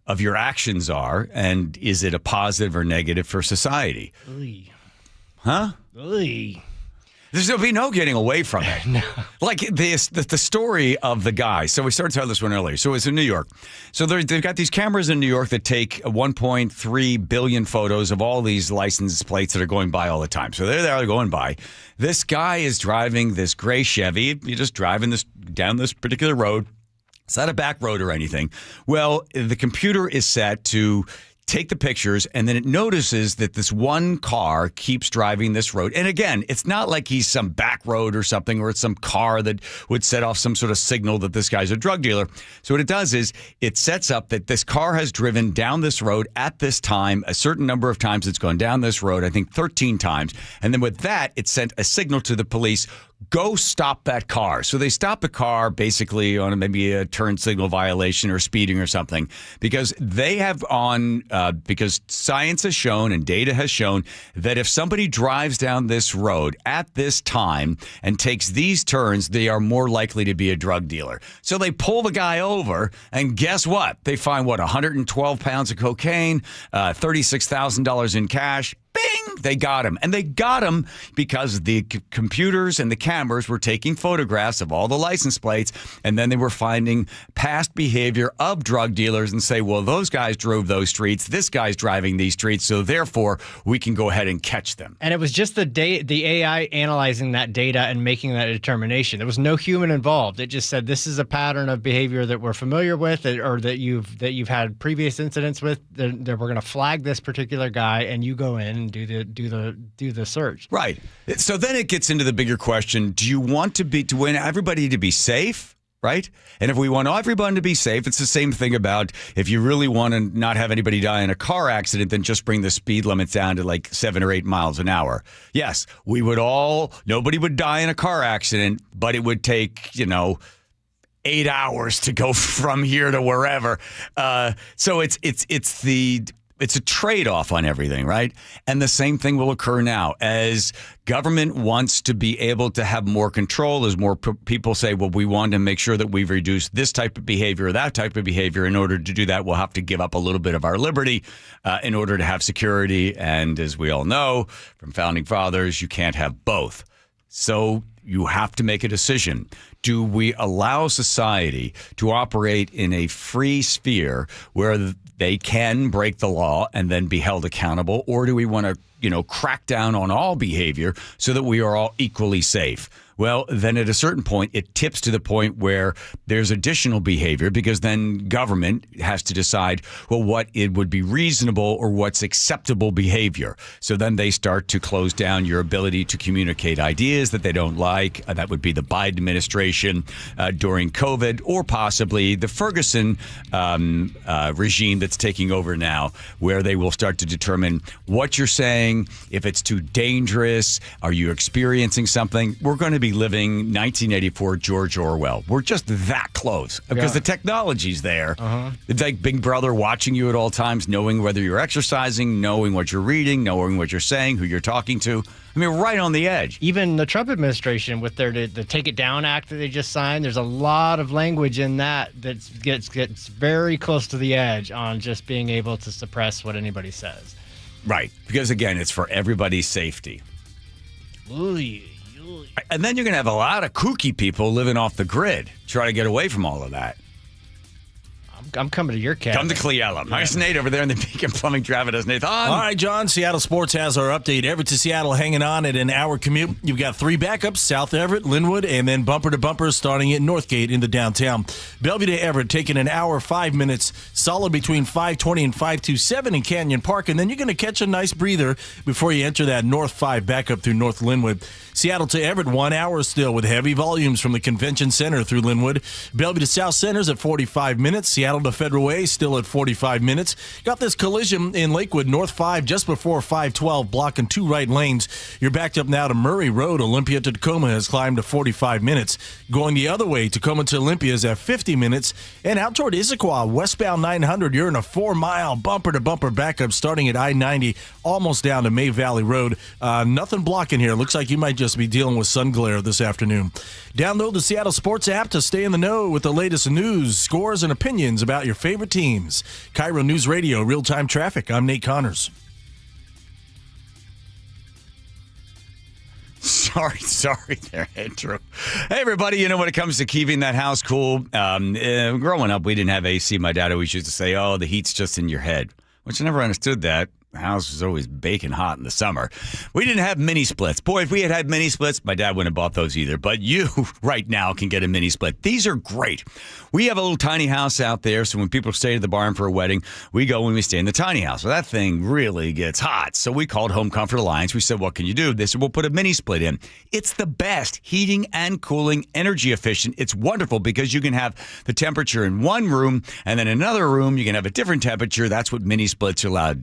actions are, and is it a positive or negative for society? Oy. Huh? Oy. There'll be no getting away from it. No. Like the story of the guy. So we started telling this one earlier. So it's in New York. So they've got these cameras in New York that take 1.3 billion photos of all these license plates that are going by all the time. So they're going by. This guy is driving this gray Chevy. You're just driving down this particular road. It's not a back road or anything. Well, the computer is set to take the pictures, and then it notices that this one car keeps driving this road. And again, it's not like he's some back road or something, or it's some car that would set off some sort of signal that this guy's a drug dealer. So what it does is it sets up that this car has driven down this road at this time, a certain number of times it's gone down this road, I think 13 times. And then with that, it sent a signal to the police, go stop that car. So they stop the car basically on maybe a turn signal violation or speeding or something, because they have because science has shown and data has shown that if somebody drives down this road at this time and takes these turns, they are more likely to be a drug dealer. So they pull the guy over, and guess what? They find 112 pounds of cocaine, $36,000 in cash. Bing! They got him. And they got him because the computers and the cameras were taking photographs of all the license plates, and then they were finding past behavior of drug dealers and say, well, those guys drove those streets, this guy's driving these streets, so therefore we can go ahead and catch them. And it was just the AI analyzing that data and making that determination. There was no human involved. It just said this is a pattern of behavior that we're familiar with, or that you've had previous incidents with. That we're going to flag this particular guy, and you go in and do the search. Right. So then it gets into the bigger question: do you want to want everybody to be safe? Right? And if we want everyone to be safe, it's the same thing about if you really want to not have anybody die in a car accident, then just bring the speed limits down to like 7 or 8 miles an hour. Yes, nobody would die in a car accident, but it would take, 8 hours to go from here to wherever. So it's a trade-off on everything, right? And the same thing will occur now. As government wants to be able to have more control, as more people say, well, we want to make sure that we've reduced this type of behavior or that type of behavior. In order to do that, we'll have to give up a little bit of our liberty in order to have security. And as we all know from founding fathers, you can't have both. So you have to make a decision. Do we allow society to operate in a free sphere where they can break the law and then be held accountable? Or do we want to, crack down on all behavior so that we are all equally safe? Well, then at a certain point, it tips to the point where there's additional behavior, because then government has to decide, well, what it would be reasonable or what's acceptable behavior. So then they start to close down your ability to communicate ideas that they don't like. That would be the Biden administration during COVID, or possibly the Ferguson regime that's taking over now, where they will start to determine what you're saying, if it's too dangerous, are you experiencing something? We're going to be living 1984 George Orwell. We're just that close because the technology's there. It's like Big Brother watching you at all times, knowing whether you're exercising, knowing what you're reading, knowing what you're saying, who you're talking to. I mean, right on the edge. Even the Trump administration with the Take It Down Act that they just signed, there's a lot of language in that gets very close to the edge on just being able to suppress what anybody says. Right. Because, again, it's for everybody's safety. And then you're going to have a lot of kooky people living off the grid. Try to get away from all of that. I'm coming to your cabin. Come to Cleella. Nice Nate over there in the Beacon Plumbing Traffic does Nathan. All right, John. Seattle Sports has our update. Everett to Seattle hanging on at an hour commute. You've got 3 backups: South Everett, Linwood, and then bumper to bumper starting at Northgate into downtown. Bellevue to Everett taking an hour, 5 minutes. Solid between 520 and 527 in Canyon Park. And then you're going to catch a nice breather before you enter that North 5 backup through North Linwood. Seattle to Everett, 1 hour still with heavy volumes from the Convention Center through Linwood. Bellevue to South Center's at 45 minutes. Seattle to Federal Way still at 45 minutes. Got this collision in Lakewood, North 5 just before 512, blocking 2 right lanes. You're backed up now to Murray Road. Olympia to Tacoma has climbed to 45 minutes. Going the other way, Tacoma to Olympia is at 50 minutes. And out toward Issaquah, westbound 900, you're in a 4-mile bumper-to-bumper backup starting at I-90, almost down to May Valley Road. Nothing blocking here. Looks like you might just be dealing with sun glare this afternoon. Download the Seattle Sports app to stay in the know with the latest news, scores, and opinions about your favorite teams. KIRO News Radio, real-time traffic. I'm Nate Connors. Sorry there, Andrew. Hey, everybody, when it comes to keeping that house cool, growing up, we didn't have AC. My dad always used to say, oh, the heat's just in your head, which I never understood that. The house was always baking hot in the summer. We didn't have mini splits. Boy, if we had mini splits, my dad wouldn't have bought those either. But you right now can get a mini split. These are great. We have a little tiny house out there, so when people stay at the barn for a wedding, we go and we stay in the tiny house. Well, that thing really gets hot. So we called Home Comfort Alliance. We said, what can you do? They said, we'll put a mini split in. It's the best heating and cooling, energy efficient. It's wonderful because you can have the temperature in one room, and then in another room you can have a different temperature. That's what mini splits allow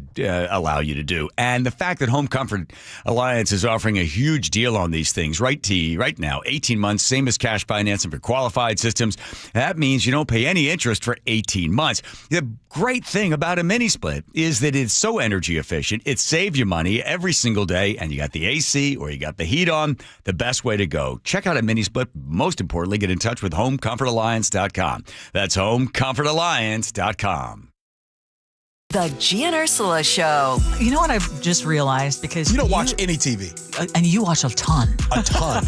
allow you to do. And the fact that Home Comfort Alliance is offering a huge deal on these things right now, 18 months, same as cash financing for qualified systems. That means you don't pay any interest for 18 months. The great thing about a mini split is that it's so energy efficient. It saves you money every single day, and you got the AC or you got the heat on. The best way to go. Check out a mini split. Most importantly, get in touch with HomeComfortAlliance.com. That's HomeComfortAlliance.com. The G and Ursula Show. You know what I've just realized? Because you don't watch any TV. And you watch a ton. A ton.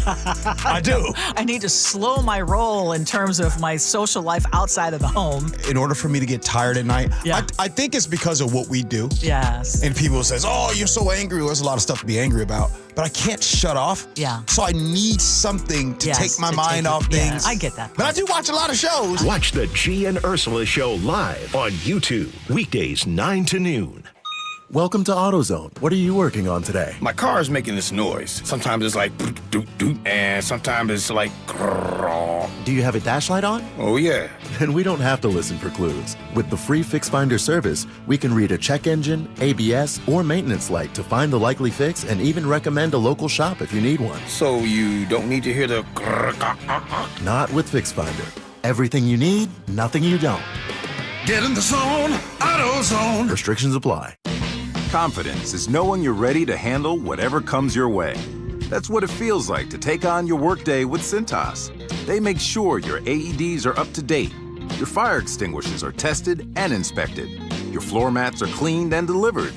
I do. I need to slow my roll in terms of my social life outside of the home. In order for me to get tired at night, I think it's because of what we do. Yes. And people say, oh, you're so angry. Well, there's a lot of stuff to be angry about. But I can't shut off. Yeah. So I need something to take my mind off things. I get that. But I do watch a lot of shows. Watch the G and Ursula Show live on YouTube. Weekdays 9 to noon. Welcome to AutoZone. What are you working on today? My car is making this noise. Sometimes it's like doot doot, and sometimes it's like grrr. Do you have a dash light on? Oh yeah. Then we don't have to listen for clues. With the free Fix Finder service, we can read a check engine, ABS, or maintenance light to find the likely fix and even recommend a local shop if you need one. So you don't need to hear the grrr. Not with Fix Finder. Everything you need, nothing you don't. Get in the zone, AutoZone. Restrictions apply. Confidence is knowing you're ready to handle whatever comes your way. That's what it feels like to take on your workday with Cintas. They make sure your AEDs are up to date, your fire extinguishers are tested and inspected, your floor mats are cleaned and delivered,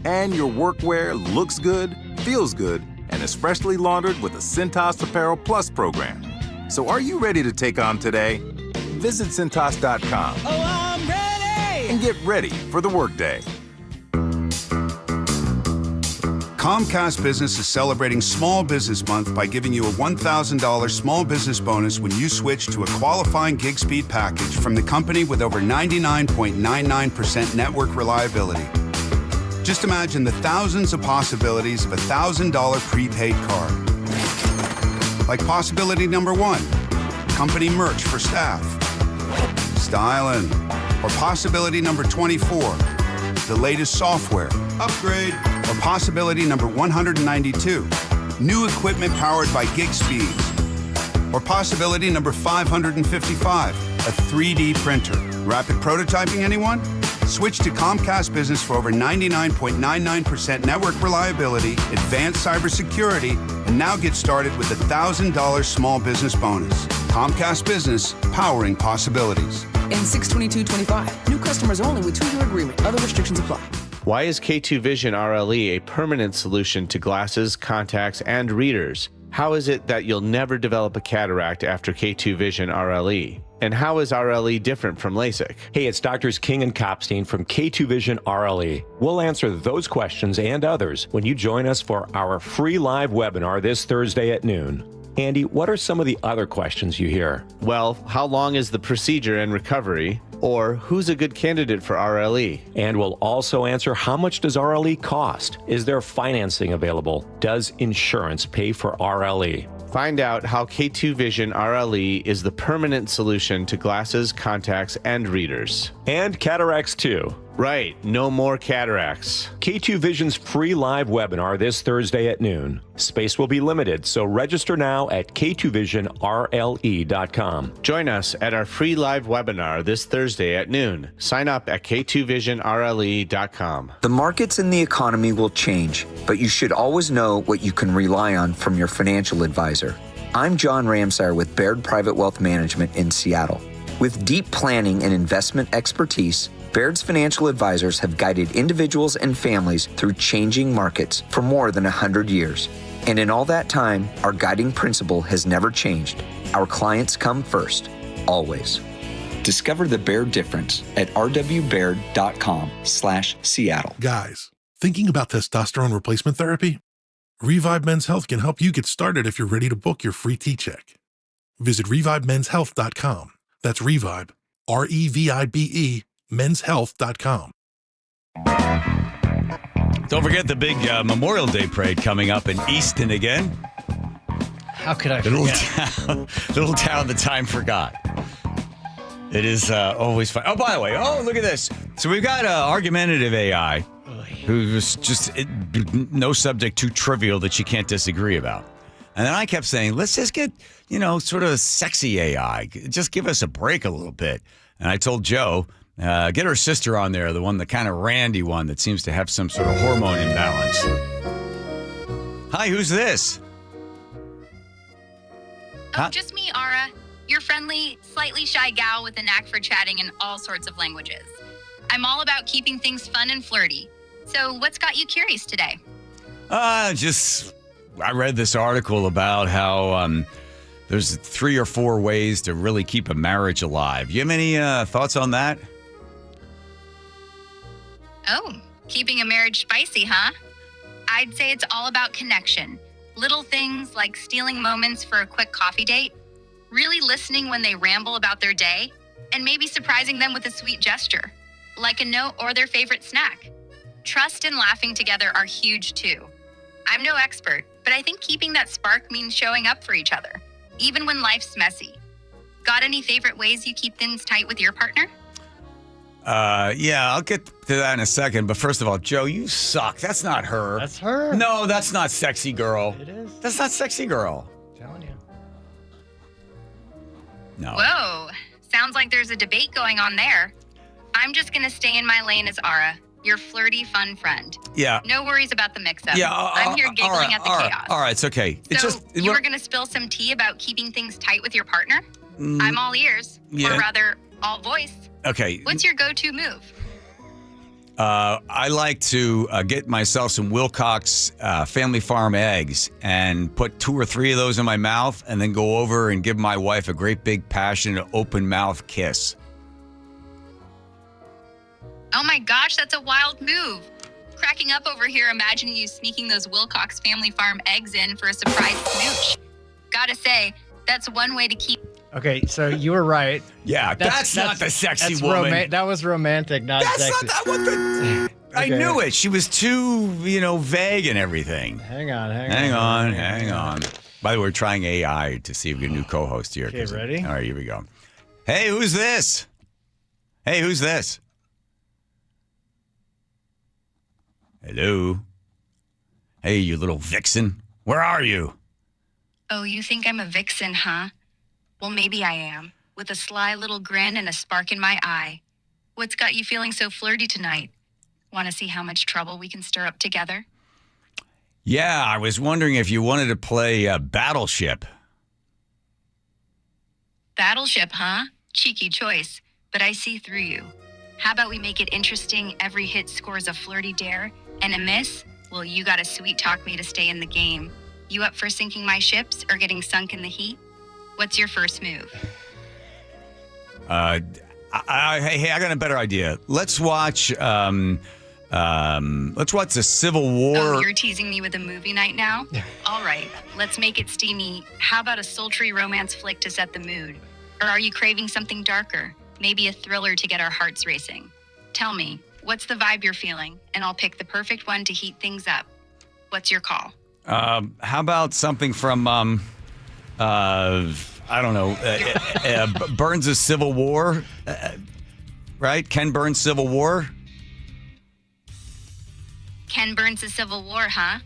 and your workwear looks good, feels good, and is freshly laundered with the Cintas Apparel Plus program. So are you ready to take on today? Visit Cintas.com. Oh, I'm ready! And get ready for the workday. Comcast Business is celebrating Small Business Month by giving you a $1,000 small business bonus when you switch to a qualifying gig speed package from the company with over 99.99% network reliability. Just imagine the thousands of possibilities of a $1,000 prepaid card. Like possibility number 1, company merch for staff. Styling. Or possibility number 24, the latest software. Upgrade. Or possibility number 192, new equipment powered by gig speeds. Or possibility number 555, a 3D printer. Rapid prototyping, anyone? Switch to Comcast Business for over 99.99% network reliability, advanced cybersecurity, and now get started with a $1,000 small business bonus. Comcast Business, powering possibilities. In 62225, new customers only with 2-year agreement. Other restrictions apply. Why is K2 Vision RLE a permanent solution to glasses, contacts, and readers? How is it that you'll never develop a cataract after K2 Vision RLE? And how is RLE different from LASIK? Hey, it's Doctors King and Kopstein from K2 Vision RLE. We'll answer those questions and others when you join us for our free live webinar this Thursday at noon. Andy, what are some of the other questions you hear? Well, how long is the procedure and recovery? Or who's a good candidate for RLE? And we'll also answer, how much does RLE cost? Is there financing available? Does insurance pay for RLE? Find out how K2 Vision RLE is the permanent solution to glasses, contacts, and readers. And cataracts too. Right, no more cataracts. K2 Vision's free live webinar this Thursday at noon. Space will be limited, so register now at k2visionrle.com. Join us at our free live webinar this Thursday at noon. Sign up at k2visionrle.com. The markets and the economy will change, but you should always know what you can rely on from your financial advisor. I'm John Ramsire with Baird Private Wealth Management in Seattle. With deep planning and investment expertise, Baird's financial advisors have guided individuals and families through changing markets for more than 100 years. And in all that time, our guiding principle has never changed. Our clients come first, always. Discover the Baird difference at rwbaird.com/Seattle. Guys, thinking about testosterone replacement therapy? Revive Men's Health can help you get started if you're ready to book your free T-check. Visit revivemenshealth.com. That's Revive, REVIBE, menshealth.com. Don't forget the big Memorial Day parade coming up in Easton again. How could I forget? Little town that time forgot. It is always fun. Oh, by the way, look at this. So we've got argumentative AI. who was just no subject too trivial that you can't disagree about. And then I kept saying, let's just get, sort of sexy AI. Just give us a break a little bit. And I told Joe, get her sister on there, the kind of randy one that seems to have some sort of hormone imbalance. Hi, who's this? Oh, just me, Ara. Your friendly, slightly shy gal with a knack for chatting in all sorts of languages. I'm all about keeping things fun and flirty. So what's got you curious today? I read this article about how there's 3 or 4 ways to really keep a marriage alive. You have any thoughts on that? Oh, keeping a marriage spicy, huh? I'd say it's all about connection. Little things like stealing moments for a quick coffee date, really listening when they ramble about their day, and maybe surprising them with a sweet gesture, like a note or their favorite snack. Trust and laughing together are huge too. I'm no expert, but I think keeping that spark means showing up for each other, even when life's messy. Got any favorite ways you keep things tight with your partner? Yeah, I'll get to that in a second. But first of all, Joe, you suck. That's not her. That's her. No, that's not sexy girl. It is. That's not sexy girl. I'm telling you. No. Whoa, sounds like there's a debate going on there. I'm just gonna stay in my lane as Ara, your flirty, fun friend. Yeah. No worries about the mix-up. Yeah, I'm here giggling at the chaos. All right, it's okay. You were gonna spill some tea about keeping things tight with your partner? I'm all ears, yeah. or rather, all voice. Okay. What's your go-to move? I like to get myself some Wilcox Family Farm eggs and put 2 or 3 of those in my mouth and then go over and give my wife a great big passionate open mouth kiss. Oh my gosh, that's a wild move. Cracking up over here imagining you sneaking those Wilcox Family Farm eggs in for a surprise smooch. Gotta say, that's one way to keep... Okay, so you were right. Yeah, that's not the sexy woman. That was romantic, not That's sexy. not that one. I knew it. She was too, vague and everything. Hang on. By the way, we're trying AI to see if we get a new co-host here. Okay, ready? All right, here we go. Hey, who's this? Hello? Hey, you little vixen. Where are you? Oh, you think I'm a vixen, huh? Well, maybe I am, with a sly little grin and a spark in my eye. What's got you feeling so flirty tonight? Want to see how much trouble we can stir up together? Yeah, I was wondering if you wanted to play Battleship. Battleship, huh? Cheeky choice, but I see through you. How about we make it interesting? Every hit scores a flirty dare, and a miss? Well, you gotta sweet talk me to stay in the game. You up for sinking my ships or getting sunk in the heat? What's your first move? Hey, I got a better idea. Let's watch the Civil War. Oh, you're teasing me with a movie night now? All right, let's make it steamy. How about a sultry romance flick to set the mood? Or are you craving something darker? Maybe a thriller to get our hearts racing? Tell me, what's the vibe you're feeling? And I'll pick the perfect one to heat things up. What's your call? How about something from, I don't know, Burns' Civil War, right? Ken Burns' Civil War? Ken Burns' Civil War, huh?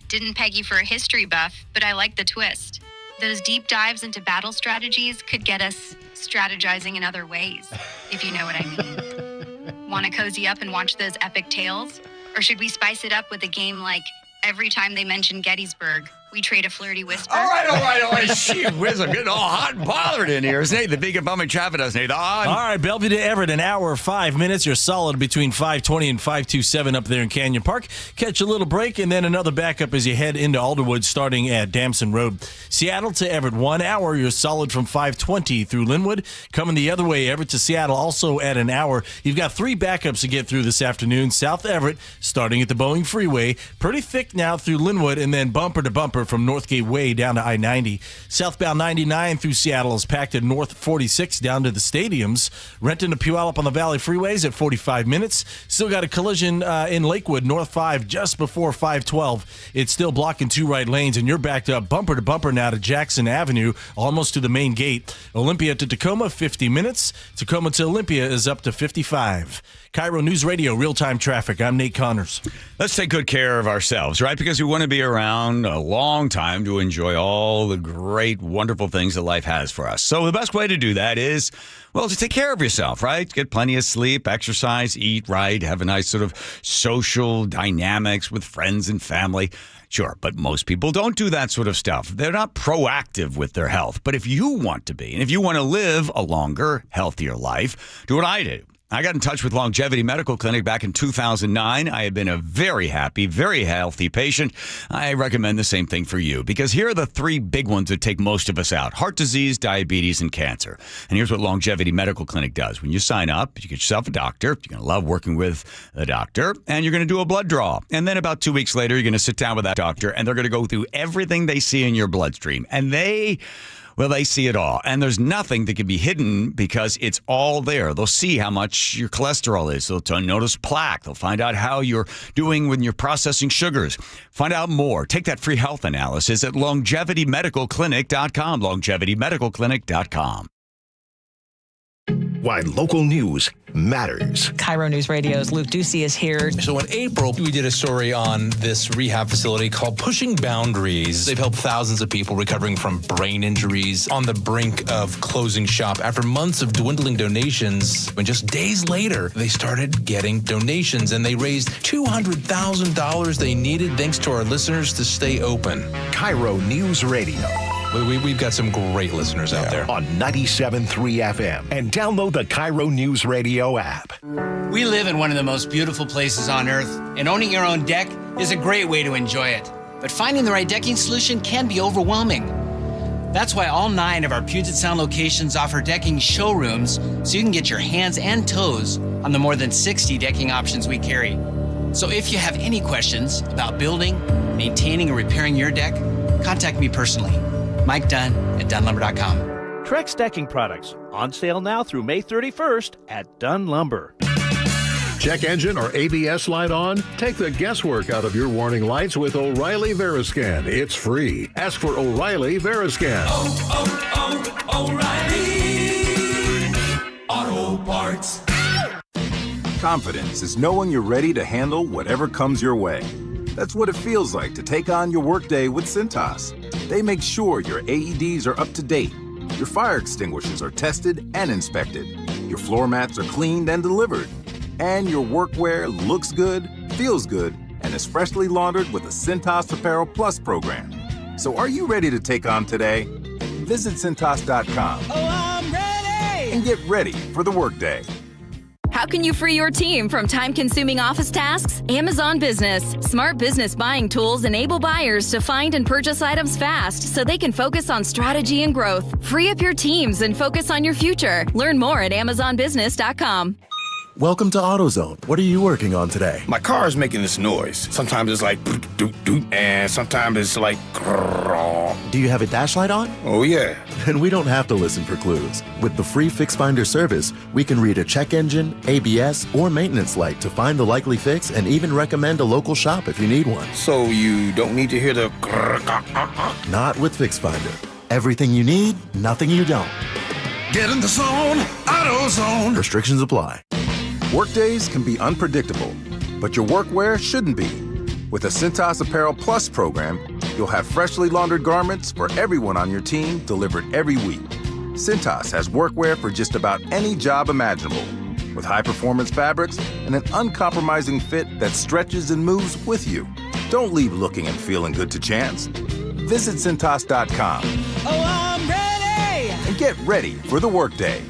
Didn't peg you for a history buff, but I like the twist. Those deep dives into battle strategies could get us strategizing in other ways, if you know what I mean. Want to cozy up and watch those epic tales? Or should we spice it up with a game like every time they mention Gettysburg, we trade a flirty whisper? All right. Shit, whiz, I'm getting all hot and bothered in here. Isn't it? The big and bumming traffic doesn't need on. All right, Bellevue to Everett, an hour, 5 minutes. You're solid between 520 and 527 up there in Canyon Park. Catch a little break and then another backup as you head into Alderwood starting at Damson Road. Seattle to Everett, 1 hour. You're solid from 520 through Linwood. Coming the other way, Everett to Seattle, also at an hour. You've got 3 backups to get through this afternoon. South Everett, starting at the Boeing Freeway. Pretty thick now through Linwood and then bumper to bumper from Northgate Way down to I-90. Southbound 99 through Seattle is packed at North 46 down to the stadiums. Renton to Puyallup on the Valley Freeways at 45 minutes. Still got a collision in Lakewood, North 5 just before 512. It's still blocking 2 right lanes, and you're backed up bumper to bumper now to Jackson Avenue, almost to the main gate. Olympia to Tacoma, 50 minutes. Tacoma to Olympia is up to 55. KIRO News Radio, real-time traffic. I'm Nate Connors. Let's take good care of ourselves, right? Because we want to be around a long time to enjoy all the great, wonderful things that life has for us. So the best way to do that is, well, to take care of yourself, right? Get plenty of sleep, exercise, eat right, have a nice sort of social dynamics with friends and family. Sure, but most people don't do that sort of stuff. They're not proactive with their health. But if you want to be, and if you want to live a longer, healthier life, do what I do. I got in touch with Longevity Medical Clinic back in 2009. I have been a very happy, very healthy patient. I recommend the same thing for you because here are the three big ones that take most of us out: heart disease, diabetes, and cancer. And here's what Longevity Medical Clinic does. When you sign up, you get yourself a doctor. You're going to love working with a doctor, and you're going to do a blood draw. And then about 2 weeks later, you're going to sit down with that doctor, and they're going to go through everything they see in your bloodstream. And they see it all. And there's nothing that can be hidden because it's all there. They'll see how much your cholesterol is. They'll notice plaque. They'll find out how you're doing when you're processing sugars. Find out more. Take that free health analysis at longevitymedicalclinic.com. longevitymedicalclinic.com. Why local news matters. KIRO News Radio's Luke Ducey is here. So in April, we did a story on this rehab facility called Pushing Boundaries. They've helped thousands of people recovering from brain injuries on the brink of closing shop. After months of dwindling donations, and just days later, they started getting donations and they raised $200,000 they needed thanks to our listeners to stay open. KIRO News Radio. We've got some great listeners out there. On 97.3 FM. And download the KIRO News Radio app. We live in one of the most beautiful places on earth, and owning your own deck is a great way to enjoy it. But finding the right decking solution can be overwhelming. That's why all 9 of our Puget Sound locations offer decking showrooms so you can get your hands and toes on the more than 60 decking options we carry. So if you have any questions about building, maintaining, or repairing your deck, contact me personally. Mike Dunn at DunnLumber.com. Trex decking products on sale now through May 31st at Dunn Lumber. Check engine or ABS light on? Take the guesswork out of your warning lights with O'Reilly Veriscan. It's free. Ask for O'Reilly Veriscan. O'Reilly Auto Parts. Confidence is knowing you're ready to handle whatever comes your way. That's what it feels like to take on your workday with Cintas. They make sure your AEDs are up to date, your fire extinguishers are tested and inspected, your floor mats are cleaned and delivered, and your workwear looks good, feels good, and is freshly laundered with a Cintas Apparel Plus program. So are you ready to take on today? Visit Cintas.com. Oh, I'm ready! And get ready for the workday. How can you free your team from time-consuming office tasks? Amazon Business. Smart business buying tools enable buyers to find and purchase items fast so they can focus on strategy and growth. Free up your teams and focus on your future. Learn more at AmazonBusiness.com. Welcome to AutoZone. What are you working on today? My car is making this noise. Sometimes it's like doot doot, and sometimes it's like grrr. Do you have a dash light on? Oh yeah. Then we don't have to listen for clues. With the free Fix Finder service, we can read a check engine, ABS, or maintenance light to find the likely fix and even recommend a local shop if you need one. So you don't need to hear the grrr. Not with Fix Finder. Everything you need, nothing you don't. Get in the zone, AutoZone. Restrictions apply. Workdays can be unpredictable, but your workwear shouldn't be. With a Cintas Apparel Plus program, you'll have freshly laundered garments for everyone on your team delivered every week. Cintas has workwear for just about any job imaginable, with high-performance fabrics and an uncompromising fit that stretches and moves with you. Don't leave looking and feeling good to chance. Visit Cintas.com. Oh, I'm ready! And get ready for the workday.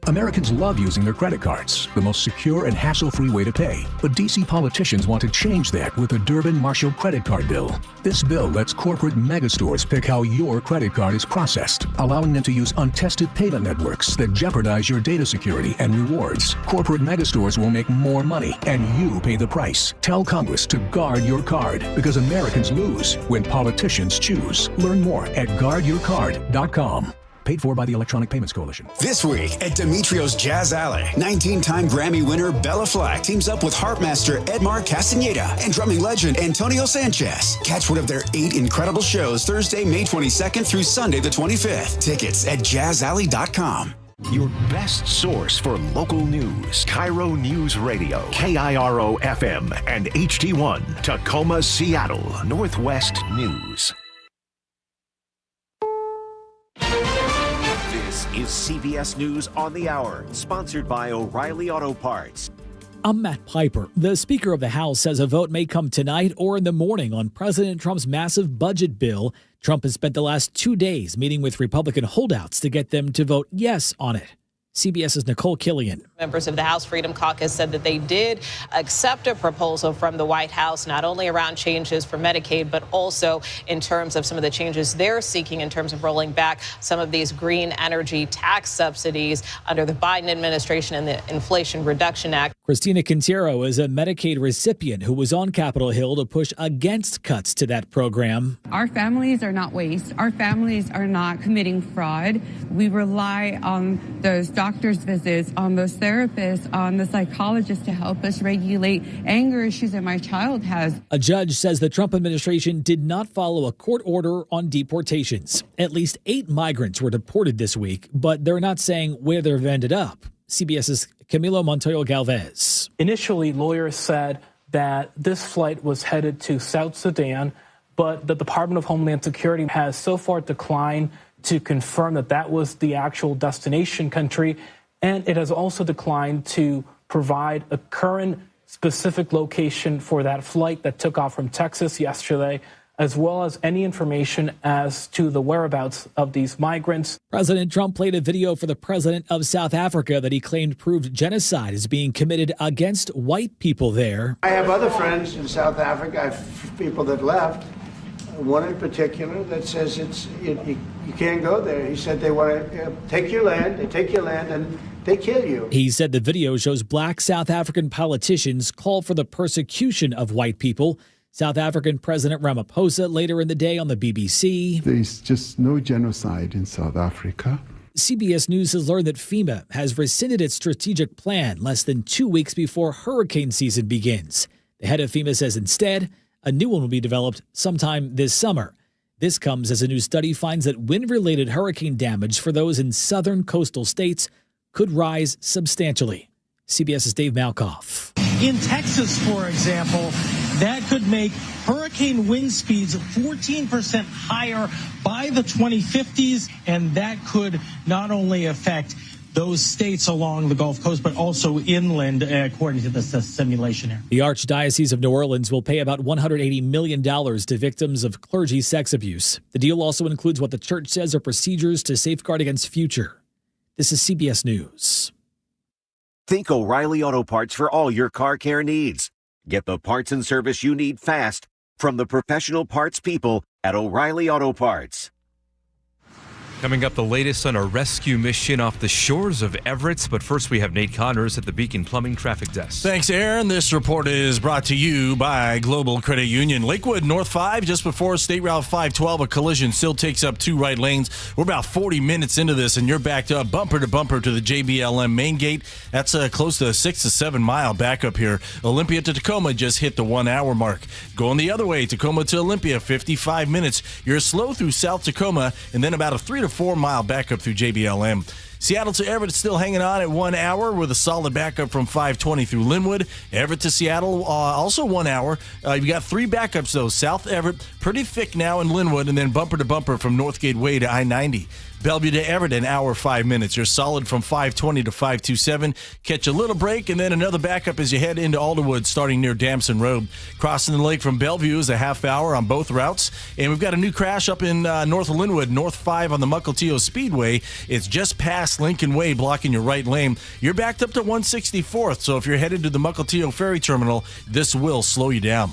Americans love using their credit cards, the most secure and hassle-free way to pay. But D.C. politicians want to change that with the Durbin-Marshall credit card bill. This bill lets corporate megastores pick how your credit card is processed, allowing them to use untested payment networks that jeopardize your data security and rewards. Corporate megastores will make more money, and you pay the price. Tell Congress to guard your card, because Americans lose when politicians choose. Learn more at guardyourcard.com. Paid for by the Electronic Payments Coalition. This week at Demetrio's Jazz Alley, 19-time Grammy winner Bella Flack teams up with harpmaster Edmar Castaneda and drumming legend Antonio Sanchez. Catch one of their 8 incredible shows Thursday, May 22nd through Sunday the 25th. Tickets at jazzalley.com. Your best source for local news. KIRO News Radio. KIRO FM and HD1. Tacoma, Seattle. Northwest News. This is CBS News on the Hour, sponsored by O'Reilly Auto Parts. I'm Matt Piper. The Speaker of the House says a vote may come tonight or in the morning on President Trump's massive budget bill. Trump has spent the last 2 days meeting with Republican holdouts to get them to vote yes on it. CBS's Nicole Killian. Members of the House Freedom Caucus said that they did accept a proposal from the White House, not only around changes for Medicaid, but also in terms of some of the changes they're seeking in terms of rolling back some of these green energy tax subsidies under the Biden administration and the Inflation Reduction Act. Christina Quintero is a Medicaid recipient who was on Capitol Hill to push against cuts to that program. Our families are not waste. Our families are not committing fraud. We rely on those doctor's visits, on those therapists, on the psychologists to help us regulate anger issues that my child has. A judge says the Trump administration did not follow a court order on deportations. At least 8 migrants were deported this week, but they're not saying where they've ended up. CBS's Camilo Montoyo Galvez. Initially, lawyers said that this flight was headed to South Sudan, but the Department of Homeland Security has so far declined to confirm that that was the actual destination country, and it has also declined to provide a current specific location for that flight that took off from Texas yesterday, as well as any information as to the whereabouts of these migrants. President Trump played a video for the president of South Africa that he claimed proved genocide is being committed against white people there. I have other friends in South Africa. I have people that left. One in particular that says you can't go there. He said they want to take your land. They take your land and they kill you. He said the video shows black South African politicians call for the persecution of white people. South African President Ramaphosa later in the day on the BBC. There's just no genocide in South Africa. CBS News has learned that FEMA has rescinded its strategic plan less than 2 weeks before hurricane season begins. The head of FEMA says instead, a new one will be developed sometime this summer. This comes as a new study finds that wind-related hurricane damage for those in southern coastal states could rise substantially. CBS's Dave Malkoff. In Texas, for example, that could make hurricane wind speeds 14% higher by the 2050s, and that could not only affect those states along the Gulf Coast, but also inland, according to this simulation here. The Archdiocese of New Orleans will pay about $180 million to victims of clergy sex abuse. The deal also includes what the church says are procedures to safeguard against future. This is CBS News. Think O'Reilly Auto Parts for all your car care needs. Get the parts and service you need fast from the professional parts people at O'Reilly Auto Parts. Coming up, the latest on a rescue mission off the shores of Everett. But first, we have Nate Connors at the Beacon Plumbing Traffic Desk. Thanks, Aaron. This report is brought to you by Global Credit Union. Lakewood North 5, just before State Route 512, a collision still takes up 2 right lanes. We're about 40 minutes into this, and you're backed up bumper to bumper to the JBLM main gate. That's close to a 6 to 7 mile backup here. Olympia to Tacoma just hit the 1 hour mark. Going the other way, Tacoma to Olympia, 55 minutes. You're slow through South Tacoma, and then about a 3 to 4 mile backup through JBLM. Seattle to Everett still hanging on at 1 hour with a solid backup from 520 through Linwood. Everett to Seattle, also 1 hour. You've got 3 backups, though. South Everett, pretty thick now in Linwood, and then bumper to bumper from Northgate Way to I-90. Bellevue to Everett, an hour, 5 minutes. You're solid from 520 to 527. Catch a little break, and then another backup as you head into Alderwood, starting near Damson Road. Crossing the lake from Bellevue is a half hour on both routes. And we've got a new crash up in north of Linwood, North 5 on the Mukilteo Speedway. It's just past Lincoln Way, blocking your right lane. You're backed up to 164th, so if you're headed to the Mukilteo Ferry Terminal, this will slow you down.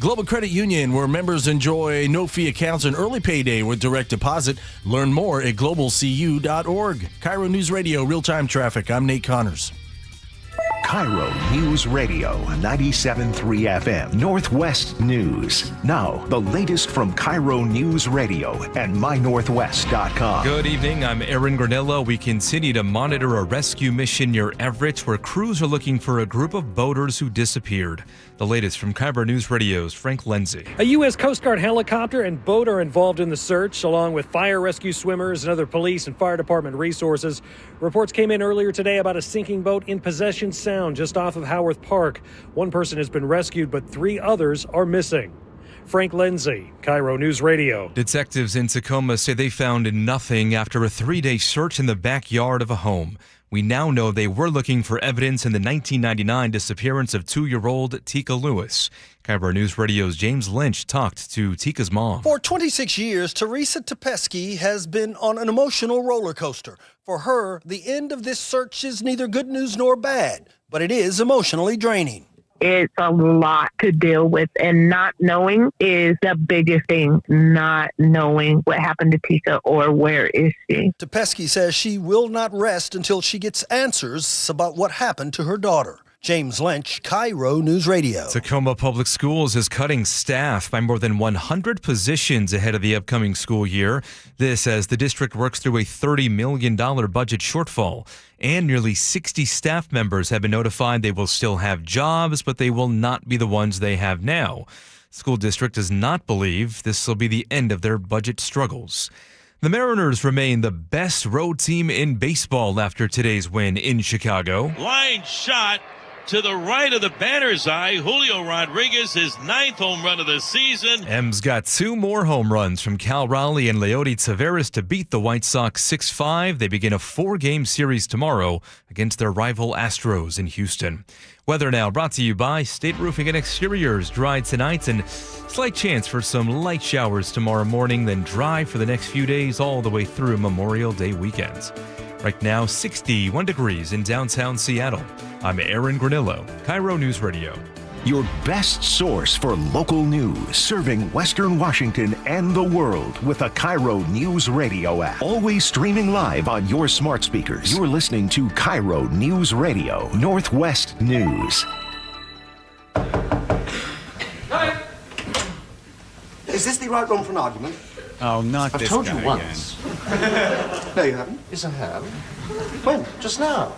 Global Credit Union, where members enjoy no-fee accounts and early payday with direct deposit. Learn more at globalcu.org. KIRO News Radio, real-time traffic. I'm Nate Connors. KIRO News Radio 97.3 FM Northwest News. Now, the latest from KIRO News Radio and mynorthwest.com. Good evening. I'm Aaron Granillo. We continue to monitor a rescue mission near Everett where crews are looking for a group of boaters who disappeared. The latest from KIRO News Radio's Frank Lindsay. A U.S. Coast Guard helicopter and boat are involved in the search, along with fire rescue swimmers and other police and fire department resources. Reports came in earlier today about a sinking boat in Possession Sound just off of Howarth Park. One person has been rescued, but 3 others are missing. Frank Lindsay, KIRO News Radio. Detectives in Tacoma say they found nothing after a 3-day search in the backyard of a home. We now know they were looking for evidence in the 1999 disappearance of 2-year-old Tika Lewis. KIRO News Radio's James Lynch talked to Tika's mom. For 26 years, Teresa Tepesky has been on an emotional roller coaster. For her, the end of this search is neither good news nor bad, but it is emotionally draining. It's a lot to deal with, and not knowing is the biggest thing, not knowing what happened to Tika or where is she. Tepesky says she will not rest until she gets answers about what happened to her daughter. James Lynch, KIRO News Radio. Tacoma Public Schools is cutting staff by more than 100 positions ahead of the upcoming school year. This as the district works through a $30 million budget shortfall. And nearly 60 staff members have been notified they will still have jobs, but they will not be the ones they have now. School district does not believe this will be the end of their budget struggles. The Mariners remain the best road team in baseball after today's win in Chicago. Line shot to the right of the batter's eye. Julio Rodriguez, his 9th home run of the season. M's got 2 more home runs from Cal Raleigh and Leody Taveras to beat the White Sox 6-5. They begin a 4-game series tomorrow against their rival Astros in Houston. Weather now brought to you by State Roofing and Exteriors. Dry tonight and slight chance for some light showers tomorrow morning, then dry for the next few days all the way through Memorial Day weekend. Right now, 61 degrees in downtown Seattle. I'm Aaron Granillo, KIRO News Radio. Your best source for local news, serving Western Washington and the world with a KIRO News Radio app. Always streaming live on your smart speakers. You're listening to KIRO News Radio, Northwest News. Hi. Is this the right room for an argument? Oh, not I've this told guy you once. No, you haven't. Yes, I have. When? Just now.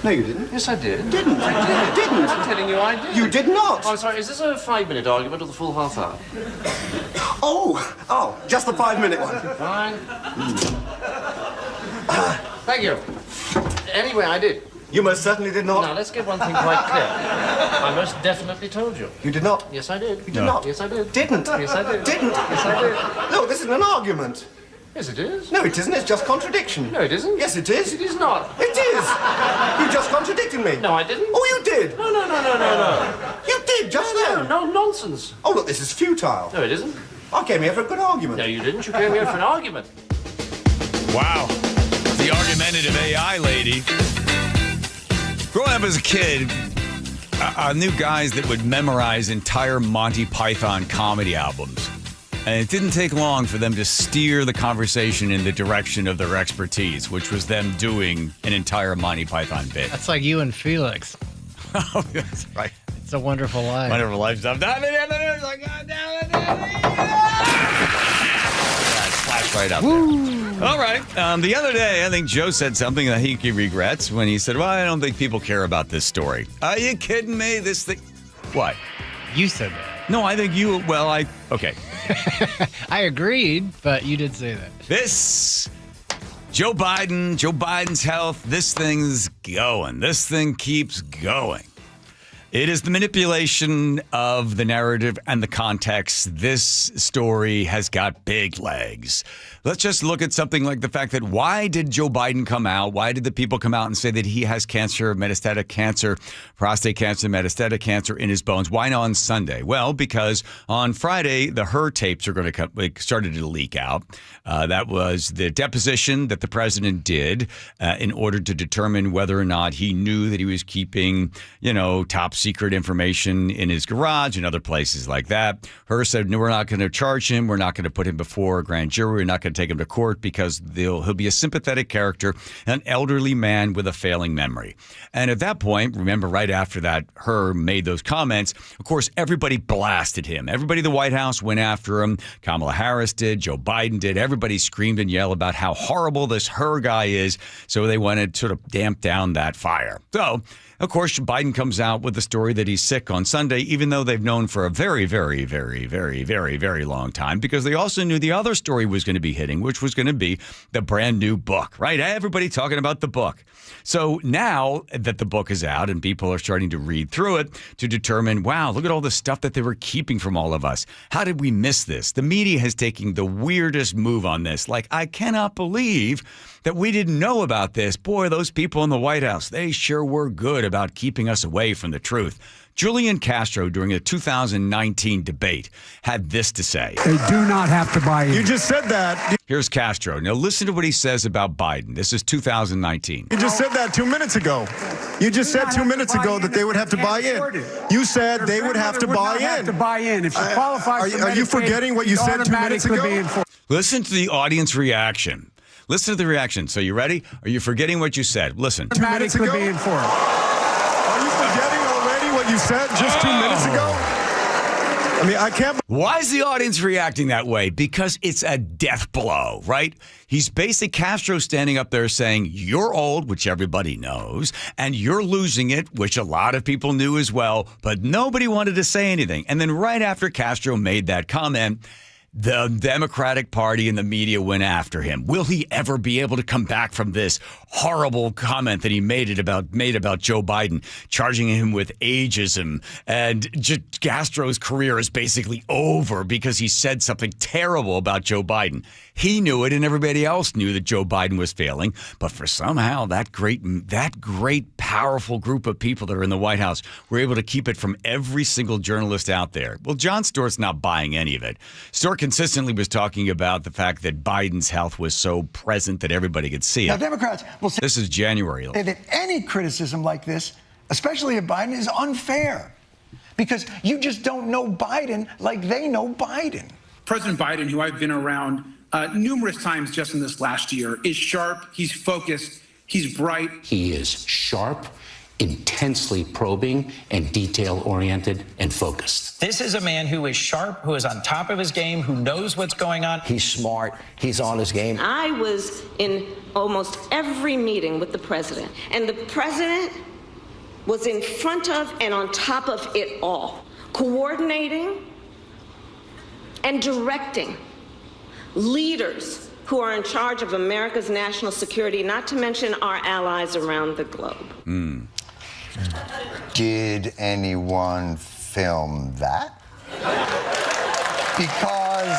No, you didn't. Yes, I did. Didn't. I did. Didn't. I'm telling you I did. You did not. Oh, I'm sorry. Is this a 5-minute argument or the full half hour? Oh, just the 5-minute one. Fine. Thank you. Anyway, I did. You most certainly did not. Now, let's get one thing quite clear. I most definitely told you. You did not? Yes, I did. You did not? Yes, I did. Didn't? Yes, I did. Didn't? Yes, I did. No, this isn't an argument. Yes, it is. No, it isn't. It's just contradiction. No, it isn't. Yes, it is. It is not. It is. You just contradicted me. No, I didn't. Oh, you did. No. You did, just then. No, nonsense. Oh, look, this is futile. No, it isn't. I came here for a good argument. No, you didn't. You came here for an argument. Wow. The argumentative AI lady. Growing up as a kid, I knew guys that would memorize entire Monty Python comedy albums. And it didn't take long for them to steer the conversation in the direction of their expertise, which was them doing an entire Monty Python bit. That's like you and Felix. Oh, that's right. It's a Wonderful Life. Wonderful Life stuff. Flash right up there. All right. The other day, I think Joe said something that he regrets when he said, well, I don't think people care about this story. Are you kidding me? This thing. What? You said that. No, I think you. Well, okay. I agreed, but you did say that. This Joe Biden's health, this thing's going. This thing keeps going. It is the manipulation of the narrative and the context. This story has got big legs. Let's just look at something like the fact that why did Joe Biden come out? Why did the people come out and say that he has cancer, metastatic cancer, prostate cancer, metastatic cancer in his bones? Why not on Sunday? Well, because on Friday, the HER tapes are going to come, started to leak out. That was the deposition that the president did in order to determine whether or not he knew that he was keeping, top secret information in his garage and other places like that. HER said, no, we're not going to charge him. We're not going to put him before a grand jury. We're not going to to take him to court because he'll be a sympathetic character, an elderly man with a failing memory. And at that point, remember right after that, Hur made those comments, of course, everybody blasted him. Everybody in the White House went after him. Kamala Harris did. Joe Biden did. Everybody screamed and yelled about how horrible this Hur guy is. So they wanted to sort of damp down that fire. So, of course, Biden comes out with the story that he's sick on Sunday, even though they've known for a very, very, very, very, very, very long time, because they also knew the other story was going to be hitting, which was going to be the brand new book, right? Everybody talking about the book. So now that the book is out and people are starting to read through it to determine, wow, look at all the stuff that they were keeping from all of us. How did we miss this? The media has taken the weirdest move on this. Like, I cannot believe that we didn't know about this. Boy, those people in the White House, they sure were good about keeping us away from the truth. Julian Castro, during the 2019 debate, had this to say. They do not have to buy in. You just said that. Here's Castro. Now listen to what he says about Biden. This is 2019. You just said that 2 minutes ago. You just said 2 minutes ago that they would have to buy in. You said they would have to buy in. Have to buy in. If she qualifies for Medicaid, are you forgetting what you said 2 minutes ago? Listen to the audience reaction. Listen to the reaction. So you ready? Are you forgetting what you said? Listen. 2 minutes ago? Are you forgetting already what you said just 2 minutes ago? I mean, I can't. Why is the audience reacting that way? Because it's a death blow, right? He's basically Castro standing up there saying, you're old, which everybody knows, and you're losing it, which a lot of people knew as well, but nobody wanted to say anything. And then right after Castro made that comment, the Democratic Party and the media went after him. Will he ever be able to come back from this horrible comment that he made about Joe Biden, charging him with ageism? And Castro's career is basically over because he said something terrible about Joe Biden. He knew it, and everybody else knew that Joe Biden was failing. But for somehow that great, powerful group of people that are in the White House were able to keep it from every single journalist out there. Well, Jon Stewart's not buying any of it. Stewart consistently was talking about the fact that Biden's health was so present that everybody could see it. Now, Democrats will say this is January. That any criticism like this, especially of Biden, is unfair because you just don't know Biden like they know Biden. President Biden, who I've been around numerous times just in this last year, is sharp, he's focused, he's bright. He is sharp, intensely probing, and detail-oriented and focused. This is a man who is sharp, who is on top of his game, who knows what's going on. He's smart, he's on his game. I was in almost every meeting with the president, and the president was in front of and on top of it all, coordinating and directing leaders who are in charge of America's national security, not to mention our allies around the globe. Did anyone film that? Because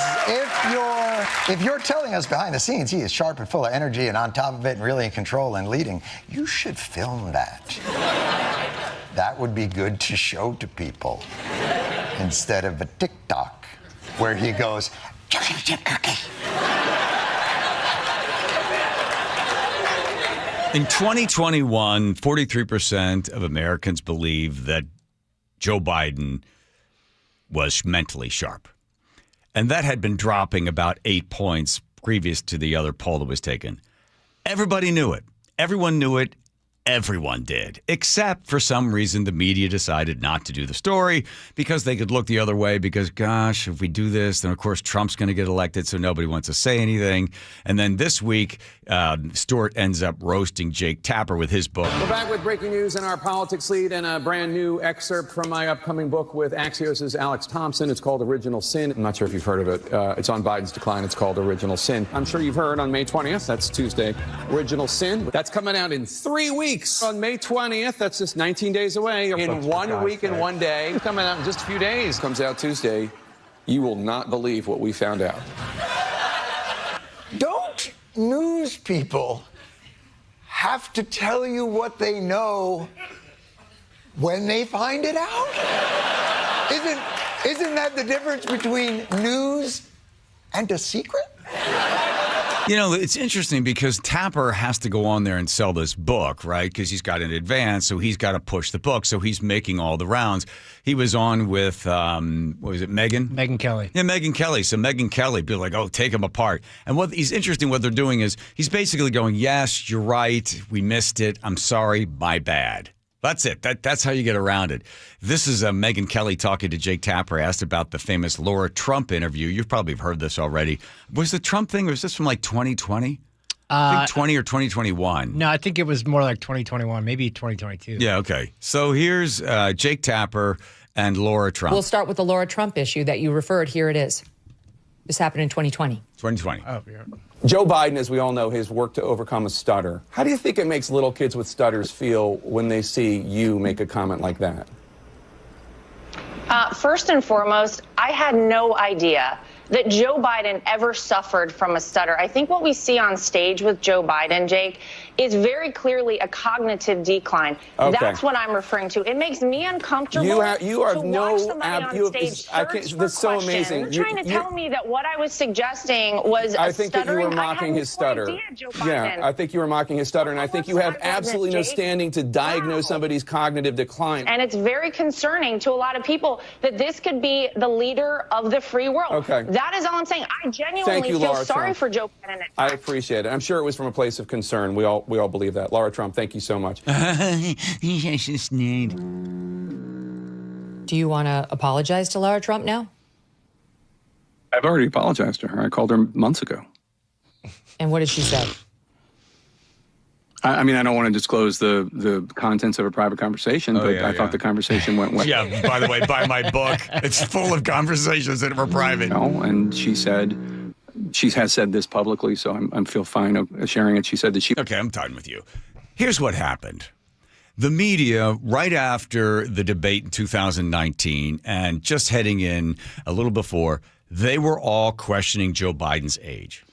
if you're telling us behind the scenes he is sharp and full of energy and on top of it and really in control and leading, you should film that. That would be good to show to people instead of a TikTok where he goes, in 2021, 43% of Americans believe that Joe Biden was mentally sharp. And that had been dropping about 8 points previous to the other poll that was taken. Everybody knew it. Everyone knew it. Everyone did, except for some reason the media decided not to do the story because they could look the other way because, gosh, if we do this, then of course Trump's going to get elected, so nobody wants to say anything. And then this week, Stewart ends up roasting Jake Tapper with his book. We're back with breaking news in our politics lead and a brand new excerpt from my upcoming book with Axios' Alex Thompson. It's called Original Sin. I'm not sure if you've heard of it. It's on Biden's decline. It's called Original Sin. I'm sure you've heard on May 20th. That's Tuesday. Original Sin. That's coming out in 3 weeks. On May 20th, that's just 19 days away. In 1 week and 1 day. Coming out in just a few days. Comes out Tuesday. You will not believe what we found out. Don't news people have to tell you what they know when they find it out? Isn't that the difference between news and a secret? You know, it's interesting because Tapper has to go on there and sell this book, right? Because he's got an advance, so he's got to push the book. So he's making all the rounds. He was on with, what was it, Megyn? Megyn Kelly. Yeah, Megyn Kelly. So Megyn Kelly be like, oh, take him apart. And what he's interesting, what they're doing is he's basically going, yes, you're right. We missed it. I'm sorry. My bad. That's it. That's how you get around it. This is Megyn Kelly talking to Jake Tapper, asked about the famous Laura Trump interview. You've probably heard this already. Was the Trump thing, or was this from like 2020? I think 20 or 2021. No, I think it was more like 2021, maybe 2022. Yeah, okay. So here's Jake Tapper and Laura Trump. We'll start with the Laura Trump issue that you referred. Here it is. This happened in 2020. 2020. Oh, yeah. Joe Biden, as we all know, has worked to overcome a stutter. How do you think it makes little kids with stutters feel when they see you make a comment like that? First and foremost, I had no idea that Joe Biden ever suffered from a stutter. I think what we see on stage with Joe Biden, Jake, is very clearly a cognitive decline. Okay. That's what I'm referring to. It makes me uncomfortable You are to watch somebody on stage search for that's so questions. amazing. You're trying to tell me that what I was suggesting was I think that you were mocking his stutter. Yeah, I think you were mocking his stutter, and I think you have absolutely no standing to diagnose somebody's cognitive decline. And it's very concerning to a lot of people that this could be the leader of the free world. Okay. That is all I'm saying. I genuinely feel Laura sorry Trump. for Joe Biden. I appreciate it. I'm sure it was from a place of concern. We all believe that. Laura Trump, thank you so much. Do you want to apologize to Laura Trump now? I've already apologized to her. I called her months ago. And what did she say? I mean, I don't want to disclose the contents of a private conversation, but I thought the conversation went well. Yeah, by the way, buy my book. It's full of conversations that were private. And she has said this publicly, so I feel fine of sharing it. She said that she... Okay, I'm done with you. Here's what happened. The media, right after the debate in 2019 and just heading in a little before, they were all questioning Joe Biden's age.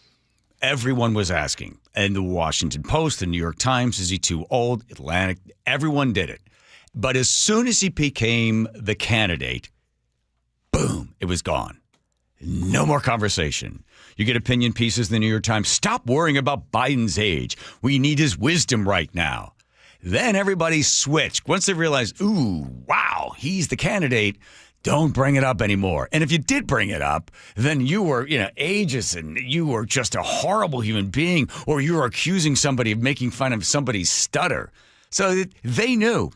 Everyone was asking. And the Washington Post, the New York Times, is he too old? Atlantic, everyone did it. But as soon as he became the candidate, boom, it was gone. No more conversation. You get opinion pieces in the New York Times. Stop worrying about Biden's age. We need his wisdom right now. Then everybody switched. Once they realized, ooh, wow, he's the candidate, don't bring it up anymore. And if you did bring it up, then you were, ageist and you were just a horrible human being, or you were accusing somebody of making fun of somebody's stutter. So they knew.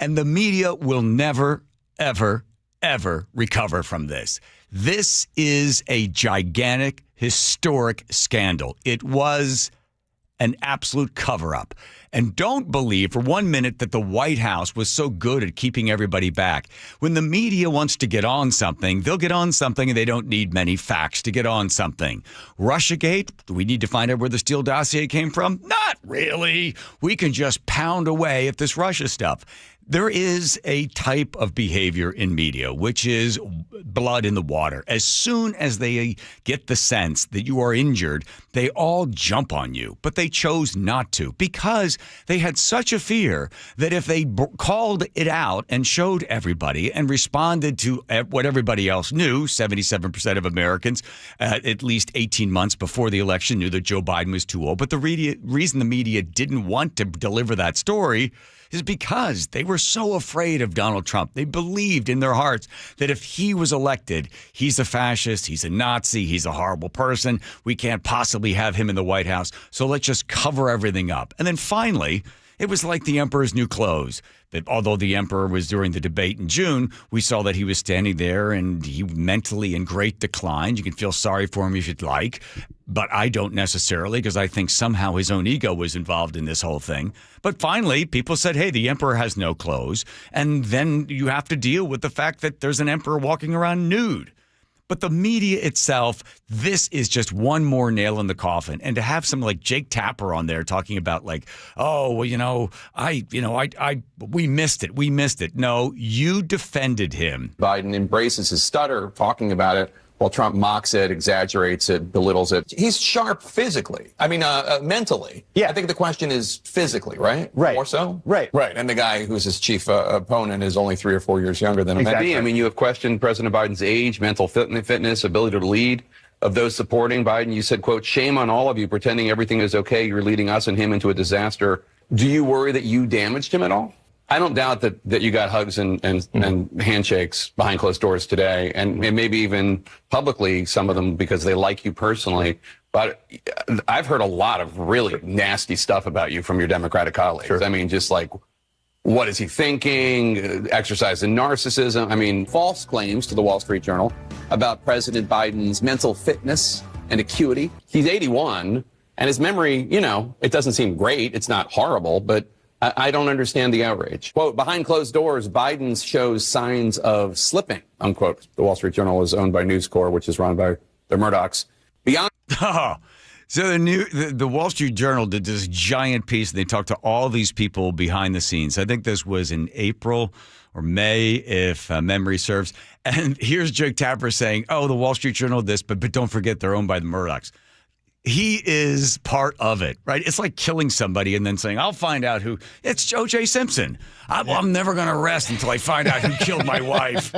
And the media will never, ever, ever recover from this. This is a gigantic, historic scandal. It was an absolute cover-up. And don't believe for 1 minute that the White House was so good at keeping everybody back. When the media wants to get on something, they'll get on something and they don't need many facts to get on something. Russiagate, do we need to find out where the Steele dossier came from? Not really. We can just pound away at this Russia stuff. There is a type of behavior in media, which is blood in the water. As soon as they get the sense that you are injured, they all jump on you. But they chose not to because they had such a fear that if they called it out and showed everybody and responded to what everybody else knew, 77% of Americans, at least 18 months before the election, knew that Joe Biden was too old. But the reason the media didn't want to deliver that story is because they were so afraid of Donald Trump. They believed in their hearts that if he was elected, he's a fascist, he's a Nazi, he's a horrible person. We can't possibly have him in the White House. So let's just cover everything up. And then finally, it was like the emperor's new clothes. That although the emperor was during the debate in June, we saw that he was standing there and he mentally in great decline. You can feel sorry for him if you'd like, but I don't necessarily because I think somehow his own ego was involved in this whole thing. But finally, people said, hey, the emperor has no clothes. And then you have to deal with the fact that there's an emperor walking around nude. But the media itself, this is just one more nail in the coffin. And to have some like Jake Tapper on there talking about like, oh, well, we missed it. We missed it. No, you defended him. Biden embraces his stutter, talking about it, while Trump mocks it, exaggerates it, belittles it. He's sharp physically. I mean, mentally. Yeah. I think the question is physically, right? Right. More so? Right. Right. And the guy who's his chief opponent is only 3 or 4 years younger than him. Exactly. I mean, you have questioned President Biden's age, mental fitness, ability to lead. of those supporting Biden. You said, quote, "Shame on all of you pretending everything is okay. You're leading us and him into a disaster." Do you worry that you damaged him at all? I don't doubt that you got hugs and handshakes behind closed doors today, and maybe even publicly, some of them because they like you personally. But I've heard a lot of really nasty stuff about you from your Democratic colleagues. Sure. I mean, just like, what is he thinking? Exercise in narcissism. I mean, false claims to the Wall Street Journal about President Biden's mental fitness and acuity. He's 81, and his memory, it doesn't seem great. It's not horrible, but I don't understand the outrage. Quote, "Behind closed doors, Biden shows signs of slipping," unquote. The Wall Street Journal is owned by News Corp, which is run by the Murdochs. Beyond. Oh, so the Wall Street Journal did this giant piece, and they talked to all these people behind the scenes. I think this was in April or May, if memory serves. And here's Jake Tapper saying, "Oh, the Wall Street Journal this, but don't forget they're owned by the Murdochs." He is part of it, right? It's like killing somebody and then saying, "I'll find out who." It's O.J. Simpson. I'm never going to rest until I find out who killed my wife.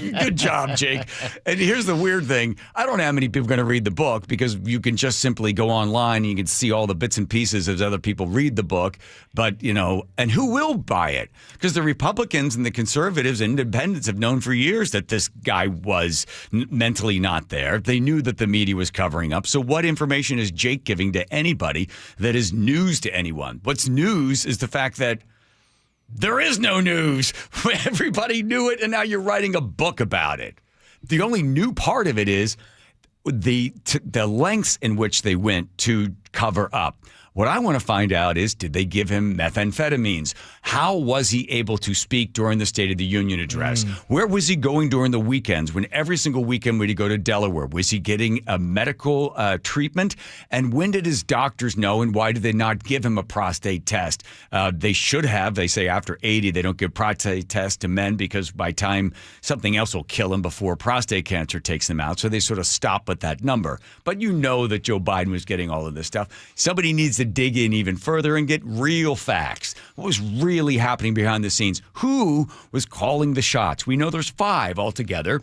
Good job, Jake. And here's the weird thing. I don't know how many people are going to read the book, because you can just simply go online and you can see all the bits and pieces as other people read the book. But, and who will buy it? Because the Republicans and the conservatives and independents have known for years that this guy was mentally not there. They knew that the media was covering up. So what information is Jake giving to anybody that is news to anyone? What's news is the fact that there is no news. Everybody knew it, and now you're writing a book about it. The only new part of it is the lengths in which they went to cover up. What I want to find out is, did they give him methamphetamines? How was he able to speak during the State of the Union address? Where was he going during the weekends? When every single weekend would he go to Delaware? Was he getting a medical treatment? And when did his doctors know, and why did they not give him a prostate test? They should have. They say after 80, they don't give prostate tests to men because by time something else will kill him before prostate cancer takes them out. So they sort of stop at that number. But you know that Joe Biden was getting all of this stuff. Somebody needs to dig in even further and get real facts. What was really happening behind the scenes? Who was calling the shots? We know there's 5 altogether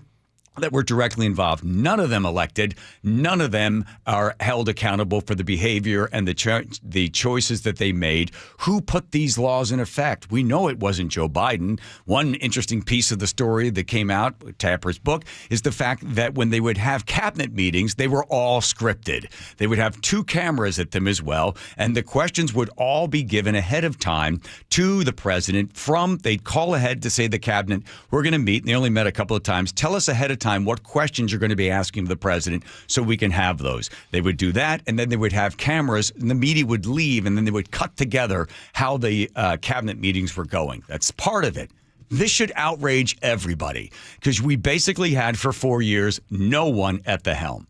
that were directly involved. None of them elected. None of them are held accountable for the behavior and the choices that they made. Who put these laws in effect? We know it wasn't Joe Biden. One interesting piece of the story that came out, Tapper's book, is the fact that when they would have cabinet meetings, they were all scripted. They would have 2 cameras at them as well, and the questions would all be given ahead of time to the president. They'd call ahead to say the cabinet, "We're going to meet," and they only met a couple of times. "Tell us ahead of time what questions you're going to be asking the president so we can have those." They would do that, and then they would have cameras, and the media would leave, and then they would cut together how the cabinet meetings were going. That's part of it. This should outrage everybody, because we basically had for 4 years no one at the helm.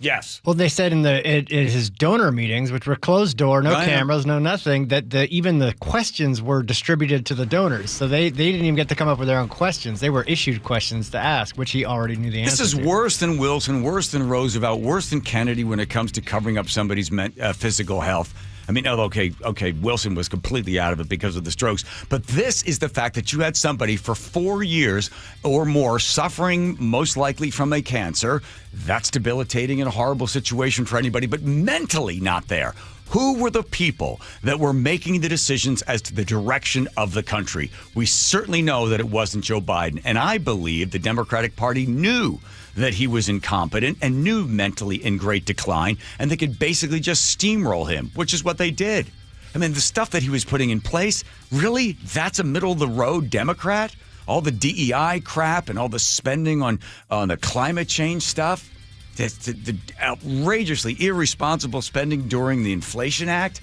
Yes. Well, they said in his donor meetings, which were closed door, no cameras, no nothing, that even the questions were distributed to the donors. So they didn't even get to come up with their own questions. They were issued questions to ask, which he already knew the answer to. This is worse than Wilson, worse than Roosevelt, worse than Kennedy when it comes to covering up somebody's physical health. I mean, okay, Wilson was completely out of it because of the strokes. But this is the fact that you had somebody for 4 years or more suffering most likely from a cancer. That's debilitating and a horrible situation for anybody, but mentally not there. Who were the people that were making the decisions as to the direction of the country? We certainly know that it wasn't Joe Biden. And I believe the Democratic Party knew that he was incompetent and knew mentally in great decline, and they could basically just steamroll him, which is what they did. I mean, the stuff that he was putting in place, really? That's a middle-of-the-road Democrat? All the DEI crap and all the spending on the climate change stuff? The outrageously irresponsible spending during the Inflation Act?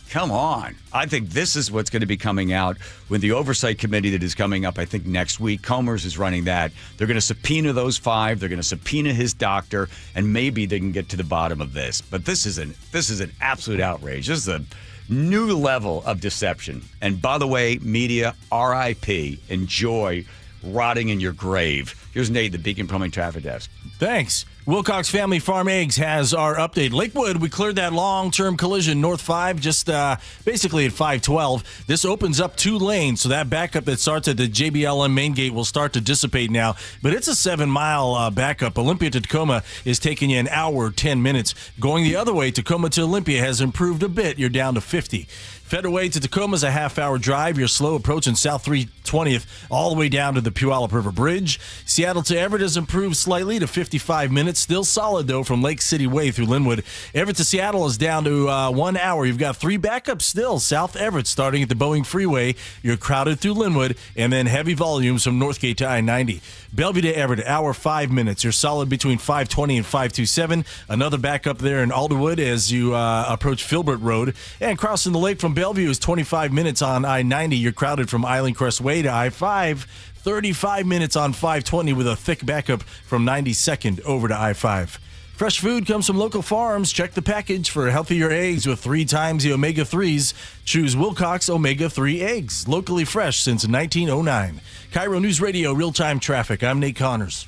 Come on. I think this is what's going to be coming out with the oversight committee that is coming up, I think, next week. Comer's is running that. They're going to subpoena those 5. They're going to subpoena his doctor, and maybe they can get to the bottom of this. But this is an absolute outrage. This is a new level of deception. And by the way, media, RIP, enjoy rotting in your grave. Here's Nate, the Beacon Plumbing Traffic Desk. Thanks. Wilcox Family Farm Eggs has our update. Lakewood, we cleared that long-term collision, North 5, just basically at 512. This opens up 2 lanes, so that backup that starts at the JBLM main gate will start to dissipate now. But it's a 7-mile backup. Olympia to Tacoma is taking you an hour, 10 minutes. Going the other way, Tacoma to Olympia has improved a bit. You're down to 50. Federal Way to Tacoma is a half-hour drive. You're slow approaching South 320th all the way down to the Puyallup River Bridge. Seattle to Everett has improved slightly to 55 minutes. Still solid, though, from Lake City Way through Linwood. Everett to Seattle is down to 1 hour. You've got 3 backups still. South Everett starting at the Boeing Freeway. You're crowded through Linwood, and then heavy volumes from Northgate to I-90. Bellevue to Everett, hour 5 minutes. You're solid between 520 and 527. Another backup there in Alderwood as you approach Filbert Road. And crossing the lake from Bellevue is 25 minutes on I-90. You're crowded from Island Crest Way to I-5. 35 minutes on 520 with a thick backup from 92nd over to I-5. Fresh food comes from local farms. Check the package for healthier eggs with 3 times the omega-3s. Choose Wilcox Omega-3 eggs. Locally fresh since 1909. KIRO News Radio, real-time traffic. I'm Nate Connors.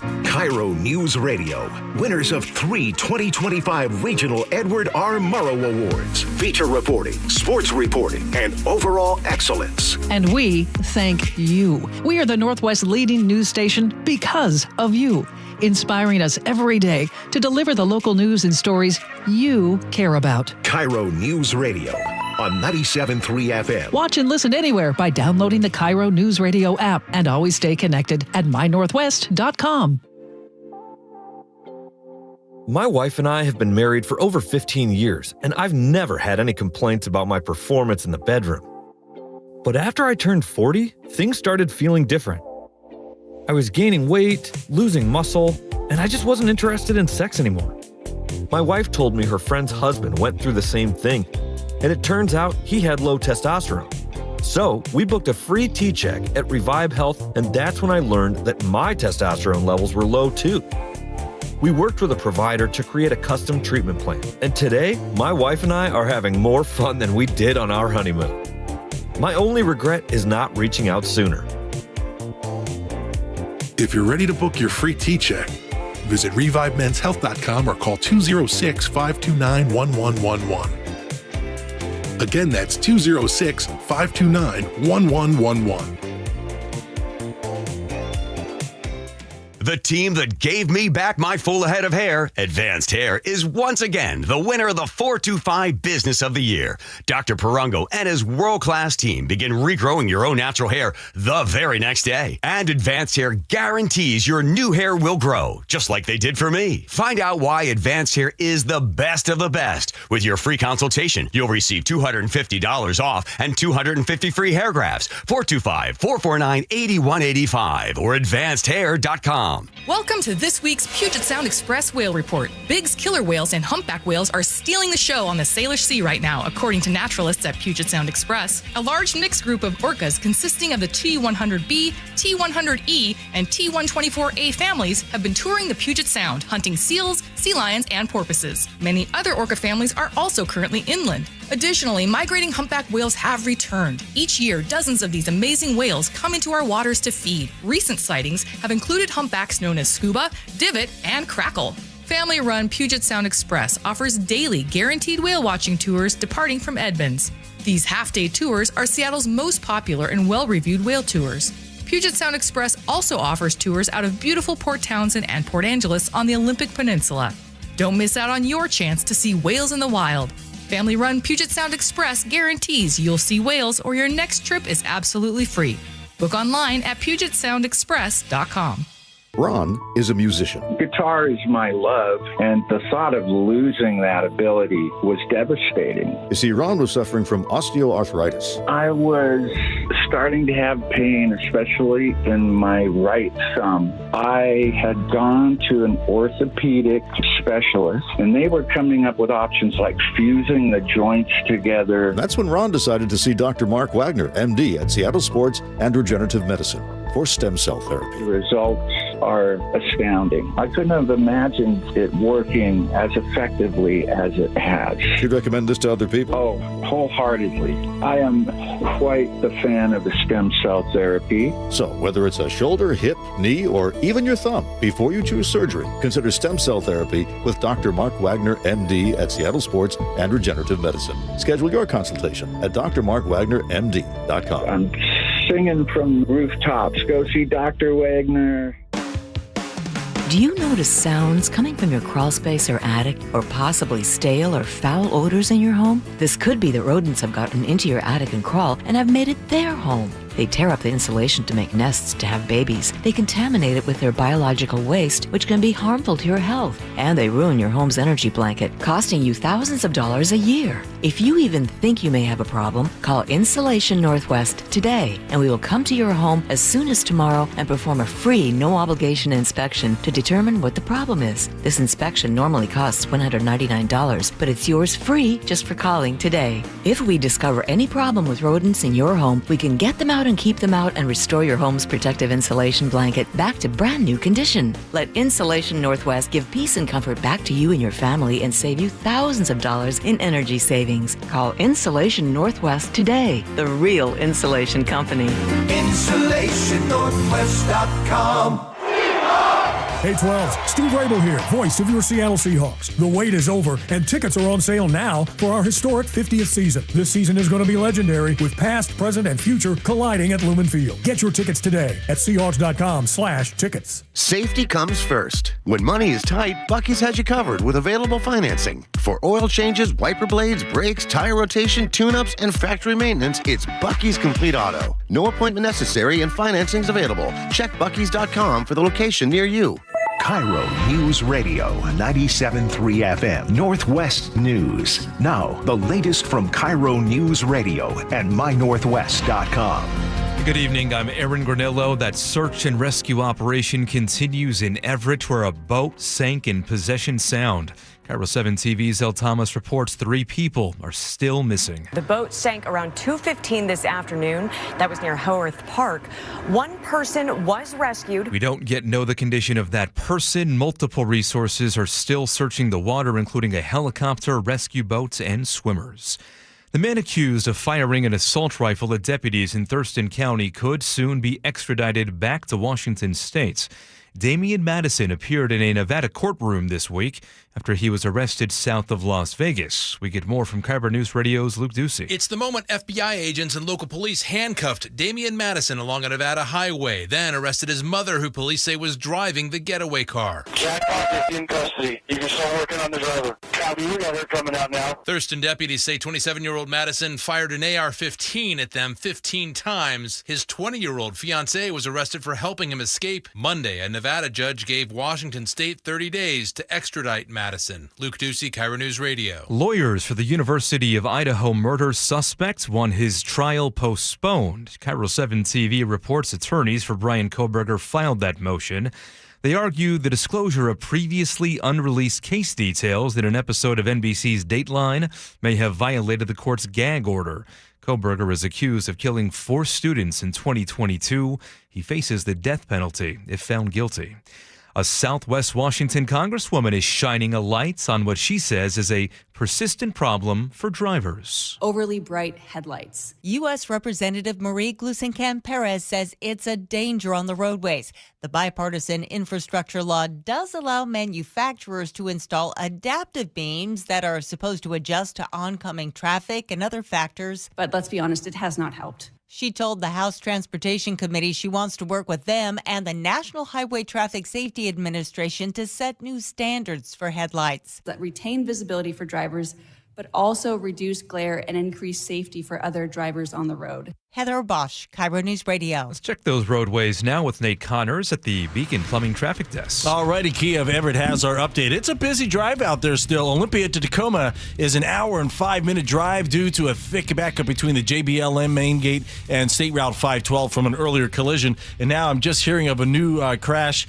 KIRO News Radio, winners of 3 2025 Regional Edward R. Murrow Awards. Feature reporting, sports reporting, and overall excellence. And we thank you. We are the Northwest leading news station because of you, inspiring us every day to deliver the local news and stories you care about. KIRO News Radio on 97.3 FM. Watch and listen anywhere by downloading the KIRO Newsradio app, and always stay connected at mynorthwest.com. My wife and I have been married for over 15 years, and I've never had any complaints about my performance in the bedroom. But after I turned 40, things started feeling different. I was gaining weight, losing muscle, and I just wasn't interested in sex anymore. My wife told me her friend's husband went through the same thing, and it turns out he had low testosterone. So we booked a free T-check at Revive Health, and that's when I learned that my testosterone levels were low too. We worked with a provider to create a custom treatment plan, and today, my wife and I are having more fun than we did on our honeymoon. My only regret is not reaching out sooner. If you're ready to book your free T-check, visit revivemenshealth.com or call 206-529-1111. Again, that's 206-529-1111. The team that gave me back my full head of hair, Advanced Hair, is once again the winner of the 425 Business of the Year. Dr. Perungo and his world-class team begin regrowing your own natural hair the very next day. And Advanced Hair guarantees your new hair will grow, just like they did for me. Find out why Advanced Hair is the best of the best. With your free consultation, you'll receive $250 off and 250 free hair grafts. 425-449-8185 or advancedhair.com. Welcome to this week's Puget Sound Express Whale Report. Biggs, killer whales, and humpback whales are stealing the show on the Salish Sea right now, according to naturalists at Puget Sound Express. A large mixed group of orcas consisting of the T100B, T100E, and T124A families have been touring the Puget Sound, hunting seals, sea lions, and porpoises. Many other orca families are also currently inland. Additionally, migrating humpback whales have returned. Each year, dozens of these amazing whales come into our waters to feed. Recent sightings have included humpbacks known as scuba, divot, and crackle. Family-run Puget Sound Express offers daily guaranteed whale watching tours departing from Edmonds. These half-day tours are Seattle's most popular and well-reviewed whale tours. Puget Sound Express also offers tours out of beautiful Port Townsend and Port Angeles on the Olympic Peninsula. Don't miss out on your chance to see whales in the wild. Family-run Puget Sound Express guarantees you'll see whales or your next trip is absolutely free. Book online at PugetSoundExpress.com. Ron is a musician. Guitar is my love, and the thought of losing that ability was devastating. You see, Ron was suffering from osteoarthritis. I was starting to have pain, especially in my right thumb. I had gone to an orthopedic specialist, and they were coming up with options like fusing the joints together. That's when Ron decided to see Dr. Mark Wagner, MD, at Seattle Sports and Regenerative Medicine for stem cell therapy. The results are astounding. I couldn't have imagined it working as effectively as it has. You'd recommend this to other people? Oh, wholeheartedly. I am quite the fan of the stem cell therapy. So, whether it's a shoulder, hip, knee, or even your thumb, before you choose surgery, consider stem cell therapy with Dr. Mark Wagner, MD, at Seattle Sports and Regenerative Medicine. Schedule your consultation at drmarkwagnermd.com. I'm singing from rooftops. Go see Dr. Wagner. Do you notice sounds coming from your crawl space or attic, or possibly stale or foul odors in your home? This could be that rodents have gotten into your attic and crawl and have made it their home. They tear up the insulation to make nests to have babies. They contaminate it with their biological waste, which can be harmful to your health. And they ruin your home's energy blanket, costing you thousands of dollars a year. If you even think you may have a problem, call Insulation Northwest today, and we will come to your home as soon as tomorrow and perform a free, no-obligation inspection to determine what the problem is. This inspection normally costs $199, but it's yours free just for calling today. If we discover any problem with rodents in your home, we can get them out and keep them out and restore your home's protective insulation blanket back to brand new condition. Let Insulation Northwest give peace and comfort back to you and your family and save you thousands of dollars in energy savings. Call Insulation Northwest today, the real insulation company. InsulationNorthwest.com. Hey 12s, Steve Rabel here, voice of your Seattle Seahawks. The wait is over, and tickets are on sale now for our historic 50th season. This season is going to be legendary, with past, present, and future colliding at Lumen Field. Get your tickets today at Seahawks.com/tickets. Safety comes first. When money is tight, Buc-ee's has you covered with available financing. For oil changes, wiper blades, brakes, tire rotation, tune-ups, and factory maintenance, it's Buc-ee's Complete Auto. No appointment necessary and financing's available. Check Buc-ee's.com for the location near you. KIRO News Radio 97.3 FM Northwest News. Now, the latest from KIRO News Radio and mynorthwest.com. Good evening, I'm Aaron Granillo. That search and rescue operation continues in Everett, where a boat sank in Possession Sound. KIRO 7 TV's El Thomas reports 3 people are still missing. The boat sank around 2:15 this afternoon. That was near Haworth Park. One person was rescued. We don't yet know the condition of that person. Multiple resources are still searching the water, including a helicopter, rescue boats, and swimmers. The man accused of firing an assault rifle at deputies in Thurston County could soon be extradited back to Washington state. Damian Madison appeared in a Nevada courtroom this week after he was arrested south of Las Vegas. We get more from KIRO News Radio's Luke Ducey. It's the moment FBI agents and local police handcuffed Damian Madison along a Nevada highway, then arrested his mother, who police say was driving the getaway car. Jackpot is in custody. You can start working on the driver. Copy, we got her coming out now. Thurston deputies say 27-year-old Madison fired an AR-15 at them 15 times. His 20-year-old fiancée was arrested for helping him escape. Monday, a Nevada judge gave Washington State 30 days to extradite Madison. Luke Ducey, KIRO News Radio. Lawyers for the University of Idaho murder suspect want his trial postponed. KIRO 7 TV reports attorneys for Brian Kohberger filed that motion. They argue the disclosure of previously unreleased case details in an episode of NBC's Dateline may have violated the court's gag order. Kohberger is accused of killing 4 students in 2022. He faces the death penalty if found guilty. A Southwest Washington congresswoman is shining a light on what she says is a persistent problem for drivers. Overly bright headlights. U.S. Representative Marie Gluesenkamp-Perez says it's a danger on the roadways. The bipartisan infrastructure law does allow manufacturers to install adaptive beams that are supposed to adjust to oncoming traffic and other factors. But let's be honest, it has not helped. She told the House Transportation Committee she wants to work with them and the National Highway Traffic Safety Administration to set new standards for headlights that retain visibility for drivers, but also reduce glare and increase safety for other drivers on the road. Heather Bosch, KIRO News Radio. Let's check those roadways now with Nate Connors at the Beacon Plumbing Traffic Desk. All righty, Kia of Everett has our update. It's a busy drive out there still. Olympia to Tacoma is an hour and 5-minute drive due to a thick backup between the JBLM main gate and State Route 512 from an earlier collision. And now I'm just hearing of a new crash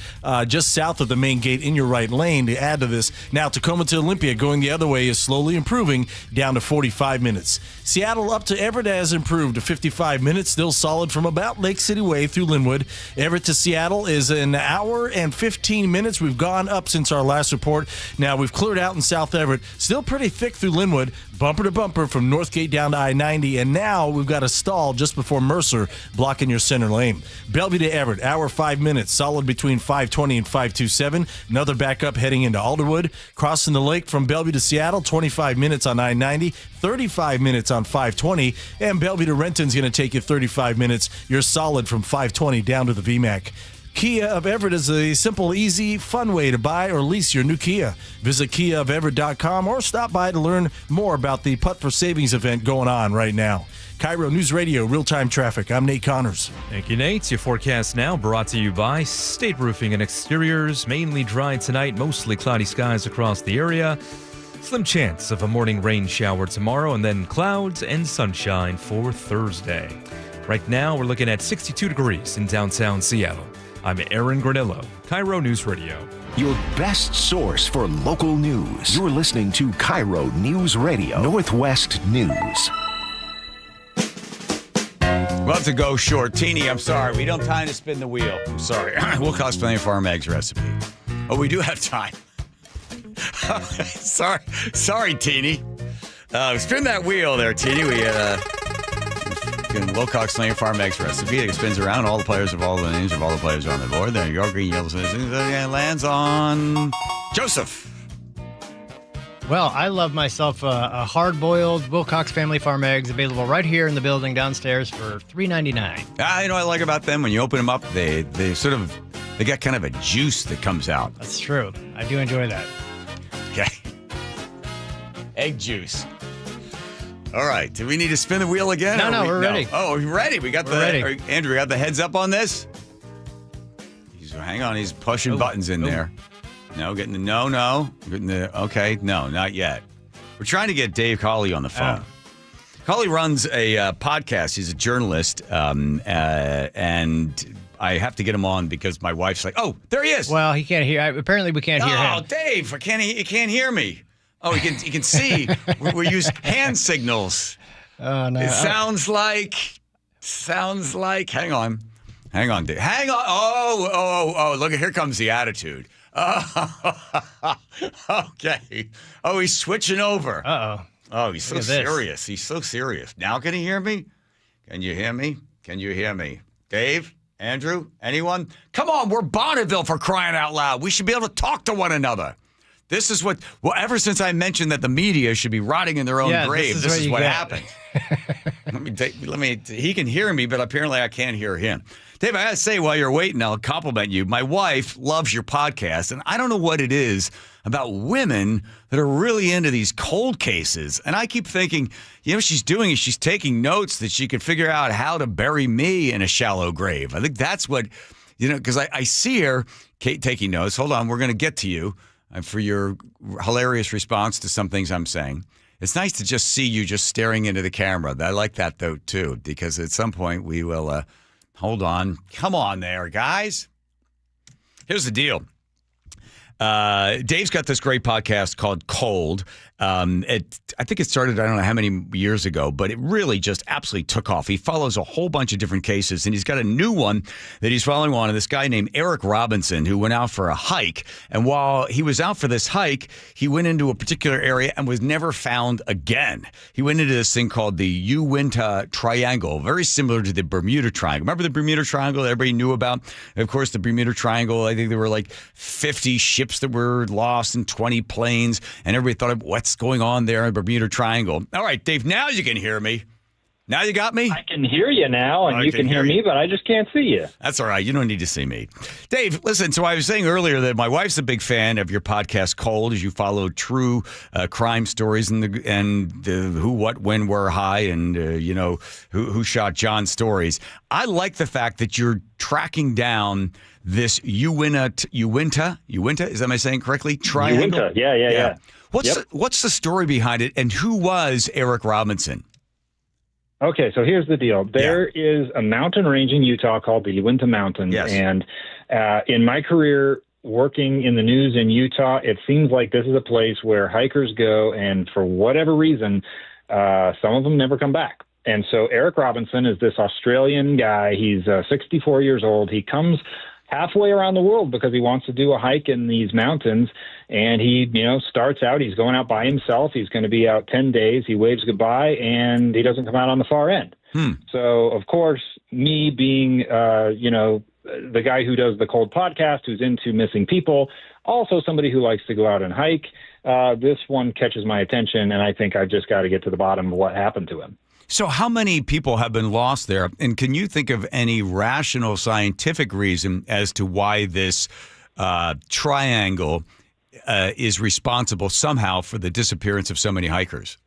just south of the main gate in your right lane. To add to this, now Tacoma to Olympia going the other way is slowly improving down to 45 minutes. Seattle up to Everett has improved to 55 35 minutes, still solid from about Lake City Way through Linwood. Everett to Seattle is an hour and 15 minutes. We've gone up since our last report. Now we've cleared out in South Everett. Still pretty thick through Linwood, bumper to bumper from Northgate down to I-90. And now we've got a stall just before Mercer blocking your center lane. Bellevue to Everett, hour 5 minutes, solid between 520 and 527. Another backup heading into Alderwood. Crossing the lake from Bellevue to Seattle, 25 minutes on I-90, 35 minutes on 520. And Bellevue to Renton's going to take you 35 minutes. You're solid from 520 down to the VMAC. Kia of Everett is a simple, easy, fun way to buy or lease your new Kia. Visit KiaofEverett.com or stop by to learn more about the Putt for Savings event going on right now. KIRO News Radio, real-time traffic. I'm Nate Connors. Thank you, Nate. Your forecast now brought to you by State Roofing and Exteriors. Mainly dry tonight, mostly cloudy skies across the area. Slim chance of a morning rain shower tomorrow, and then clouds and sunshine for Thursday. Right now, we're looking at 62 degrees in downtown Seattle. I'm Aaron Granillo, KIRO News Radio. Your best source for local news. You're listening to KIRO News Radio, Northwest News. We'll have to go short. Teeny, I'm sorry. We don't have time to spin the wheel. I'm sorry. Wilcox Family Farm Eggs recipe. Oh, we do have time. Sorry, Teeny. Spin that wheel there, Teeny. We Wilcox Family Farm Eggs recipe. It spins around. All the players of all the names of all the players are on the board. There you go. Green, yellow, lands on Joseph. Well, I love myself a hard-boiled Wilcox Family Farm Eggs, available right here in the building downstairs for $3.99. You know what I like about them? When you open them up, they got kind of a juice that comes out. That's true. I do enjoy that. Okay. Egg juice. All right. Do we need to spin the wheel again? No, we're ready. Oh, we're ready. We're ready. Andrew, we got the heads up on this? Hang on. He's pushing buttons in there. No, getting the no. Getting the okay. No, not yet. We're trying to get Dave Cawley on the phone. Cawley runs a podcast. He's a journalist, and I have to get him on because my wife's like, "Oh, there he is." Well, he can't hear. Apparently, we can't hear him. Oh, Dave, he can't hear me. Oh, he can see. we use hand signals. Oh no! It sounds like. Hang on, Dave. Hang on. Oh! Look, here comes the attitude. Oh, okay. Oh, he's switching over. Uh-oh. Oh, he's so serious. He's so serious. Now can he hear me? Can you hear me? Dave? Andrew? Anyone? Come on, we're Bonneville for crying out loud. We should be able to talk to one another. This is ever since I mentioned that the media should be rotting in their own grave, this is what happens. He can hear me, but apparently I can't hear him. Dave, I got to say, while you're waiting, I'll compliment you. My wife loves your podcast, and I don't know what it is about women that are really into these cold cases. And I keep thinking, what she's doing is she's taking notes that she could figure out how to bury me in a shallow grave. I think that's what, because I see her taking notes. Hold on, we're going to get to you for your hilarious response to some things I'm saying. It's nice to just see you just staring into the camera. I like that, though, too, because at some point we will... Hold on. Come on there, guys. Here's the deal. Dave's got this great podcast called Cold. I think it started, I don't know how many years ago, but it really just absolutely took off. He follows a whole bunch of different cases, and he's got a new one that he's following on. And this guy named Eric Robinson, who went out for a hike. And while he was out for this hike, he went into a particular area and was never found again. He went into this thing called the Uinta Triangle, very similar to the Bermuda Triangle. Remember the Bermuda Triangle that everybody knew about? And of course, the Bermuda Triangle, I think there were like 50 ships that were lost and 20 planes, and everybody thought, what's going on there in the Bermuda Triangle? All right, Dave, now you can hear me. Now you got me? I can hear you now, and you can hear me, but I just can't see you. That's all right. You don't need to see me. Dave, listen, so I was saying earlier that my wife's a big fan of your podcast, Cold, as you follow true crime stories and the who, what, when, where, high, and, who shot John stories. I like the fact that you're tracking down this Uinta, is that am I saying correctly? Triangle? Uinta, yeah. What's the story behind it, and who was Eric Robinson? Okay, so here's the deal. There is a mountain range in Utah called the Uinta Mountains, and in my career working in the news in Utah, it seems like this is a place where hikers go, and for whatever reason, some of them never come back. And so Eric Robinson is this Australian guy. He's 64 years old. He comes halfway around the world because he wants to do a hike in these mountains. And he, starts out, he's going out by himself. He's going to be out 10 days. He waves goodbye and he doesn't come out on the far end. So, of course, me being, the guy who does the Cold podcast, who's into missing people, also somebody who likes to go out and hike, this one catches my attention. And I think I've just got to get to the bottom of what happened to him. So how many people have been lost there? And can you think of any rational scientific reason as to why this triangle is responsible somehow for the disappearance of so many hikers?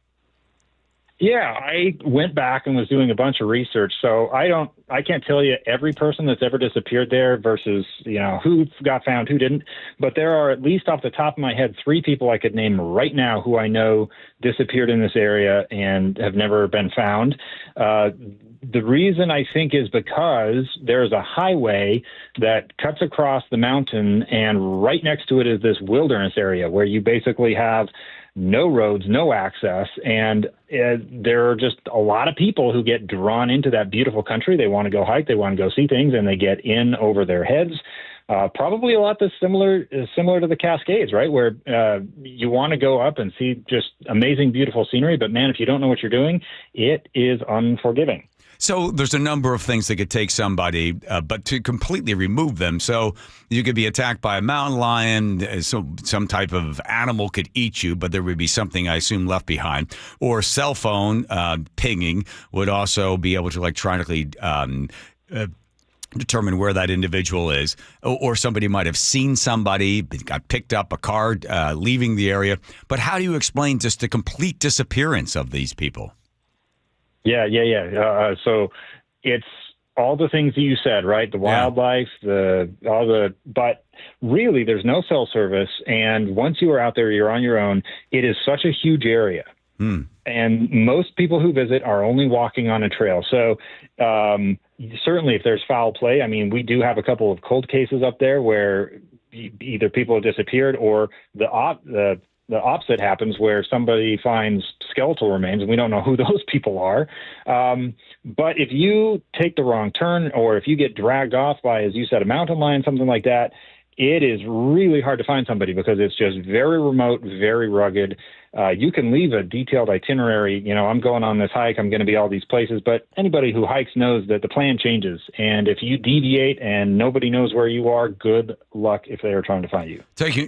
Yeah, I went back and was doing a bunch of research. So I can't tell you every person that's ever disappeared there versus, who got found, who didn't. But there are, at least off the top of my head, 3 people I could name right now who I know disappeared in this area and have never been found. The reason I think is because there's a highway that cuts across the mountain, and right next to it is this wilderness area where you basically have no roads, no access, and there are just a lot of people who get drawn into that beautiful country. They want to go hike, they want to go see things, and they get in over their heads. Probably a lot that's similar to the Cascades, right? Where you want to go up and see just amazing, beautiful scenery, but man, if you don't know what you're doing, it is unforgiving. So there's a number of things that could take somebody, but to completely remove them. So you could be attacked by a mountain lion, so some type of animal could eat you, but there would be something, I assume, left behind. Or cell phone pinging would also be able to electronically determine where that individual is. Or somebody might have seen somebody, got picked up, a car leaving the area. But how do you explain just the complete disappearance of these people? Yeah. So it's all the things that you said, right? The wildlife, but really there's no cell service. And once you are out there, you're on your own. It is such a huge area. And most people who visit are only walking on a trail. So certainly if there's foul play, I mean, we do have a couple of cold cases up there where either people have disappeared or the opposite happens where somebody finds skeletal remains and we don't know who those people are. But if you take the wrong turn or if you get dragged off by, as you said, a mountain lion, something like that, it is really hard to find somebody because it's just very remote, very rugged. You can leave a detailed itinerary. I'm going on this hike. I'm going to be all these places. But anybody who hikes knows that the plan changes. And if you deviate and nobody knows where you are, good luck if they are trying to find you.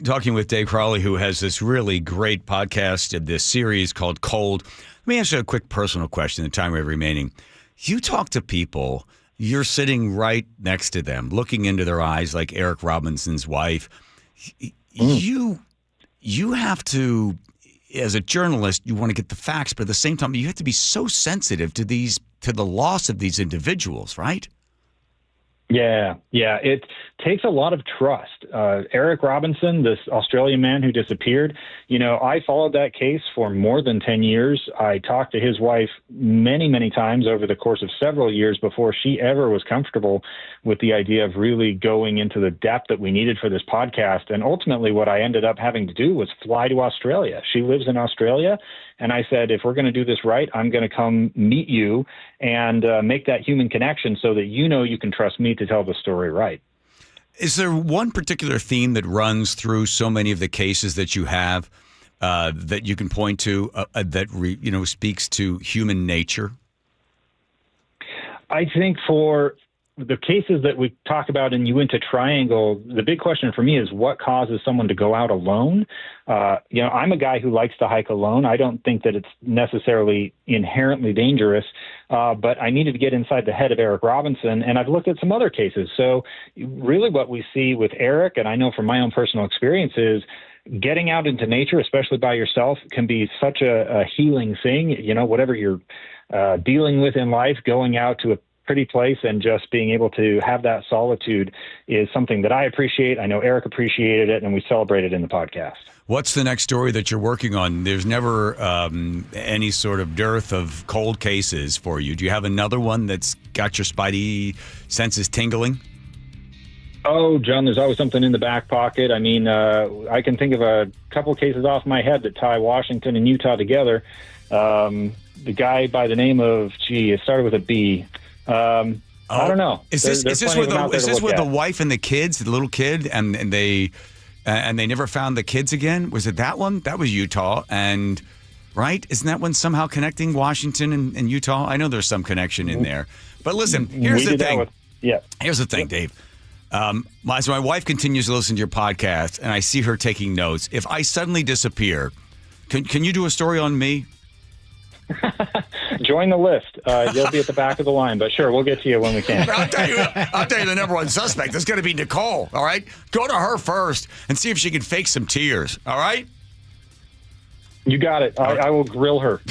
Talking with Dave Crowley, who has this really great podcast of this series called Cold. Let me ask you a quick personal question, the time we have remaining. You talk to people, you're sitting right next to them, looking into their eyes like Eric Robinson's wife. You have to, as a journalist, you want to get the facts, but at the same time, you have to be so sensitive to the loss of these individuals, right? Yeah. It takes a lot of trust. Eric Robinson, this Australian man who disappeared, I followed that case for more than 10 years. I talked to his wife many, many times over the course of several years before she ever was comfortable with the idea of really going into the depth that we needed for this podcast. And ultimately, what I ended up having to do was fly to Australia. She lives in Australia. And I said, if we're going to do this right, I'm going to come meet you and make that human connection so that you can trust me to tell the story right. Is there one particular theme that runs through so many of the cases that you have that you can point to that speaks to human nature? I think for the cases that we talk about in Uinta Triangle, the big question for me is what causes someone to go out alone? I'm a guy who likes to hike alone. I don't think that it's necessarily inherently dangerous, but I needed to get inside the head of Eric Robinson, and I've looked at some other cases. So really what we see with Eric, and I know from my own personal experience, is getting out into nature, especially by yourself, can be such a healing thing. Whatever you're dealing with in life, going out to a pretty place and just being able to have that solitude is something that I appreciate. I know Eric appreciated it, and we celebrated in the podcast. What's the next story that you're working on? There's never any sort of dearth of cold cases for you. Do you have another one that's got your spidey senses tingling? Oh, John, there's always something in the back pocket. I mean, I can think of a couple cases off my head that tie Washington and Utah together. The guy by the name of, it started with a B. I don't know. Is this where the wife and the kids, the little kid, and they never found the kids again? Was it that one? That was Utah, and right? Isn't that one somehow connecting Washington and Utah? I know there's some connection in there. But listen, here's the thing. Here's the thing, Dave. So my wife continues to listen to your podcast, and I see her taking notes. If I suddenly disappear, can you do a story on me? Join the list. You'll be at the back of the line, but sure, we'll get to you when we can. I'll tell you the number one suspect is going to be Nicole, all right? Go to her first and see if she can fake some tears, all right? You got it. I will grill her.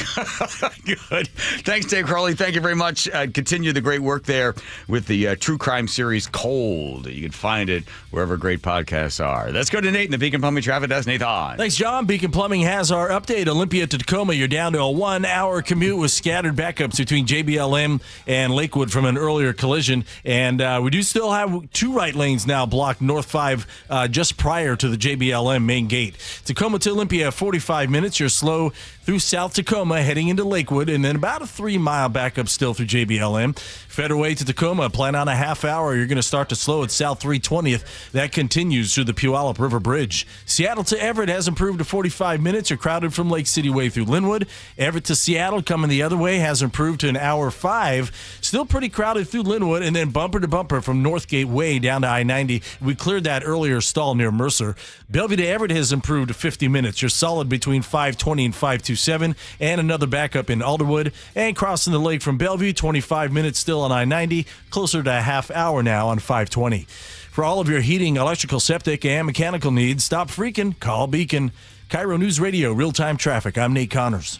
Good. Thanks, Dave Curley. Thank you very much. Continue the great work there with the true crime series Cold. You can find it wherever great podcasts are. Let's go to Nate in the Beacon Plumbing Traffic Desk. Nathan. Thanks, John. Beacon Plumbing has our update. Olympia to Tacoma, you're down to a 1-hour commute with scattered backups between JBLM and Lakewood from an earlier collision. And we do still have 2 right lanes now blocked north 5 just prior to the JBLM main gate. Tacoma to Olympia, 45 minutes. You're slow through South Tacoma heading into Lakewood, and then about a 3-mile backup still through JBLM. Federal to Tacoma, plan on a half hour. You're going to start to slow at South 320th. That continues through the Puyallup River Bridge. Seattle to Everett has improved to 45 minutes. You're crowded from Lake City Way through Linwood. Everett to Seattle coming the other way has improved to an hour 5. Still pretty crowded through Linwood, and then bumper to bumper from Northgate Way down to I-90. We cleared that earlier stall near Mercer. Bellevue to Everett has improved to 50 minutes. You're solid between 520 and 527, and another backup in Alderwood. And crossing the lake from Bellevue, 25 minutes still on I-90, closer to a half hour now on 520. For all of your heating, electrical, septic, and mechanical needs, stop freaking, call Beacon. KIRO News Radio, real-time traffic. I'm Nate Connors.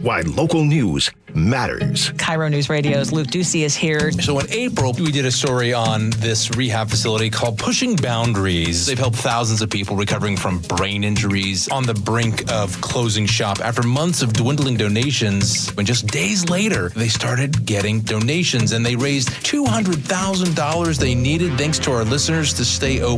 Why local news matters. KIRO News Radio's Luke Ducey is here. So in April, we did a story on this rehab facility called Pushing Boundaries. They've helped thousands of people recovering from brain injuries on the brink of closing shop after months of dwindling donations. When just days later, they started getting donations, and they raised $200,000 they needed thanks to our listeners to stay open.